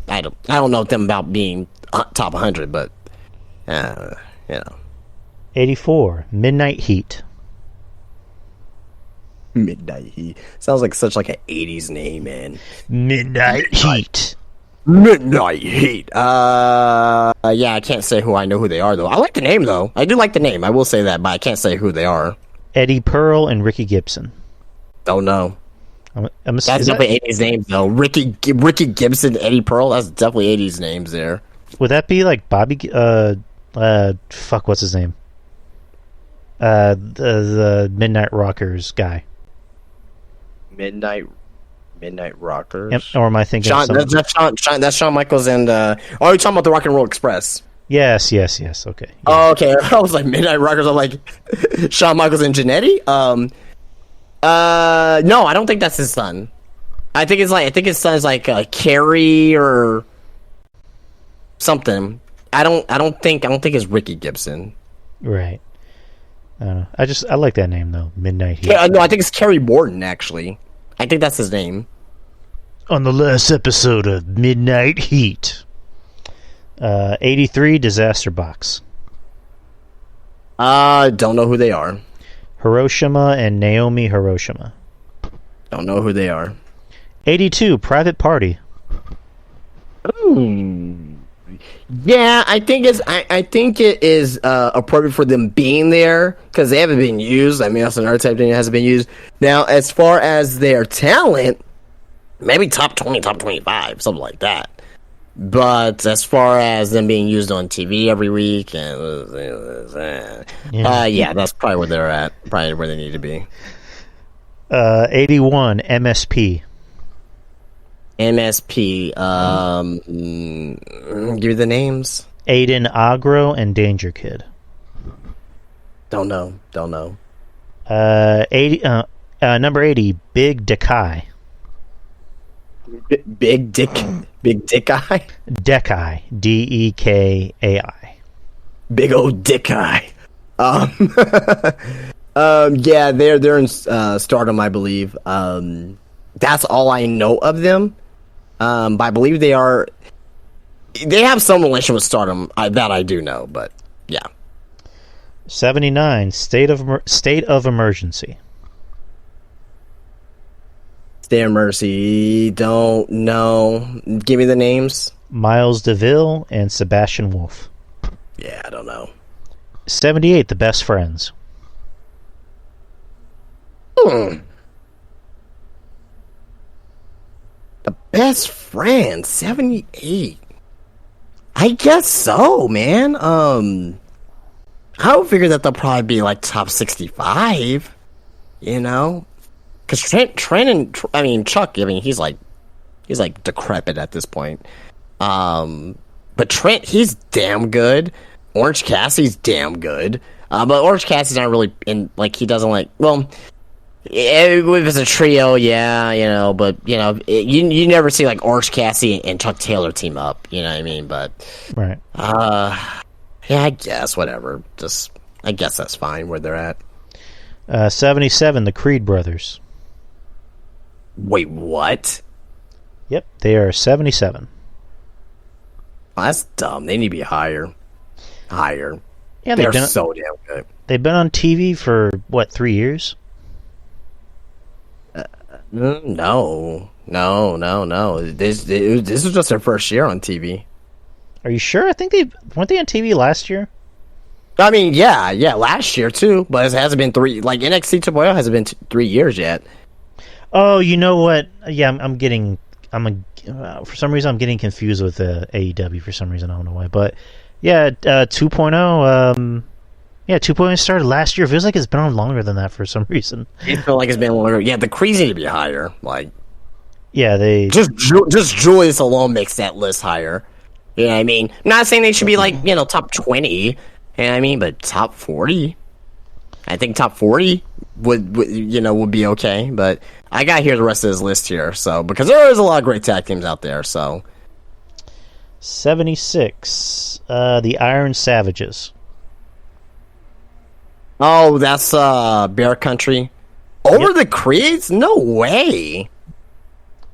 I don't know them about being top 100, but, 84, Midnight Heat. Midnight Heat. Sounds like such like an 80s name, man. Midnight Heat. Midnight Heat. Yeah, I can't say I know who they are, though. I like the name, though. I do like the name. I will say that, but I can't say who they are. Eddie Pearl and Ricky Gibson. Don't know. That's definitely 80s names, though. Ricky Gibson, Eddie Pearl. That's definitely 80s names there. Would that be like Bobby? What's his name? The Midnight Rockers guy. Midnight Rockers. Or am I thinking? That's Shawn Michaels and. Are you talking about the Rock and Roll Express? Yes. Okay. Yeah. Oh, okay. I was like Midnight Rockers. I'm like Shawn Michaels and Jannetty. No, I don't think that's his son. I think his son's like Kerry or something. I don't think it's Ricky Gibson. Right. I don't know. I like that name though. Midnight Heat. No, I think it's Kerry Morton actually. I think that's his name. On the last episode of Midnight Heat. 83, Disaster Box. Don't know who they are. Hiroshima and Naomi Hiroshima. Don't know who they are. 82, Private Party. Ooh. Yeah, I think it is appropriate for them being there because they haven't been used. I mean, that's another type of thing that hasn't been used. Now, as far as their talent, maybe top 20, top 25, something like that. But as far as them being used on TV every week, yeah, that's probably where they're at. Probably where they need to be. 81, MSP. MSP. Give me the names. Aiden Agro and Danger Kid. Don't know. Number 80, Big Dekai. Big Dick Eye? Dekai. Dekai. Big old Dick Eye. Yeah, they're in Stardom, I believe. That's all I know of them. But I believe they have some relation with Stardom that I do know, but yeah. 79, State of Emergency. State of Mercy, don't know. Give me the names. Miles DeVille and Sebastian Wolf. Yeah, I don't know. 78, The Best Friends. The Best Friends, 78. I guess so, man. I would figure that they'll probably be like top 65. You know, because Trent and Chuck. I mean, he's like decrepit at this point. But Trent, he's damn good. Orange Cassidy's damn good. But Orange Cassidy's not really in. Like, he doesn't like. Well, if it's a trio, yeah, you know. But you you never see like Orange Cassidy and Chuck Taylor team up. You know what I mean? But right. Yeah, I guess whatever. I guess that's fine where they're at. 77, the Creed brothers. Wait, what? Yep, they are 77. Oh, that's dumb. They need to be higher. Higher. Yeah, they're so damn good. They've been on TV for, 3 years? No. This was just their first year on TV. Are you sure? I think they weren't they on TV last year. I mean, yeah, last year too, but it hasn't been 3. Like NXT 2.0 hasn't been 3 years yet. Oh, you know what? Yeah, for some reason I'm getting confused with AEW for some reason. I don't know why, but yeah, 2.0. Yeah, 2.0 started last year. It feels like it's been on longer than that for some reason. It feels like it's been longer. Yeah, the creeds need to be higher. Like, yeah, they just Julius alone makes that list higher. You know what I mean? I'm not saying they should be like top 20. You know what I mean? But top 40. I think top 40 would be okay. But I got here the rest of this list here, so because there is a lot of great tag teams out there. So 76, the Iron Savages. Oh, that's Bear Country. Over the Creeds? No way.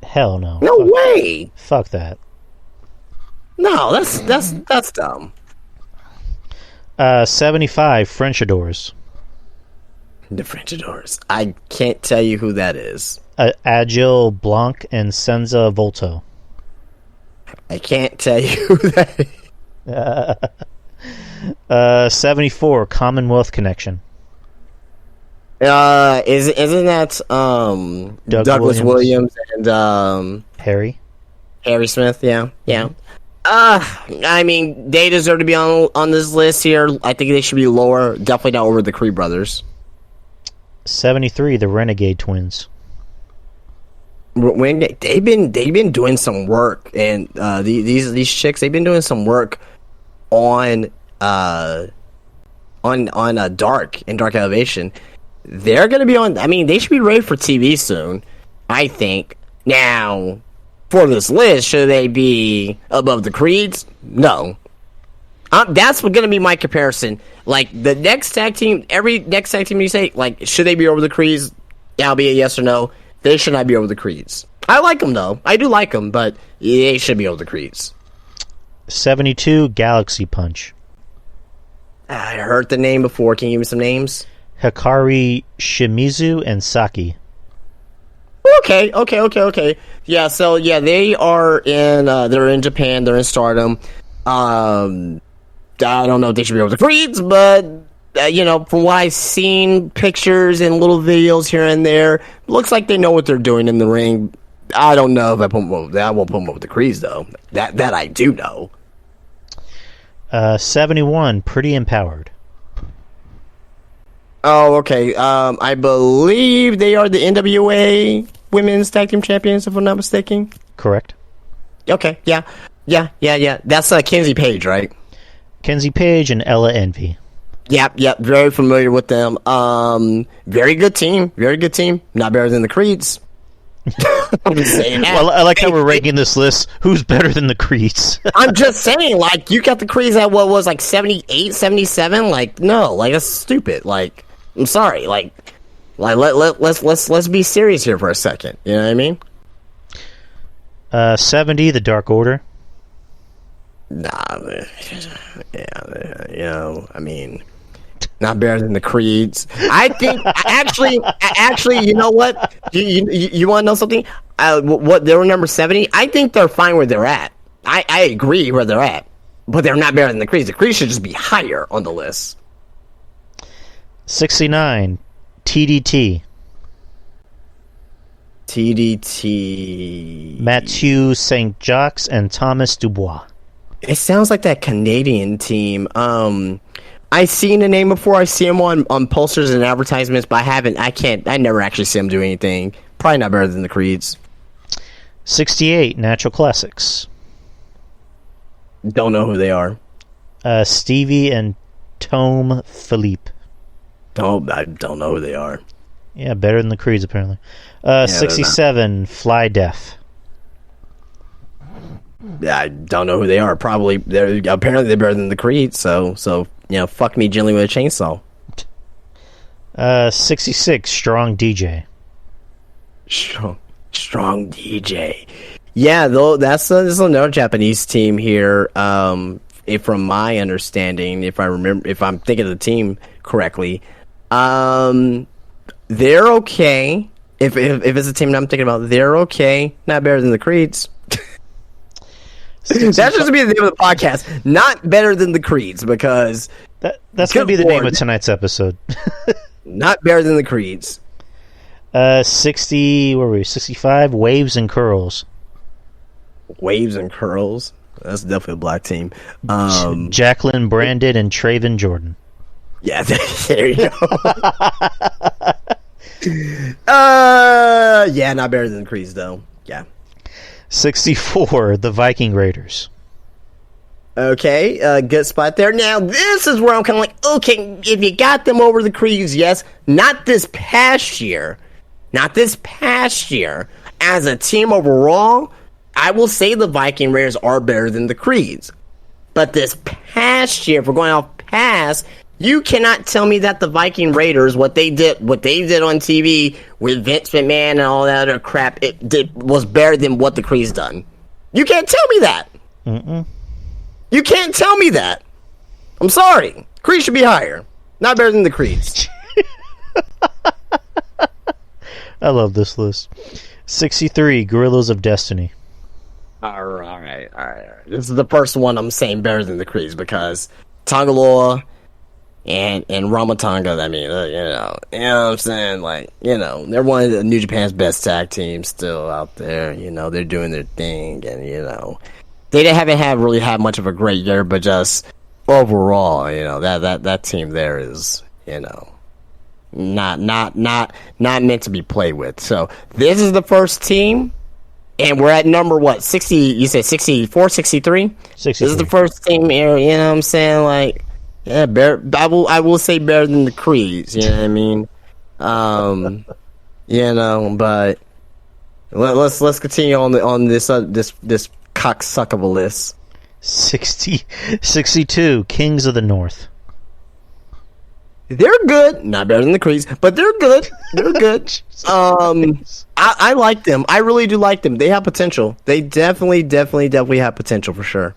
Hell no. No way. Fuck that. No, that's dumb. 75, French Adores. The French Adores. I can't tell you who that is. Agile Blanc and Senza Volto. I can't tell you who that is. 74, Commonwealth Connection. Isn't that Douglas Williams and Harry Smith? Yeah. I mean, they deserve to be on this list here. I think they should be lower. Definitely not over the Creed brothers. 73, the Renegade Twins. When they've been doing some work, and these chicks, they've been doing some work on Dark and Dark Elevation. They're going to be on. I mean, they should be ready for TV soon, I think. Now, for this list, should they be above the Creeds? No. That's going to be my comparison. Like, the next tag team, every next tag team you say, like, should they be over the Creeds? That'll be a yes or no. They should not be over the Creeds. I like them, though. I do like them, but they should be over the Creeds. 72, Galaxy Punch. I heard the name before. Can you give me some names? Hikari Shimizu and Saki. Okay. Yeah, so yeah, they are in. They're in Japan. They're in Stardom. I don't know if they should be over the Creeds, but from what I've seen, pictures and little videos here and there, looks like they know what they're doing in the ring. I don't know if I won't put them over the Creeds though. That I do know. 71, Pretty Empowered. Oh, okay. I believe they are the NWA Women's Tag Team Champions, if I'm not mistaken. Correct. Okay, yeah. That's Kenzie Page, right? Kenzie Page and Ella Envy. Yep. Very familiar with them. Very good team. Not better than the Creeds. I'm just saying that. Well, I like how we're ranking this list. Who's better than the Creeds? I'm just saying, like, you got the Creeds at what was like 78, 77. Like, no, like that's stupid. Like, I'm sorry. Like let's be serious here for a second. You know what I mean? 70, the Dark Order. Nah, I mean, not better than the Creeds. I think actually, you know what? You want to know something? What they were number 70. I think they're fine where they're at. I agree where they're at, but they're not better than the Creeds. The Creeds should just be higher on the list. 69, TDT. Mathieu St. Jacques and Thomas Dubois. It sounds like that Canadian team. I've seen the name before. I see them on posters and advertisements, but I never actually see them do anything. Probably not better than the Creeds. 68, Natural Classics. Don't know who they are. Stevie and Tome Philippe. I don't know who they are. Yeah, better than the Creeds, apparently. 67, Fly Deaf. I don't know who they are. Apparently they're better than the Creeds. So fuck me gently with a chainsaw. 66, Strong DJ. Strong DJ. Yeah, though this is another Japanese team here. From my understanding, if I'm thinking of the team correctly, they're okay. If it's a team that I'm thinking about, they're okay. Not better than the Creeds. That should be the name of the podcast. Not better than the Creeds, because that's going to be the name of tonight's episode. Not better than the Creeds. 60. Where were we? 65. Waves and Curls. Waves and Curls. That's definitely a black team. Jacqueline Brandon and Traven Jordan. Yeah, there you go. Yeah, not better than the Creeds though. Yeah. 64. The Viking Raiders. Okay, good spot there. Now, this is where I'm kind of like, okay, if you got them over the Creeds, yes. Not this past year. Not this past year. As a team overall, I will say the Viking Raiders are better than the Creeds. But this past year, if we're going off past, you cannot tell me that the Viking Raiders, what they did on TV with Vince McMahon and all that other crap, was better than what the Creeds done. You can't tell me that. Mm-mm. You can't tell me that. I'm sorry. Creeds should be higher. Not better than the Creeds. I love this list. 63. Gorillas of Destiny. All right. This is the first one I'm saying better than the Creeds, because Tangaloa and Ramatanga, I mean, you know what I'm saying? Like, they're one of the New Japan's best tag teams still out there. They're doing their thing, and, they haven't really had much of a great year, but just overall, that team there is, not meant to be played with. So this is the first team, and we're at number 60? You said 64, 63? 63. This is the first team here. You know what I'm saying? Like, yeah, I will say better than the Creeds. You know what I mean? But let's continue on this cocksuck of a list. 62. Kings of the North. They're good. Not better than the Creeds, but they're good. They're good. I like them. I really do like them. They have potential. They definitely have potential for sure.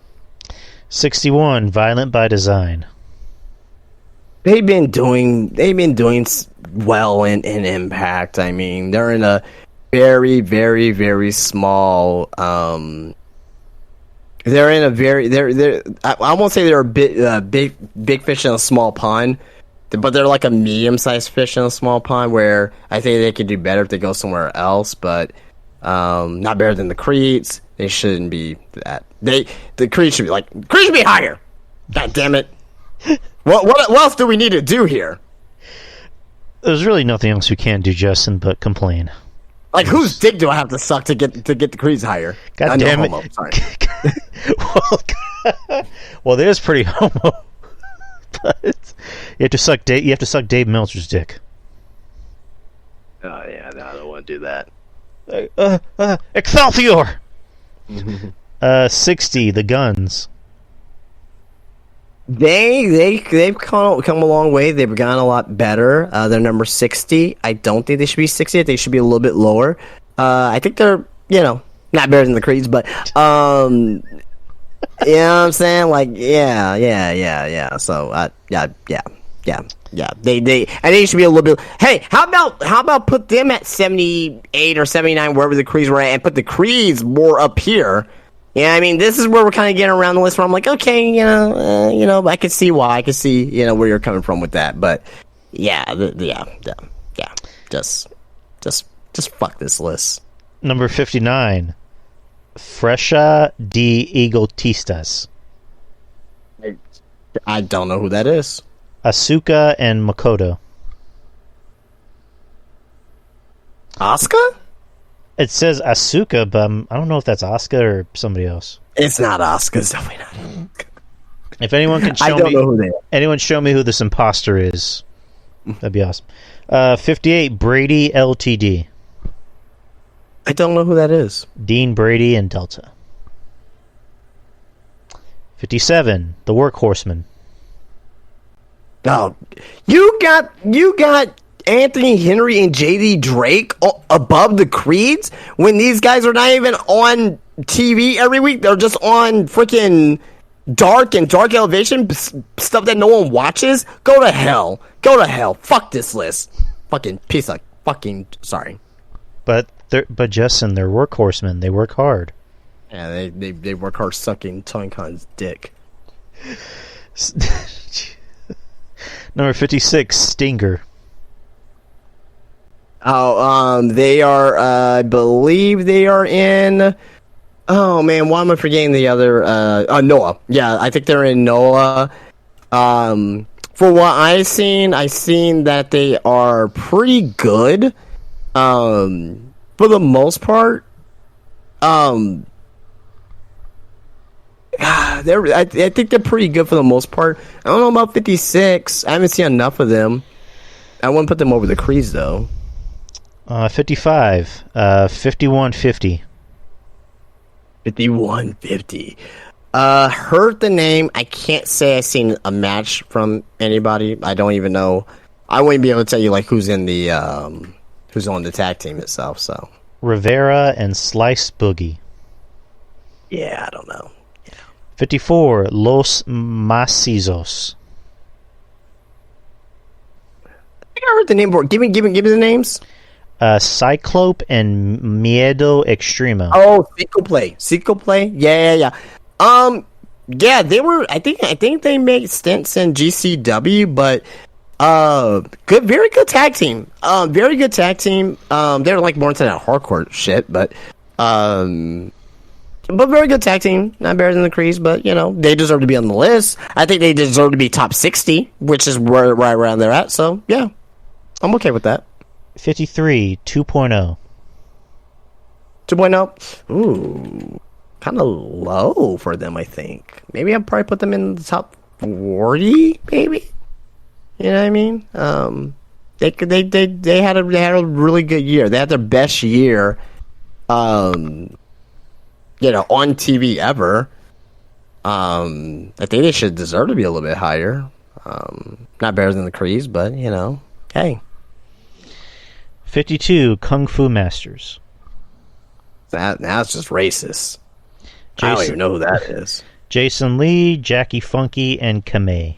61. Violent by Design. They've been doing well in Impact. I mean, they're in a very, very, very small. They're in a very. I won't say they're a bit big fish in a small pond, but they're like a medium-sized fish in a small pond, where I think they could do better if they go somewhere else. But not better than the Creeds. They shouldn't be that. The Creeds should be higher. God damn it! What else do we need to do here? There's really nothing else we can do, Justin, but complain. Like, whose dick do I have to suck to get the Creeds higher? God damn it! Homo, sorry. Well, there's pretty homo. But you have to suck Dave Meltzer's dick. Oh yeah, no, I don't want to do that. Excelsior. 60. The Guns. They've come a long way. They've gotten a lot better. They're number 60. I don't think they should be 60. They should be a little bit lower. I think they're not better than the Creeds, but you know what I'm saying? Like, yeah. So yeah. They I think it should be a little bit. Hey, how about put them at 78 or 79, wherever the Creeds were at, and put the Creeds more up here. Yeah, I mean, this is where we're kind of getting around the list where I'm like, okay, I can see why. I can see, where you're coming from with that. But yeah, just fuck this list. Number 59, Fresha de Egotistas. I don't know who that is. Asuka and Makoto. Asuka? It says Asuka, but I don't know if that's Asuka or somebody else. It's not Asuka. It's definitely not Asuka. If anyone can show me who this imposter is, that'd be awesome. 58, Brady Ltd. I don't know who that is. Dean Brady and Delta. 57, The Workhorsemen. Oh, you got Anthony Henry and JD Drake above the Creeds when these guys are not even on TV every week. They're just on freaking Dark and Dark Elevation stuff that no one watches. Go to hell. Fuck this list. Fucking piece of fucking. Sorry. But Justin, they're workhorsemen. They work hard. Yeah, they work hard sucking Tony Khan's dick. Number 56, Stinger. Oh, they are. I believe they are in. Oh man, why am I forgetting the other? Noah. Yeah, I think they're in Noah. For what I seen that they are pretty good. For the most part. I think they're pretty good for the most part. I don't know about 56. I haven't seen enough of them. I wouldn't put them over the Crees though. 55. 5150. 5150. Heard the name. I can't say I've seen a match from anybody. I don't even know. I wouldn't be able to tell you like who's in the who's on the tag team itself. So Rivera and Slice Boogie. Yeah, I don't know. 54, Los Macizos. I think I heard the name before. Give me the names. Cyclope and Miedo Extremo. Oh, Sequel Play. Yeah. Yeah, they were. I think they made stints in GCW, but very good tag team. Very good tag team. They're like more into that hardcore shit, but very good tag team. Not better than the Crees, but you know they deserve to be on the list. I think they deserve to be top 60, which is right around they're at. So yeah, I'm okay with that. 53, 2.0. 2.0. Ooh, kind of low for them. I think maybe I'd probably put them in the top 40. Maybe. You know what I mean? They had a really good year. They had their best year. On TV ever. I think they should deserve to be a little bit higher. Not better than the Crees, but hey. 52, Kung Fu Masters. That's just racist. I don't even know who that is. Jason Lee, Jackie Funky, and Kamei.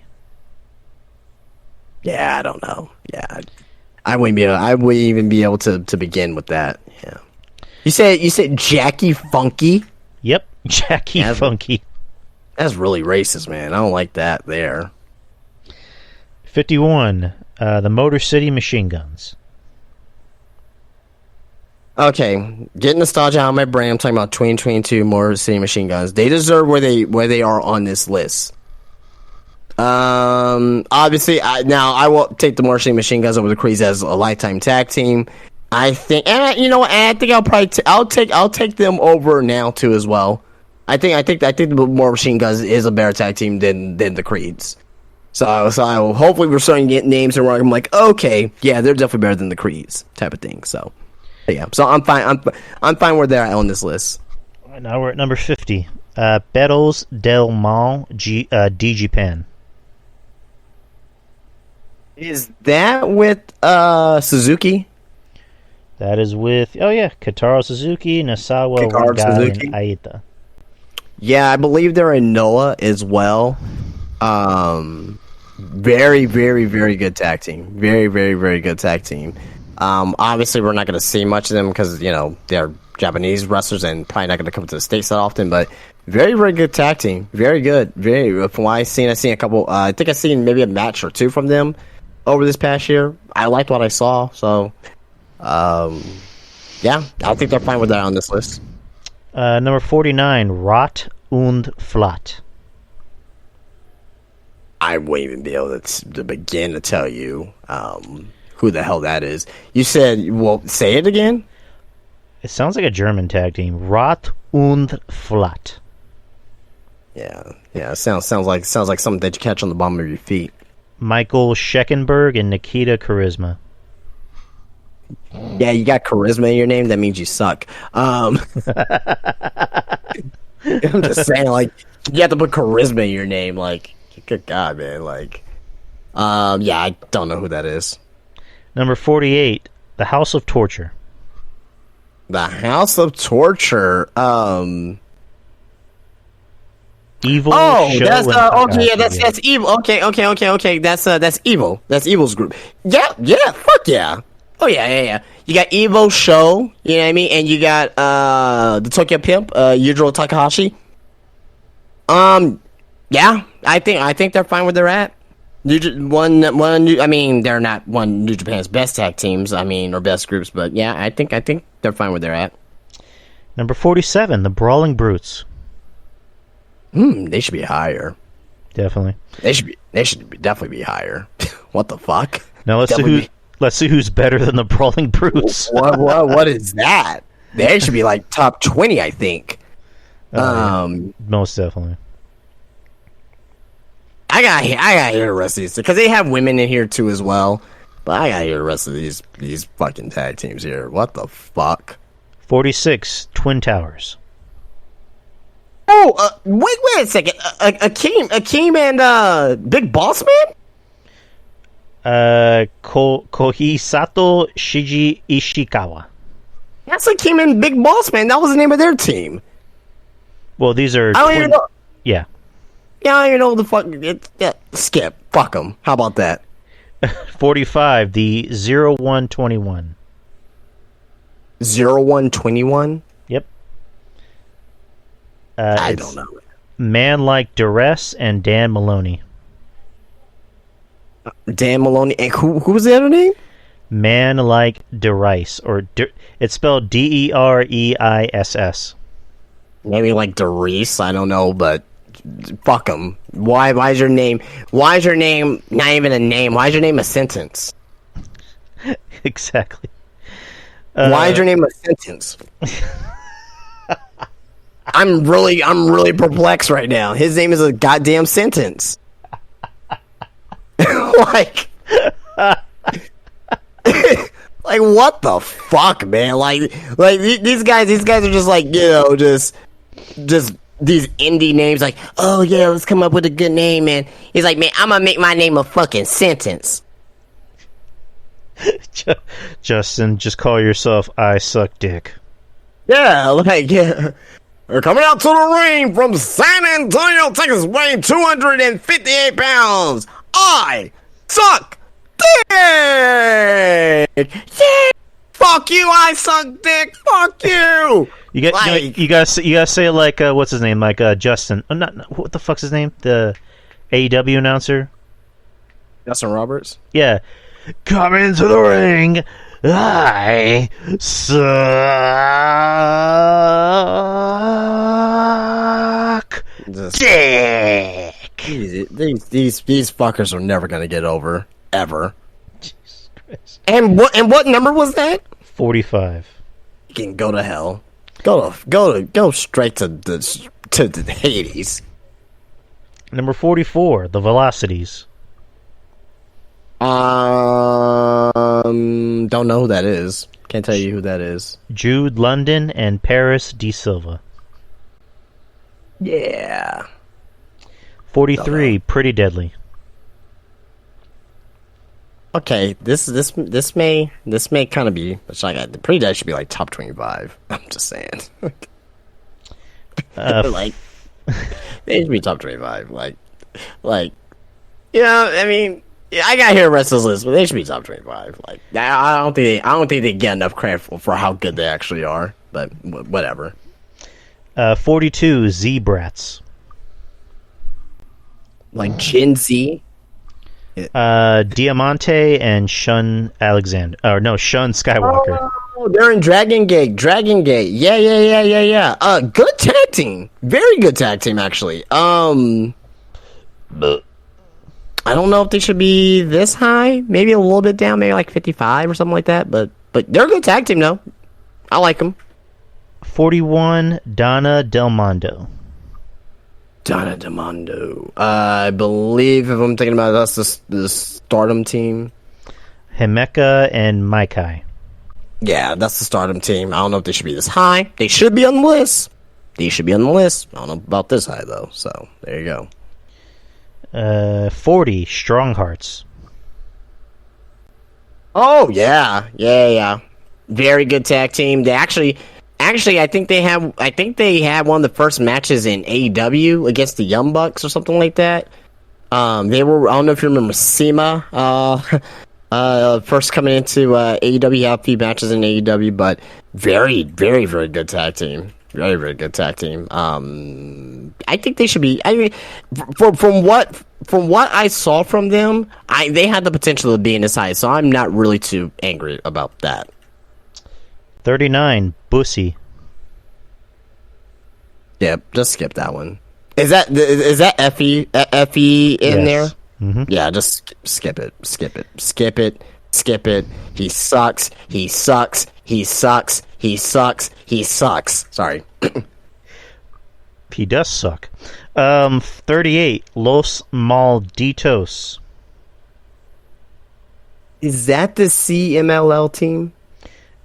Yeah, I don't know. Yeah, I wouldn't even be able to begin with that. Yeah. You said Jackie Funky? Yep, Jackie Funky. That's really racist, man. I don't like that there. 51, the Motor City Machine Guns. Okay, get nostalgia out of my brain. I'm talking about 2022 Motor City Machine Guns. They deserve where they are on this list. Obviously, I will take the Motor City Machine Guns over the Crees as a lifetime tag team. I think, I think I'll probably I'll take them over now too as well. I think the Motor Machine Guns is a better tag team than the Creeds. So I will, hopefully we're starting to get names and where I'm like, okay, yeah, they're definitely better than the Creeds type of thing. So yeah, so I'm fine. I'm fine where they're at on this list. Now we're at number 50. Battles del Mal D Japan. Is that with Suzuki? That is with Kotaro Suzuki, Nasawa Wangai, and Aita. Yeah, I believe they're in Noah as well. Very, very, very good tag team. Very, very, very good tag team. Obviously, we're not going to see much of them because they're Japanese wrestlers and probably not going to come to the States that often. But very, very good tag team. Very good. Very. From what I've seen a couple. I think I've seen maybe a match or two from them over this past year. I liked what I saw. So, yeah, I think they're fine with that on this list. Number 49, Rot und Flat. I wouldn't even be able to begin to tell you who the hell that is. You said, well, say it again? It sounds like a German tag team. Rot und Flat. Yeah. It sounds like something that you catch on the bottom of your feet. Michael Scheckenberg and Nikita Charisma. Yeah, you got charisma in your name. That means you suck. I'm just saying, like, you have to put charisma in your name. Like, good God, man. Like, yeah, I don't know who that is. Number 48, The House of Torture. The House of Torture. Evil. Oh, that's okay. Yeah, that's evil. Okay. That's evil. That's evil's group. Yeah. Fuck yeah. Oh yeah. You got Evo Show, you know what I mean, and you got the Tokyo Pimp, Yujiro Takahashi. Yeah, I think they're fine where they're at. I mean, they're not one New Japan's best tag teams, I mean, or best groups, but yeah, I think they're fine where they're at. Number 47, the Brawling Brutes. They should be higher. Definitely. They should definitely be higher. What the fuck? Now let's see who's better than the Brawling Brutes. What is that? They should be like top 20, I think. Yeah. Most definitely. I gotta hear the rest of these because they have women in here too as well. But I gotta hear the rest of these fucking tag teams here. What the fuck? 46, Twin Towers. Oh, wait a second. Akeem and Big Boss Man? Kohisato Shiji Ishikawa. That's Akeem and Big Boss Man. That was the name of their team. Well, these are. I don't even know. Yeah. Yeah, I don't even know the fuck. Skip. Fuck them. How about that? 45, the 0121. 0121? Yep. I don't know. Man Like Duress and Dan Maloney. Dan Maloney. And who was the other name? Man Like Derice. It's spelled Deriss. Maybe like Derice. I don't know, but fuck them. Why is your name not even a name? Why is your name a sentence? Exactly. Why is your name a sentence? I'm really perplexed right now. His name is a goddamn sentence. Like what the fuck, man? Like these guys are just like, you know, just these indie names, like, oh yeah, let's come up with a good name, man. He's like, man, I'm gonna make my name a fucking sentence. Justin, just call yourself I Suck Dick. Yeah, like, yeah. They're coming out to the ring from San Antonio, Texas, weighing 258 pounds. I suck dick. Yeah. Fuck you, I suck dick. Fuck you. You gotta say it like what's his name? Like Justin. Not what the fuck's his name? The AEW announcer. Justin Roberts. Yeah. Come into the ring. I suck dick. These fuckers are never gonna get over ever. Jesus Christ. And what number was that? 45. You can go to hell. Go straight to the Hades. Number 44, the Velocities. Don't know who that is. Can't tell you who that is. Jude London and Paris De Silva. Yeah. 43, Pretty Deadly. Okay, this may kind of be. It's like the Pretty Deadly should be like top 25. I'm just saying. Like they should be top 25. Like you know, I mean. Yeah, I got here rest of this list, but they should be top 25. Like, I don't think they get enough credit for how good they actually are. But whatever. 42, Z-Brats. Like Gen Z. Diamante and Shun Alexander. Or no, Shun Skywalker. Oh, they're in Dragon Gate. Yeah. Good tag team. Very good tag team, actually. But I don't know if they should be this high. Maybe a little bit down, maybe like 55 or something like that. But they're a good tag team, though. I like them. 41, Donna Del Mondo. Donna Del Mondo. I believe, if I'm thinking about it, that's the Stardom team. Himeka and Maikai. Yeah, that's the Stardom team. I don't know if they should be this high. They should be on the list. I don't know about this high, though. So, there you go. 40, Strong Hearts. Oh yeah. Very good tag team. They actually, I think they had one of the first matches in AEW against the Young Bucks or something like that. They were. I don't know if you remember Sema, First coming into AEW, have a few matches in AEW, but very, very, very good tag team. Very, very good tag team. I think they should be. I mean, from what I saw from them, they had the potential to be in this high, so I'm not really too angry about that. 39, Bussy. Yep, just skip that one. Is that Effie in there? Mm-hmm. Yeah, just skip it. He sucks. Sorry. He does suck. 38, Los Malditos. Is that the CMLL team?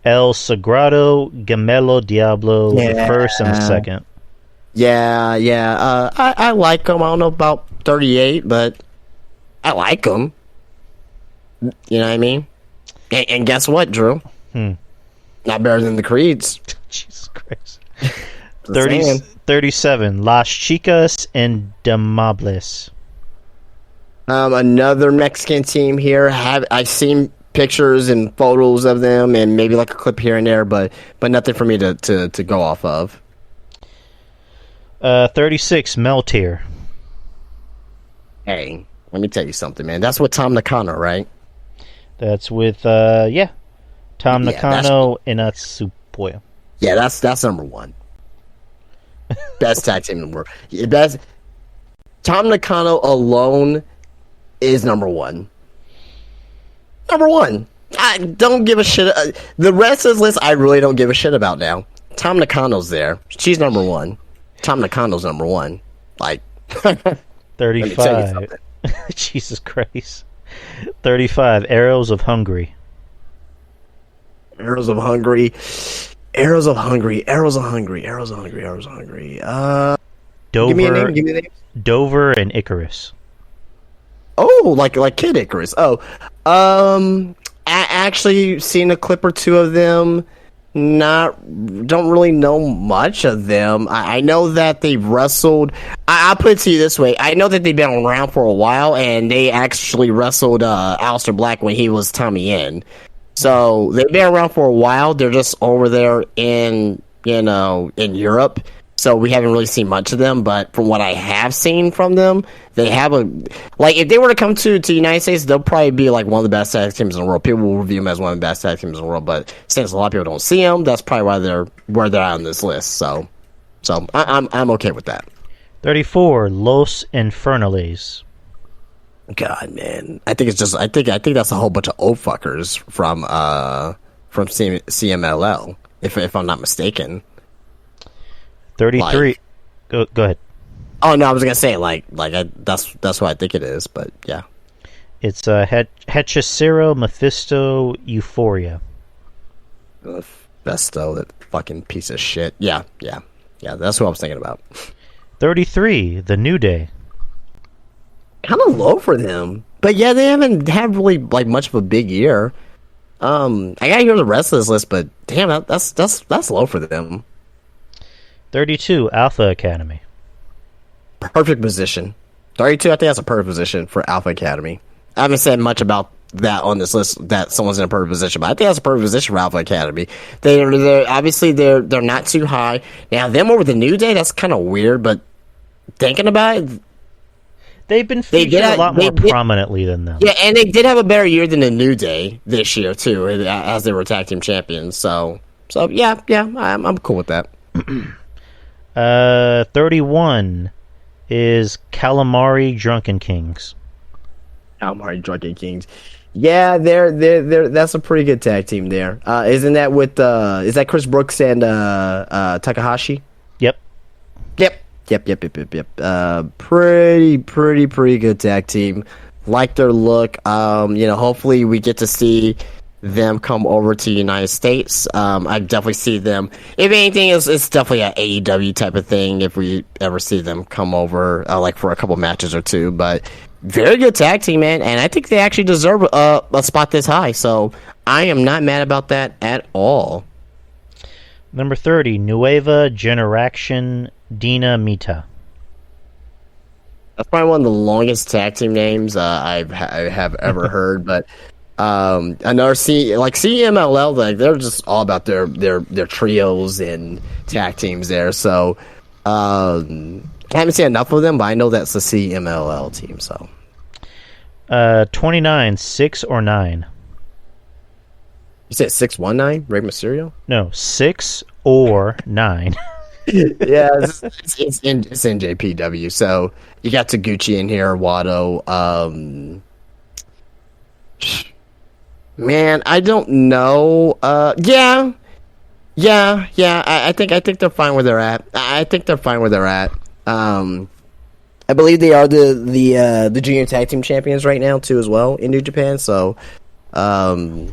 El Sagrado Gemelo Diablo, the first and the second. Yeah. I like them. I don't know about 38, but I like them. You know what I mean? And guess what, Drew? Not better than the Creeds. Jesus Christ. 37, Las Chicas Indomables. Another Mexican team here. I've seen pictures and photos of them, and maybe like a clip here and there, but nothing for me to go off of. 36, Meltier. Hey, let me tell you something, man. That's with Tom Nakano, right? That's with Tom Nakano and Atsupoya. Yeah, that's number one. Best tag team in the world. Best. Tom Nakano alone is number one. Number one. I don't give a shit. The rest of this list, I really don't give a shit about now. Tom Nakano's there. She's number one. Tom Nakano's number one. Like 35. Jesus Christ. 35, Arrows of Hungary. Arrows of Hungary. Dover, give me a name. Dover and Icarus. Oh, like Kid Icarus. Oh, I actually seen a clip or two of them. Don't really know much of them. I know that they've wrestled. I'll put it to you this way. I know that they've been around for a while, and they actually wrestled Aleister Black when he was Tommy End. So they've been around for a while. They're just over there in Europe. So we haven't really seen much of them, but from what I have seen from them, they have if they were to come to the United States, they'll probably be like one of the best tag teams in the world. People will review them as one of the best tag teams in the world, but since a lot of people don't see them, that's probably why they're where they're on this list. So I'm okay with that. 34, Los Infernales. God, man, I think that's a whole bunch of old fuckers from CMLL, if I'm not mistaken. 33. Go ahead. Oh no, I was gonna say that's what I think it is, but yeah. It's Hechicero, Mephisto, Euphoria. Mephisto, that fucking piece of shit. Yeah. That's what I was thinking about. 33, The New Day. Kind of low for them, but yeah, they haven't had really like much of a big year. I gotta hear the rest of this list, but damn, that's low for them. 32, Alpha Academy. Perfect position. 32, I think that's a perfect position for Alpha Academy. I haven't said much about that on this list, that someone's in a perfect position, but I think that's a perfect position for Alpha Academy. They're obviously they're not too high. Now them over the New Day, that's kind of weird, but thinking about it, they've been featured a lot more prominently than them. Yeah, and they did have a better year than the New Day this year too, as they were tag team champions. So yeah, I'm cool with that. 31 is Calamari Drunken Kings. Calamari Drunken Kings. Yeah, they're that's a pretty good tag team there. Isn't that with is that Chris Brooks and Takahashi? Yep. Pretty good tag team. Like their look. Hopefully we get to see them come over to the United States. I definitely see them. If anything, it's definitely an AEW type of thing if we ever see them come over, like for a couple matches or two. But very good tag team, man, and I think they actually deserve a spot this high. So I am not mad about that at all. Number 30, Nueva Generación Dinamita. That's probably one of the longest tag team names I have ever heard, but Another CMLL, like they're just all about their trios and tag teams there. So I haven't seen enough of them, but I know that's the CMLL team. So 29, 6 or 9. You said 619, Rey Mysterio? No, 6 or 9. Yeah, it's NJPW. So you got Taguchi in here, Watto. Man, I don't know. Yeah. I think they're fine where they're at. I believe they are the junior tag team champions right now too, as well in New Japan. So, I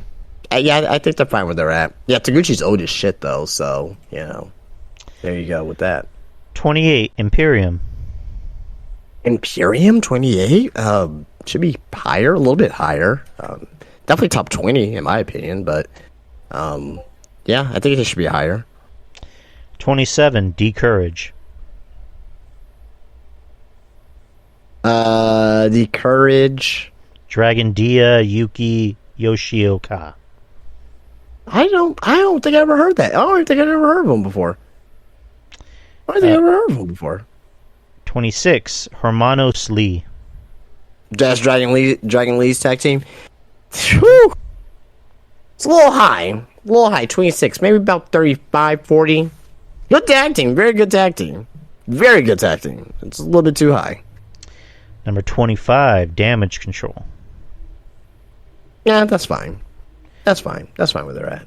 think they're fine where they're at. Yeah, Taguchi's old as shit though. So there you go with that. 28, Imperium. Imperium 28 should be higher, a little bit higher. Definitely top 20 in my opinion, but yeah, I think it should be higher. 27, D-Courage. D-Courage. Dragon Dia, Yuki, Yoshioka. I don't think I ever heard that. I don't think I've ever heard of them before. 26, Hermanos Lee. That's Dragon Lee's tag team. Whew. It's a little high. 26, maybe about 35, 40. Good tag team. Very good tag team. It's a little bit too high. Number 25, Damage Control. Yeah, that's fine. That's fine where they're at.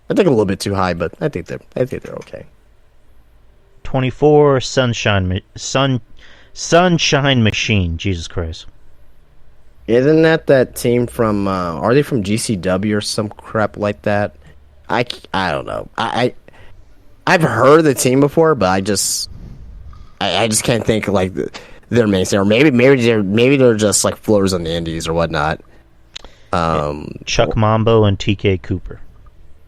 I think a little bit too high, but I think they're okay. 24, Sunshine Machine. Jesus Christ. Isn't that team from? Are they from GCW or some crap like that? I don't know. I've heard of the team before, but I just can't think of like their mainstay. Or maybe they're just like floaters on the indies or whatnot. Chuck Mambo and TK Cooper.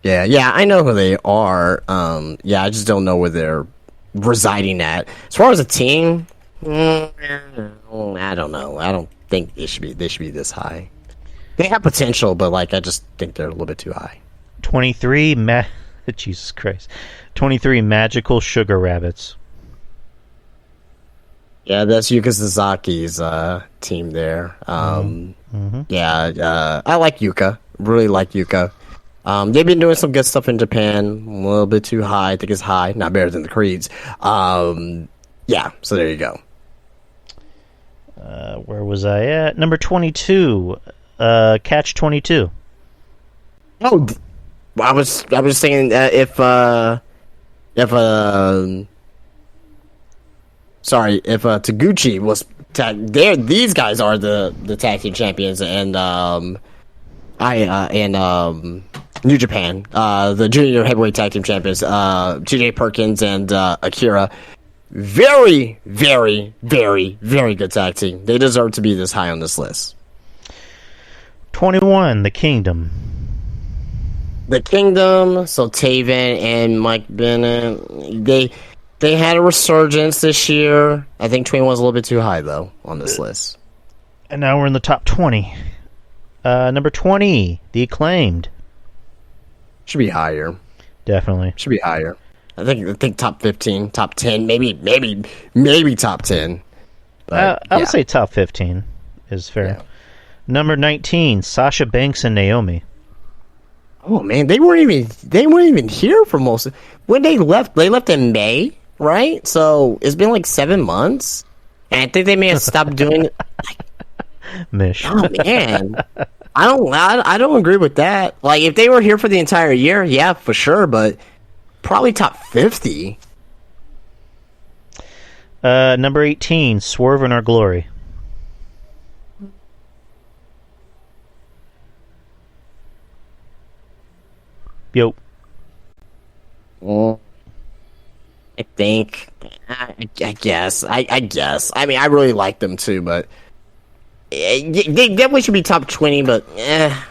Yeah, I know who they are. I just don't know where they're residing at. As far as a team, I don't know. I don't think they should be this high. They have potential, but like I just think they're a little bit too high. 23, Jesus Christ. 23, Magical Sugar Rabbits. Yeah, that's Yuka Sasaki's team there. Yeah, I like Yuka. Really like Yuka. They've been doing some good stuff in Japan. A little bit too high. I think it's high. Not better than the Creeds. Yeah, so there you go. Where was I at? Number 22, Catch 22. Oh, I was saying if Taguchi was these guys are the tag team champions, and New Japan, the junior heavyweight tag team champions, TJ Perkins and Akira. Very, very, very, very good tag team. They deserve to be this high on this list. 21, The Kingdom. The Kingdom, so Taven and Mike Bennett, they had a resurgence this year. I think 21 is a little bit too high, though, on this list. And now we're in the top 20. Number 20, The Acclaimed. Should be higher. Definitely. Should be higher. I think top 15, top 10, maybe top 10. But, I would say top 15 is fair. Yeah. Number 19, Sasha Banks and Naomi. Oh man, they weren't even here for most of when they left. They left in May, right? So it's been like 7 months. And I think they may have stopped doing it. Mish. Oh man. I don't agree with that. Like if they were here for the entire year, yeah, for sure, but probably top 50. Number 18, Swerve in Our Glory. Yo. Well, I think. I guess. I guess. I mean, I really like them too, but they definitely should be top 20. But yeah,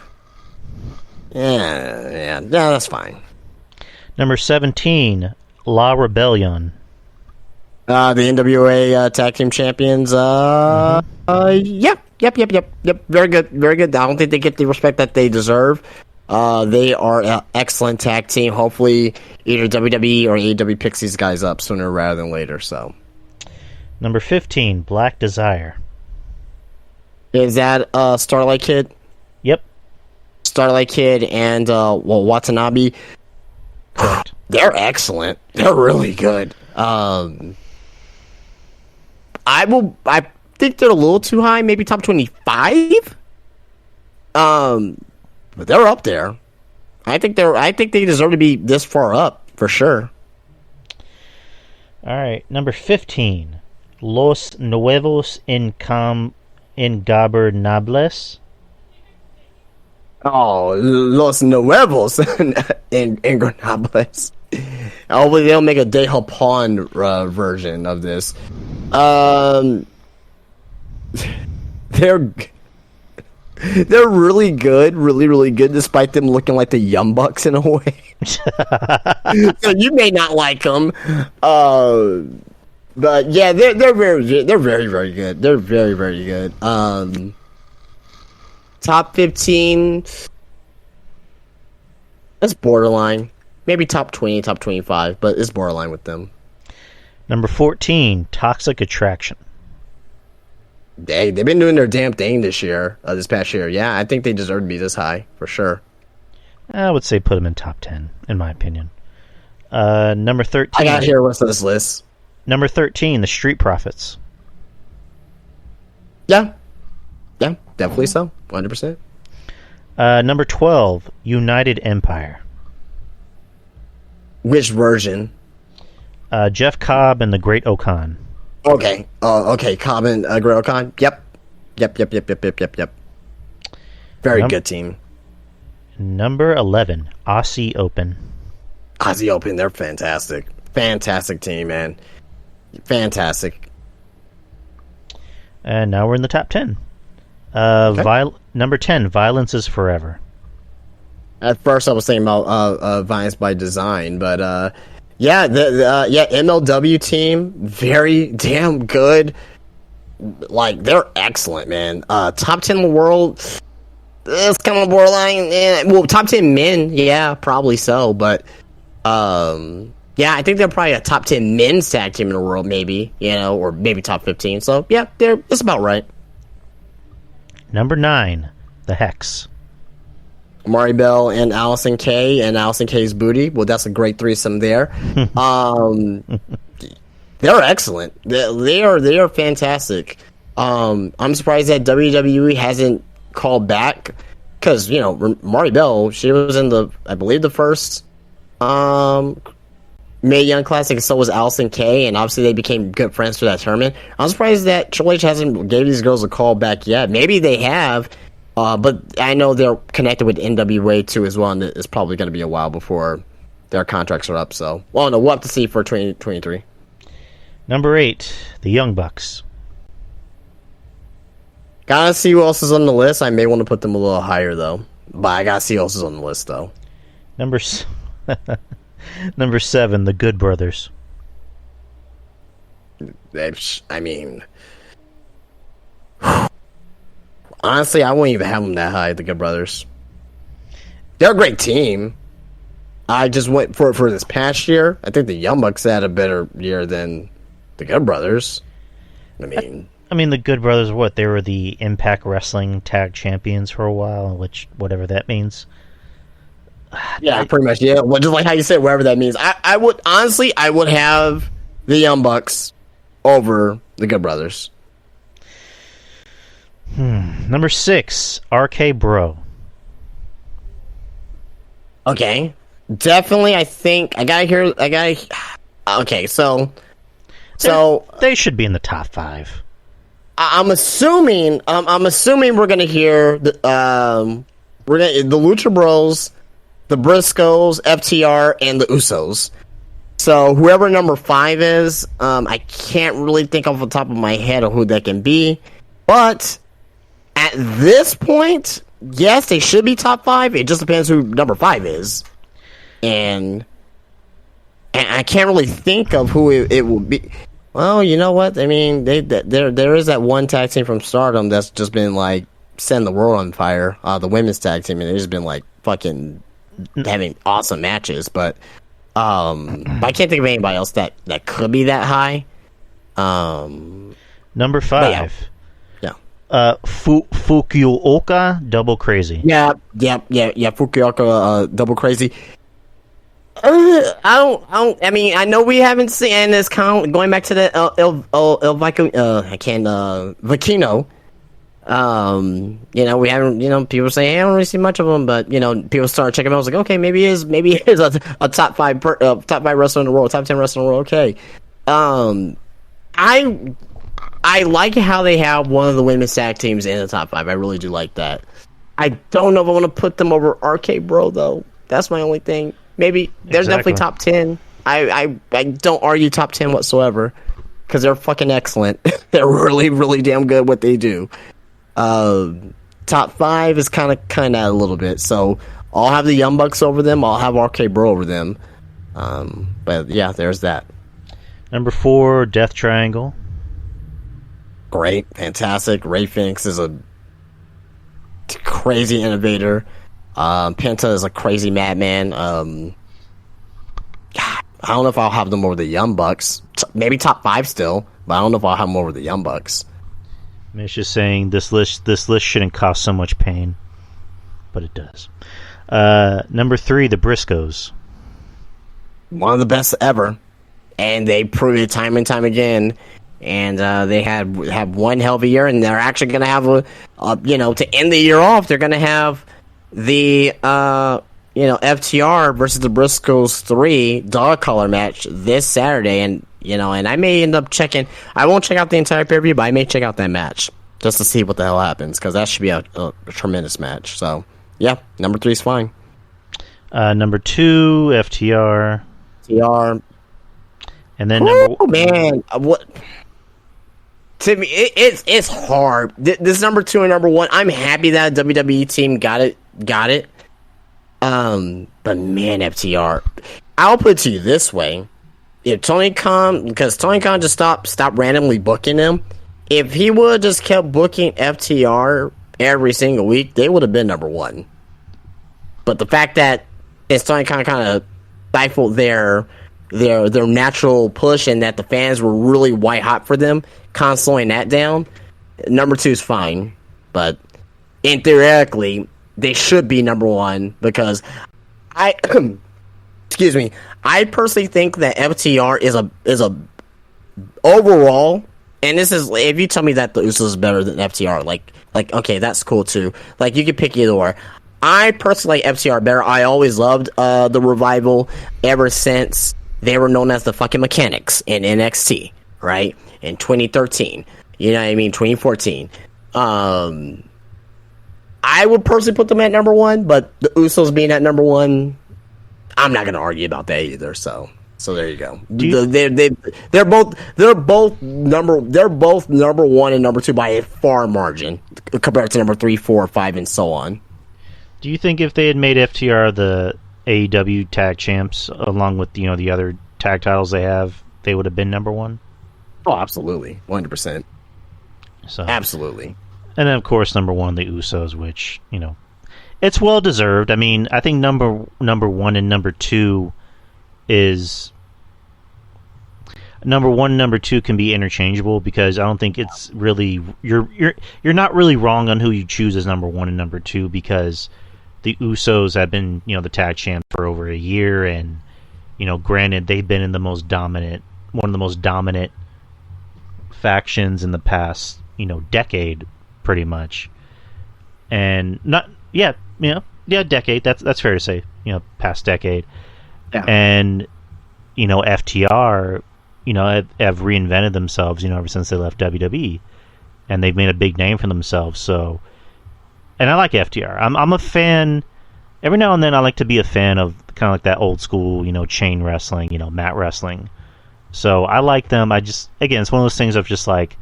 that's fine. Number 17, La Rebellion. The NWA tag team champions. Yeah, Very good, very good. I don't think they get the respect that they deserve. They are an excellent tag team. Hopefully, either WWE or AEW picks these guys up sooner rather than later. So, Number 15, Black Desire. is that Starlight Kid? Yep. Starlight Kid and Watanabe. Correct. They're excellent. They're really good. I think they're a little too high, maybe top 25. But they're up there. I think they deserve to be this far up for sure. All right, number 15, Los Nuevos Ingobernables. Oh, Los Nuevos Ingobernables. Hopefully they'll make a De Japón version of this. They're really good, really good, despite them looking like the Young Bucks in a way. So you may not like them, but yeah, they're very good. They're very good. Top 15. That's borderline. Maybe top 20, top 25, but it's borderline with them. Number 14, Toxic Attraction. They've been doing their damn thing this past year. Yeah, I think they deserve to be this high, for sure. I would say put them in top 10, in my opinion. Number 13. I got here what's on this list. Number 13, the Street Profits. Yeah, definitely so. 100%. Number 12, United Empire. Which version? Jeff Cobb and the Great Okan. Okay. Cobb and Great Okan. Yep. Very good team. Number 11, Aussie Open. Aussie Open, they're fantastic. Fantastic team, man. Fantastic. And now we're in the top 10. Number 10, Violence is Forever. At first, I was thinking about Violence by Design, but the MLW team, very damn good. Like, they're excellent, man. Top 10 in the world, it's kind of borderline. Well, top 10 men, yeah, probably so, but I think they're probably a top 10 men's tag team in the world, maybe, or maybe top 15. So, yeah, it's about right. Number 9, The Hex. Mari Bell and Allison Kay and Allison Kay's booty. Well, that's a great threesome there. They're excellent. They are fantastic. I'm surprised that WWE hasn't called back because Mari Bell, she was in I believe the first Mae Young Classic, and so was Allison Kay, and obviously they became good friends for that tournament. I'm surprised that Triple H hasn't gave these girls a call back yet. Maybe they have. But I know they're connected with NWA too as well, and it's probably going to be a while before their contracts are up. So, we'll have to see for 2023. Number 8, the Young Bucks. Gotta see who else is on the list. I may want to put them a little higher though, but I gotta see who else is on the list though. Number 7, the Good Brothers. I mean, honestly, I wouldn't even have them that high. The Good Brothers, they're a great team. I just went for this past year. I think the Young Bucks had a better year than the Good Brothers. I mean, the Good Brothers, they were the Impact Wrestling Tag Champions for a while, which whatever that means. Yeah, pretty much. Yeah, well, just like how you said, whatever that means. I would have the Young Bucks over the Good Brothers. Number 6, RK Bro. Okay, definitely. I think Okay, so they should be in the top 5. I'm assuming we're gonna hear the Lucha Bros, the Briscoes, FTR, and the Usos. So whoever number 5 is, I can't really think off the top of my head of who that can be. But at this point, yes, they should be top 5. It just depends who number 5 is, and I can't really think of who it will be. Well, you know what? I mean, there is that one tag team from Stardom that's just been like setting the world on fire. The women's tag team, and they've just been like fucking having awesome matches. But I can't think of anybody else that could be that high. Number 5. Yeah. Fukuoka Double Crazy. Yeah. Fukuoka Double Crazy. I mean, I know we haven't seen this count going back to the Vicino. You know, we haven't. People say, hey, I don't really see much of them, but people started checking. I was like, okay, maybe he is a top 5 wrestler in the world, top 10 wrestler in the world. Okay, I like how they have one of the women's tag teams in the top 5. I really do like that. I don't know if I want to put them over RK Bro though. That's my only thing. Maybe they're definitely top 10. I don't argue top 10 whatsoever because they're fucking excellent. They're really, really damn good at what they do. Top 5 is kind of a little bit. So I'll have the Young Bucks over them. I'll have RK Bro over them. But yeah, there's that. Number 4, Death Triangle. Great, fantastic. Ray Phoenix is a crazy innovator. Penta is a crazy madman. I don't know if I'll have them over the Young Bucks. Maybe top 5 still, but I don't know if I'll have them over the Young Bucks. I mean, it's just saying this list shouldn't cause so much pain, but it does. Number 3, the Briscoes. One of the best ever, and they prove it time and time again. And they have one hell of a year, and they're actually going to have to end the year off. They're going to have the FTR versus the Briscoes 3 dog collar match this Saturday, and I may end up checking. I won't check out the entire pay-per-view, but I may check out that match just to see what the hell happens, because that should be a tremendous match. So yeah, number 3 is fine. Number 2, FTR. FTR. And then what? To me, it's hard. This number 2 and number 1. I'm happy that a WWE team got it. But man, FTR. I'll put it to you this way: if Tony Khan, because Tony Khan just stopped randomly booking them, if he would have just kept booking FTR every single week, they would have been number 1. But the fact that it's Tony Khan kind of stifled their natural push, and that the fans were really white hot for them, slowing that down, number 2 is fine. But theoretically, they should be number 1, because I excuse me, I personally think that FTR is a overall, and this is, if you tell me that the Usos is better than FTR, like okay, that's cool too. Like, you can pick either or. I personally like FTR better. I always loved the Revival ever since they were known as the fucking Mechanics in NXT, right? In 2013. You know what I mean? 2014. I would personally put them at number 1, but the Usos being at number 1, I'm not going to argue about that either. So there you go. They're both number 1 and number 2 by a far margin compared to number 3, 4, 5, and so on. Do you think if they had made FTR the AEW tag champs, along with the other tag titles they have, they would have been number 1? Oh, absolutely, 100%. So absolutely. And then, of course, number 1, the Usos, which it's well deserved. I mean, I think number 1 and number 2 is number 1 and number 2 can be interchangeable, because I don't think it's really you're not really wrong on who you choose as number 1 and number 2, because the Usos have been the tag champ for over a year, and granted, they've been in one of the most dominant factions in the past decade, pretty much. And decade, that's fair to say, past decade. Yeah. And FTR have reinvented themselves ever since they left WWE, and they've made a big name for themselves. So, and I like FTR. I'm a fan. Every now and then I like to be a fan of kind of like that old school chain wrestling, mat wrestling. So I like them. It's one of those things of just like,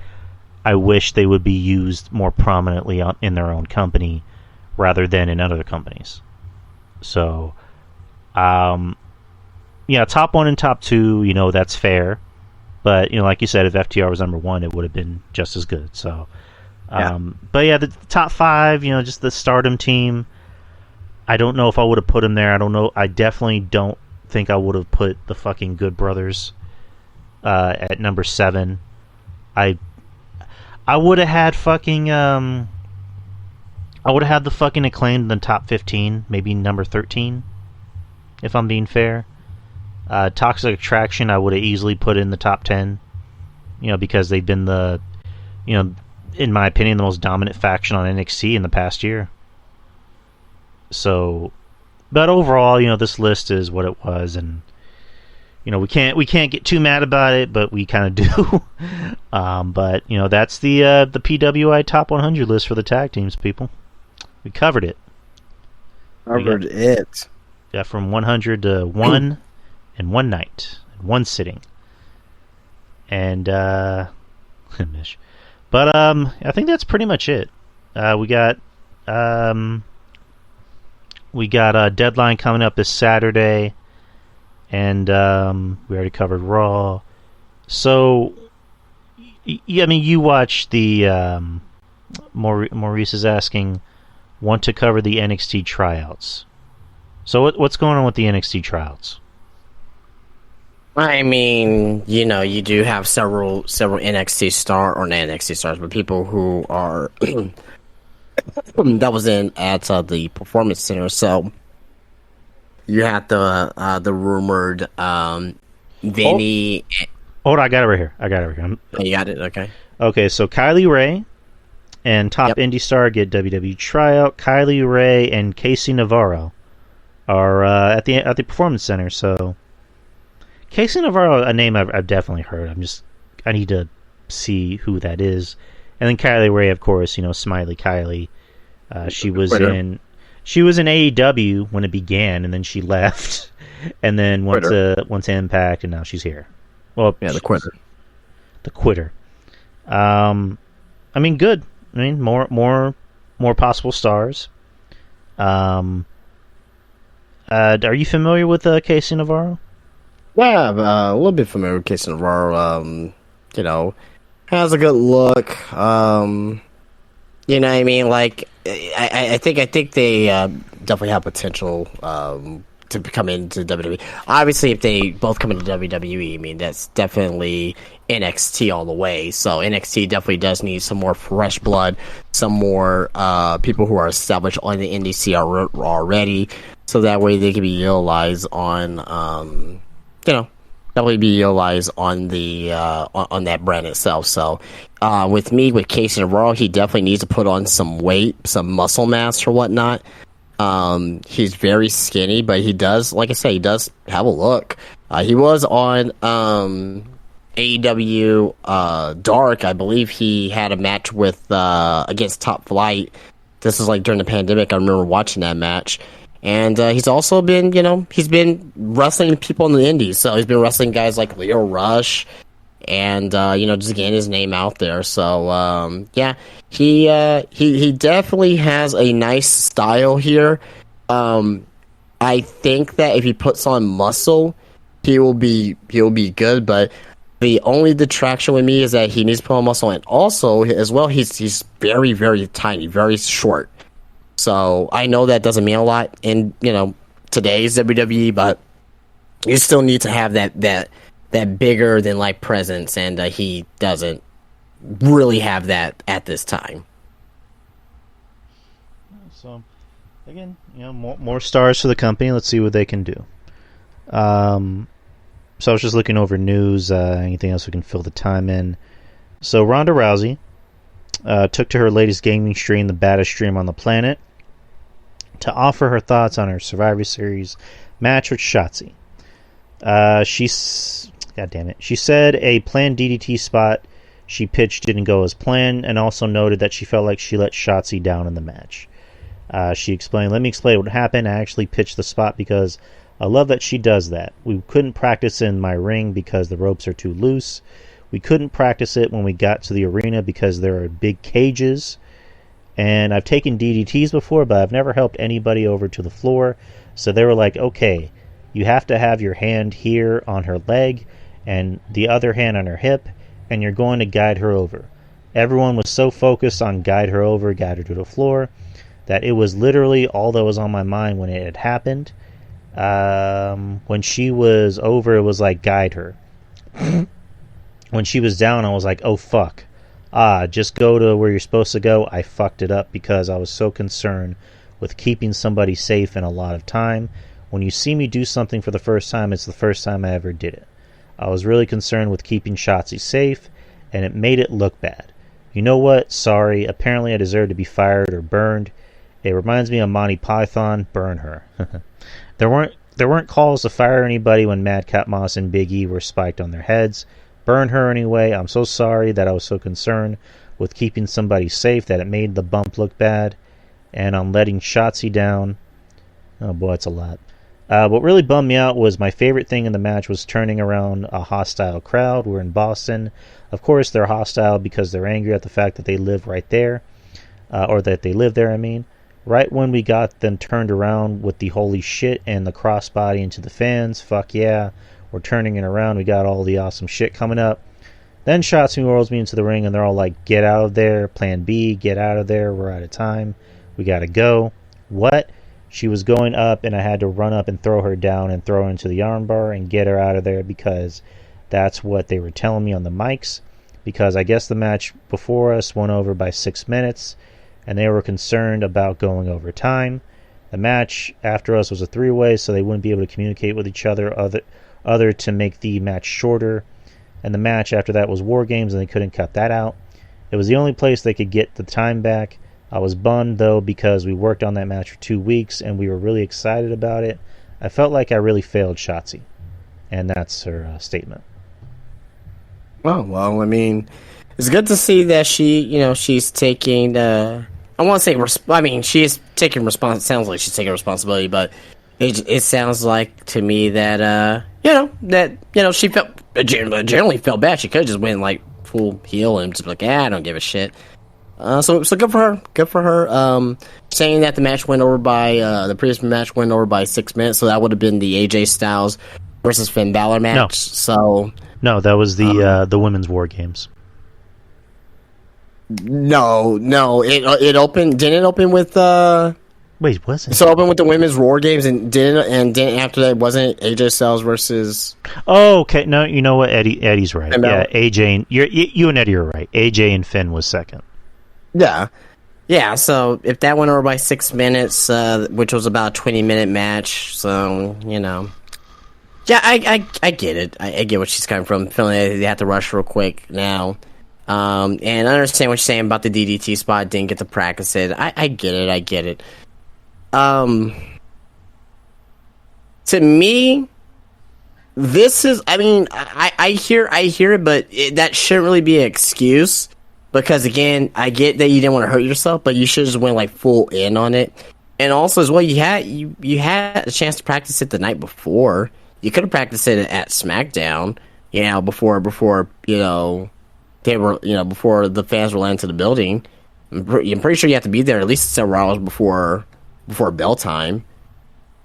I wish they would be used more prominently in their own company rather than in other companies. So, top 1 and top 2, that's fair. But like you said, if FTR was number one, it would have been just as good. So, Yeah. But yeah, the top five, just the Stardom team. I don't know if I would have put them there. I don't know. I definitely don't think I would have put the fucking Good Brothers at number 7. I would have had fucking I would have had the fucking Acclaimed in the top 15, maybe number 13, if I'm being fair. Toxic Attraction I would have easily put in the top 10, because they've been the, in my opinion, the most dominant faction on NXT in the past year. So, but overall, this list is what it was, and we can't get too mad about it, but we kind of do. But that's the PWI top 100 list for the tag teams, people. We covered it. Yeah, from 100 to 1 in one night, in one sitting, and but I think that's pretty much it. We got a deadline coming up this Saturday, and we already covered Raw. So, you watch the Maurice is asking, want to cover the NXT tryouts. So what's going on with the NXT tryouts? I mean, you do have several NXT stars, or not NXT stars, but people who are that was at the Performance Center. So you had the rumored Vinny. Hold on, I got it right here. You got it, okay. Okay, so Kylie Ray and top indie star get WWE tryout. Kylie Ray and Casey Navarro are at the Performance Center. So Casey Navarro, a name I've definitely heard. I need to see who that is. And then Kylie Ray, of course, Smiley Kylie. She was in AEW when it began, and then she left, and then went to Impact, and now she's here. Well, yeah, the quitter. The quitter. Good. More possible stars. Are you familiar with Casey Navarro? Yeah, a little bit familiar with Casey Navarro. Has a good look. You know what I mean? Like, I think they definitely have potential to come into WWE. Obviously, if they both come into WWE, that's definitely NXT all the way. So NXT definitely does need some more fresh blood, some more people who are established on the indie scene already, so that way they can be utilized on, definitely be utilized on the on that brand itself. So with Casey Navarro, he definitely needs to put on some weight, some muscle mass or whatnot. He's very skinny, but he does, like I say, he does have a look. He was on AEW Dark. I believe he had a match with against Top Flight. This was like during the pandemic. I remember watching that match. And he's also been, he's been wrestling people in the indies. So he's been wrestling guys like Leo Rush and, just getting his name out there. So, he definitely has a nice style here. I think that if he puts on muscle, he'll be good. But the only detraction with me is that he needs to put on muscle. And also, as well, he's very, very tiny, very short. So I know that doesn't mean a lot in today's WWE, but you still need to have that bigger than life presence, and he doesn't really have that at this time. So again, more stars for the company. Let's see what they can do. So I was just looking over news. Anything else we can fill the time in? So Ronda Rousey took to her latest gaming stream, the baddest stream on the planet, to offer her thoughts on her Survivor Series match with Shotzi. She said a planned DDT spot she pitched didn't go as planned, and also noted that she felt like she let Shotzi down in the match. She explained, "Let me explain what happened. I actually pitched the spot because I love that she does that. We couldn't practice in my ring because the ropes are too loose. We couldn't practice it when we got to the arena because there are big cages. And I've taken DDTs before, but I've never helped anybody over to the floor. So they were like, okay, you have to have your hand here on her leg, and the other hand on her hip, and you're going to guide her over. Everyone was so focused on guide her to the floor, that it was literally all that was on my mind when it had happened. When she was over, it was like, guide her. When she was down, I was like, oh fuck. Just go to where you're supposed to go. I fucked it up because I was so concerned with keeping somebody safe in a lot of time. When you see me do something for the first time, it's the first time I ever did it. I was really concerned with keeping Shotzi safe, and it made it look bad. You know what? Sorry. Apparently I deserve to be fired or burned. It reminds me of Monty Python. Burn her. There weren't calls to fire anybody when Madcap Moss and Big E were spiked on their heads. Burn her anyway. I'm so sorry that I was so concerned with keeping somebody safe that it made the bump look bad. And on letting Shotzi down. Oh boy, it's a lot. What really bummed me out was my favorite thing in the match was turning around a hostile crowd. We're in Boston. Of course, they're hostile because they're angry at the fact that they live right there. Or that they live there, I mean. Right when we got them turned around with the holy shit and the crossbody into the fans. Fuck yeah. We're turning it around. We got all the awesome shit coming up. Then Shotzi whirls me into the ring and they're all like, get out of there. Plan B, get out of there. We're out of time. We gotta go. What? She was going up and I had to run up and throw her down and throw her into the armbar and get her out of there because that's what they were telling me on the mics. Because I guess the match before us went over by 6 minutes and they were concerned about going over time. The match after us was a three-way, so they wouldn't be able to communicate with each other to make the match shorter. And the match after that was War Games and they couldn't cut that out. It was the only place they could get the time back. I was bummed, though, because we worked on that match for 2 weeks, and we were really excited about it. I felt like I really failed Shotzi. And that's her statement. Oh, well, I mean, it's good to see that she's taking, I want to say, she is taking it sounds like she's taking responsibility, but it sounds like to me that, she generally felt bad. She could have just went, like, full heel and just be like, I don't give a shit. So good for her. Good for her. Saying that the match went over by the previous match went over by 6 minutes, so that would have been the AJ Styles versus Finn Balor match. No, that was the women's War Games. No, it opened. Didn't it open with? Wait, was it? So open with the women's War Games, and didn't after that wasn't it AJ Styles versus? Oh, okay. No, you know what? Eddie's right. Yeah, AJ and you and Eddie are right. AJ and Finn was second. Yeah. So if that went over by 6 minutes, which was about a 20-minute match, so yeah, I get it. I get what she's coming from. Feeling like they have to rush real quick now, and I understand what you're saying about the DDT spot. Didn't get to practice it. I get it. To me, this is. I mean, I hear it, but that shouldn't really be an excuse. Because again, I get that you didn't want to hurt yourself, but you should just went like full in on it. And also as well, you had a chance to practice it the night before. You could have practiced it at SmackDown, before they were before the fans were let into the building. I'm pretty sure you have to be there at least several hours before bell time.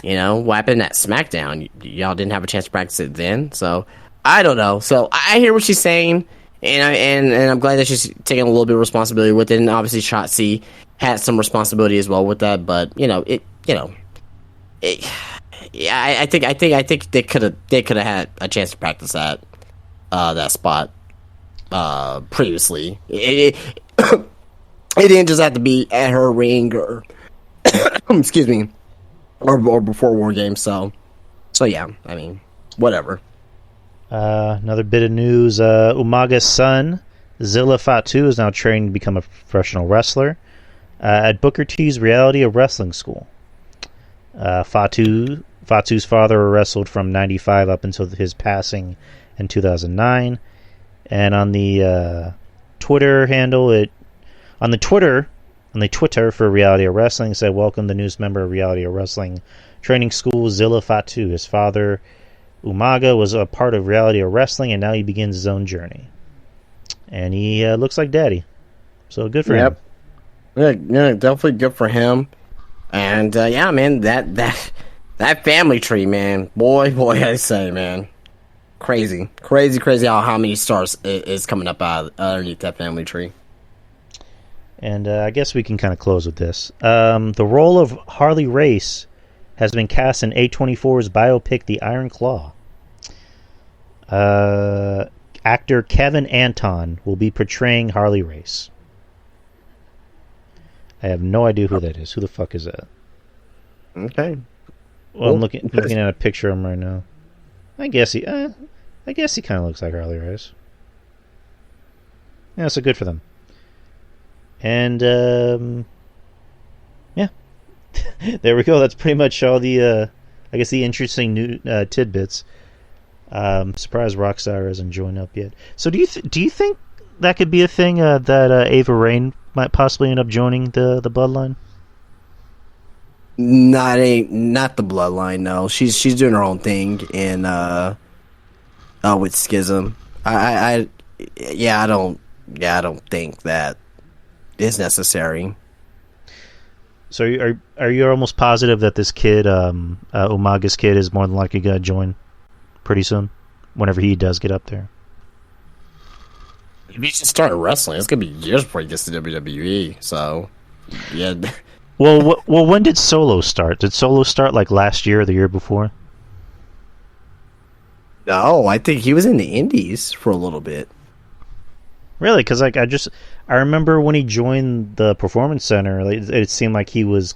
What happened at SmackDown? Y'all didn't have a chance to practice it then, so I don't know. So I hear what she's saying. And I'm glad that she's taking a little bit of responsibility with it, and obviously Shotzi had some responsibility as well with that. But I think they could have had a chance to practice that spot previously. It didn't just have to be at her ring or excuse me, or before War Games. So yeah, I mean, whatever. Another bit of news, Umaga's son, Zilla Fatu, is now training to become a professional wrestler at Booker T's Reality of Wrestling School. Fatu's father wrestled from 95 up until his passing in 2009. And on the Twitter handle, on the Twitter for Reality of Wrestling, said, welcome the newest member of Reality of Wrestling Training School, Zilla Fatu. His father, Umaga, was a part of Reality of Wrestling, and now he begins his own journey. And he looks like daddy. So good for him. Yeah, definitely good for him. And, man, that family tree, man. Boy, I say, man. crazy how many stars is coming up underneath that family tree. And I guess we can kind of close with this. The role of Harley Race has been cast in A24's biopic The Iron Claw. Actor Kevin Anton will be portraying Harley Race. I have no idea who that is. Who the fuck is that? Okay. Well, I'm looking at a picture of him right now. I guess he kind of looks like Harley Race. Yeah, so good for them. And yeah, there we go. That's pretty much all the I guess the interesting new tidbits. Surprised Rockstar hasn't joined up yet. So do you think that could be a thing that Ava Raine might possibly end up joining the Bloodline? Not the Bloodline. No, she's doing her own thing in with Schism. I don't think that is necessary. So are you almost positive that this kid, Umaga's kid, is more than likely going to join pretty soon, whenever he does get up there? If he should start wrestling, it's gonna be years before he gets to WWE. So, yeah. Well, when did Solo start? Did Solo start like last year or the year before? No, I think he was in the Indies for a little bit. Really? Because like I remember when he joined the Performance Center, like, it seemed like he was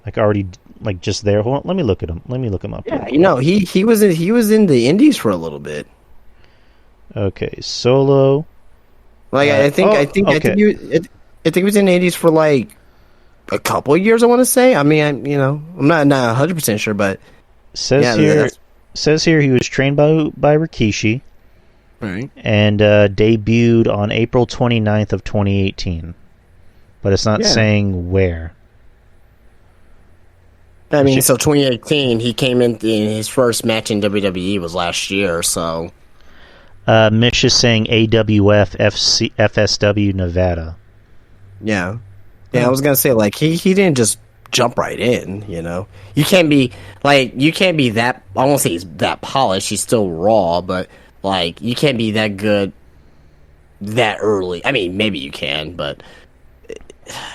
like already like just there. Hold on, let me look at him. Let me look him up. Yeah, he was in the Indies for a little bit. Okay, Solo. Like I think he was in the Indies for like a couple of years. I want to say. I mean, I'm not 100% sure, but says here he was trained by Rikishi. Right. And debuted on April 29th of 2018. But it's not saying where. I mean, so 2018, he came in his first match in WWE was last year, so. Mitch is saying AWF FSW Nevada. Yeah. Yeah, I was going to say, like, he didn't just jump right in, You can't be that, I won't say he's that polished, he's still raw, but, like, you can't be that good that early. I mean, maybe you can, but,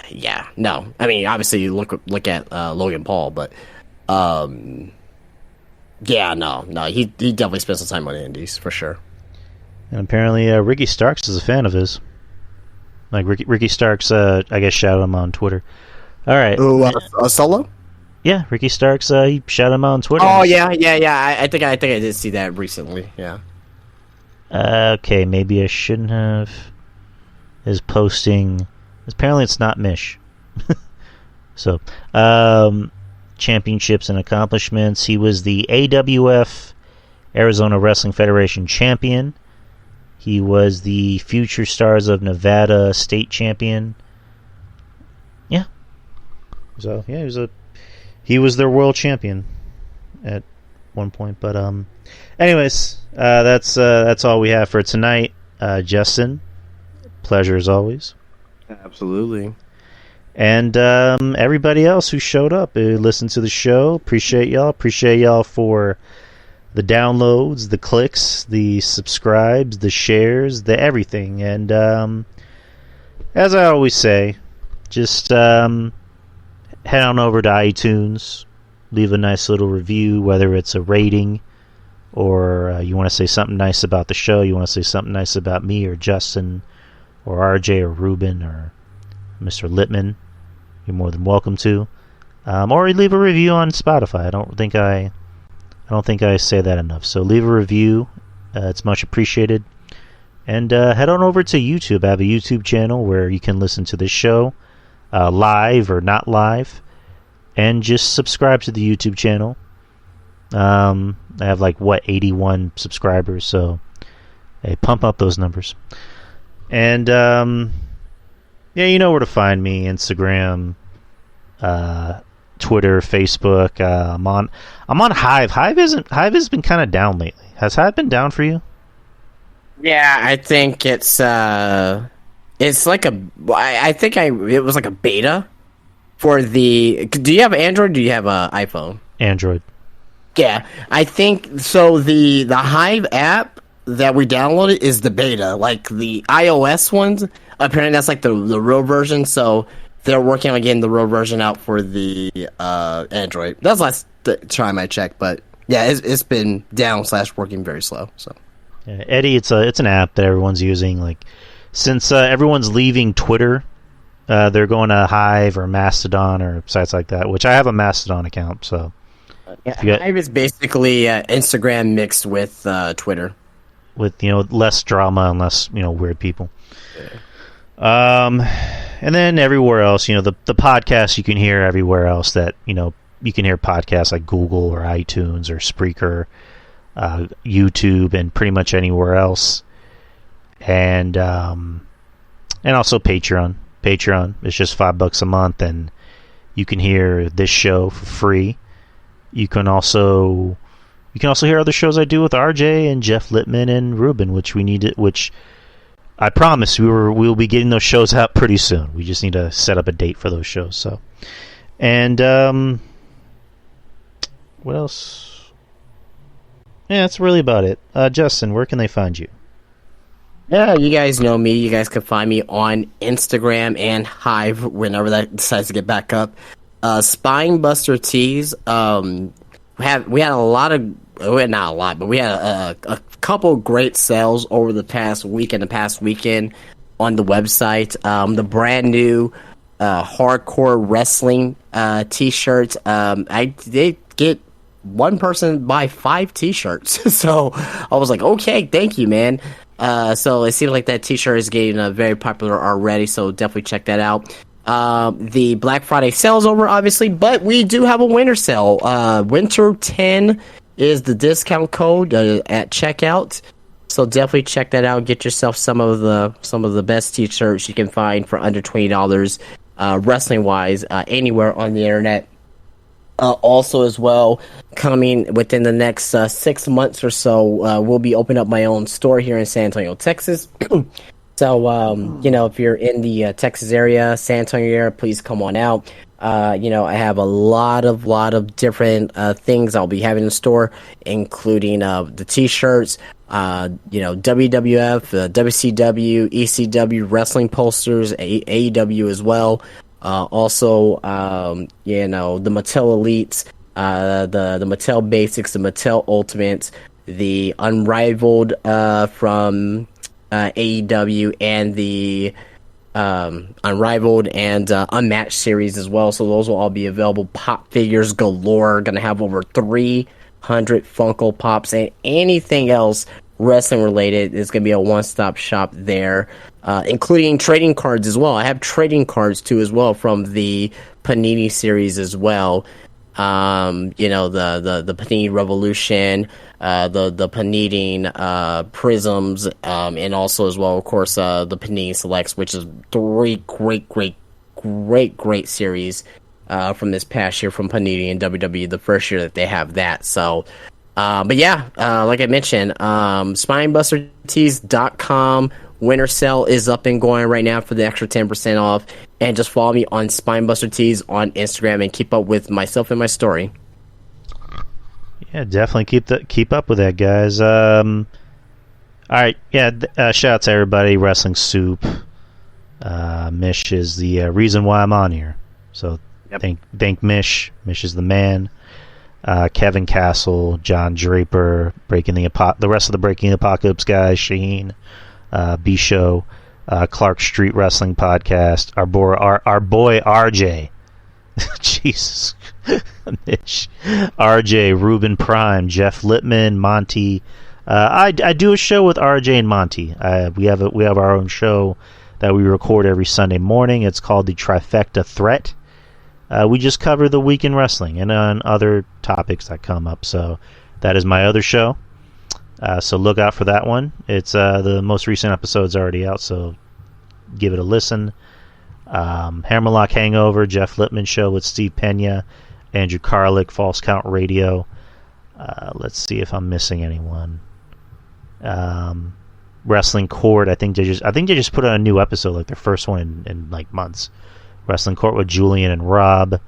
yeah, no. I mean, obviously, you look at Logan Paul, but, yeah, no, he definitely spent some time on the Indies, for sure. And apparently, Ricky Starks is a fan of his. Like, Ricky Starks, I guess, shouted him on Twitter. All right. Solo? Yeah, Ricky Starks, he shouted him out on Twitter. Oh, yeah. I think I did see that recently, yeah. Okay, maybe I shouldn't have. Is posting. Apparently, it's not Mish. So, championships and accomplishments. He was the AWF Arizona Wrestling Federation champion. He was the Future Stars of Nevada state champion. Yeah. So yeah, he was their world champion at one point. But anyways, that's all we have for tonight. Justin, pleasure as always. Absolutely. And everybody else who showed up, who listened to the show, appreciate y'all. Appreciate y'all for the downloads, the clicks, the subscribes, the shares, the everything. And as I always say, just head on over to iTunes, leave a nice little review, whether it's a rating or you want to say something nice about the show, you want to say something nice about me or Justin or RJ or Ruben or Mr. Littman, you're more than welcome to. Or leave a review on Spotify. I don't think I say that enough. So leave a review. It's much appreciated. And head on over to YouTube. I have a YouTube channel where you can listen to this show live or not live. And just subscribe to the YouTube channel. I have 81 subscribers. So hey, pump up those numbers. And yeah, you know where to find me. Instagram, Twitter, Facebook. I'm on Hive. Hive has been kind of down lately. Has Hive been down for you? Yeah, I think it's like it was like a beta for the. Do you have Android? Or do you have an iPhone? Android. Yeah, I think so. The Hive app that we downloaded is the beta. Like the iOS ones, apparently that's like the real version. So they're working on getting the real version out for the Android. That's last time I checked, but yeah, it's been down / working very slow. So yeah, Eddie, it's an app that everyone's using. Like since everyone's leaving Twitter, they're going to Hive or Mastodon or sites like that. Which I have a Mastodon account, so. Yeah, Hive is basically Instagram mixed with Twitter, with less drama and less weird people. And then everywhere else, the podcasts you can hear everywhere else that you can hear podcasts like Google or iTunes or Spreaker, YouTube, and pretty much anywhere else. And also Patreon. Patreon is just $5 a month, and you can hear this show for free. You can also hear other shows I do with RJ and Jeff Littman and Ruben, which I promise we'll be getting those shows out pretty soon. We just need to set up a date for those shows. So, and what else? Yeah, that's really about it. Justin, where can they find you? Yeah, you guys know me. You guys can find me on Instagram and Hive whenever that decides to get back up. Spinebuster Tees. We had a lot of, well, not a lot, but we had a couple great sales over the past week and the past weekend on the website. The brand new hardcore wrestling T-shirts. I did get one person buy 5 T-shirts, so I was like, okay, thank you, man. So it seems like that T-shirt is getting very popular already. So definitely check that out. The Black Friday sale is over, obviously, but we do have a winter sale. Winter 10 is the discount code at checkout. So definitely check that out. Get yourself some of the best T-shirts you can find for under $20, wrestling wise, anywhere on the internet. Also, as well, coming within the next 6 months or so, we'll be opening up my own store here in San Antonio, Texas. So, if you're in the Texas area, San Antonio area, please come on out. I have a lot of different things I'll be having in the store, including the T-shirts, WWF, WCW, ECW, wrestling posters, AEW as well. Also, the Mattel Elites, the Mattel Basics, the Mattel Ultimates, the Unrivaled from AEW, and the Unrivaled and Unmatched series as well. So those will all be available. Pop figures galore. Going to have over 300 Funko Pops, and anything else wrestling related is going to be a one-stop shop there, including trading cards as well. I have trading cards too as well from the Panini series as well. The Panini Revolution, the Panini Prisms, and also as well, of course, the Panini Selects, which is 3 great series from this past year from Panini and WWE, the first year that they have that. So, like I mentioned, SpinebusterTees.com winter sale is up and going right now for the extra 10% off. And just follow me on Spinebuster Tees on Instagram and keep up with myself and my story. Yeah, definitely keep up with that, guys. All right, yeah. Shout out to everybody. Wrestling Soup. Mish is the reason why I'm on here. So thank Mish. Mish is the man. Kevin Castle, John Draper, the rest of the Breaking the Apocalypse guys, Shaheen, B-Show, Clark Street Wrestling Podcast, our boy RJ. Jesus. Mitch, RJ, Ruben Prime, Jeff Littman, Monty. I do a show with RJ and Monty. We have our own show that we record every Sunday morning. It's called the Trifecta Threat. We just cover the week in wrestling and on other topics that come up. So that is my other show. So look out for that one. It's the most recent episode's already out, so give it a listen. Hammerlock Hangover, Jeff Littman show with Steve Pena, Andrew Carlick, False Count Radio. Let's see if I'm missing anyone. Wrestling Court. I think they just put out a new episode, like their first one in like months. Wrestling Court with Julian and Rob.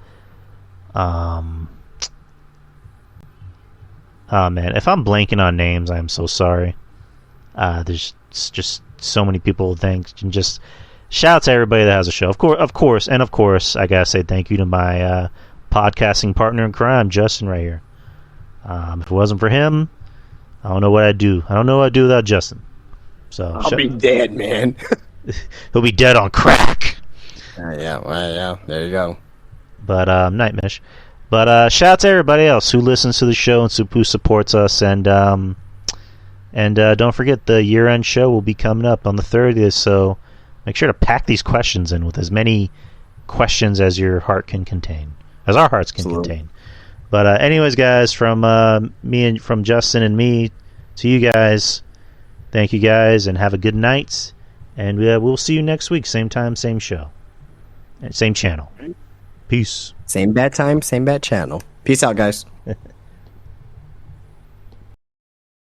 Oh man, if I'm blanking on names, I'm so sorry. There's just so many people. Thanks, and just shout out to everybody that has a show. Of course, I gotta say thank you to my podcasting partner in crime, Justin, right here. If it wasn't for him, I don't know what I'd do. I don't know what I'd do without Justin. So I'll be dead, man. He'll be dead on crack. Yeah. There you go. But Nightmish. But shout out to everybody else who listens to the show and who supports us, and don't forget the year-end show will be coming up on the 30th. So make sure to pack these questions in with as many questions as your heart can contain, as our hearts can contain. But anyways, guys, from me and from Justin and me to you guys, thank you guys, and have a good night. And we'll see you next week, same time, same show, and same channel. Peace. Same bad time, same bad channel. Peace out, guys.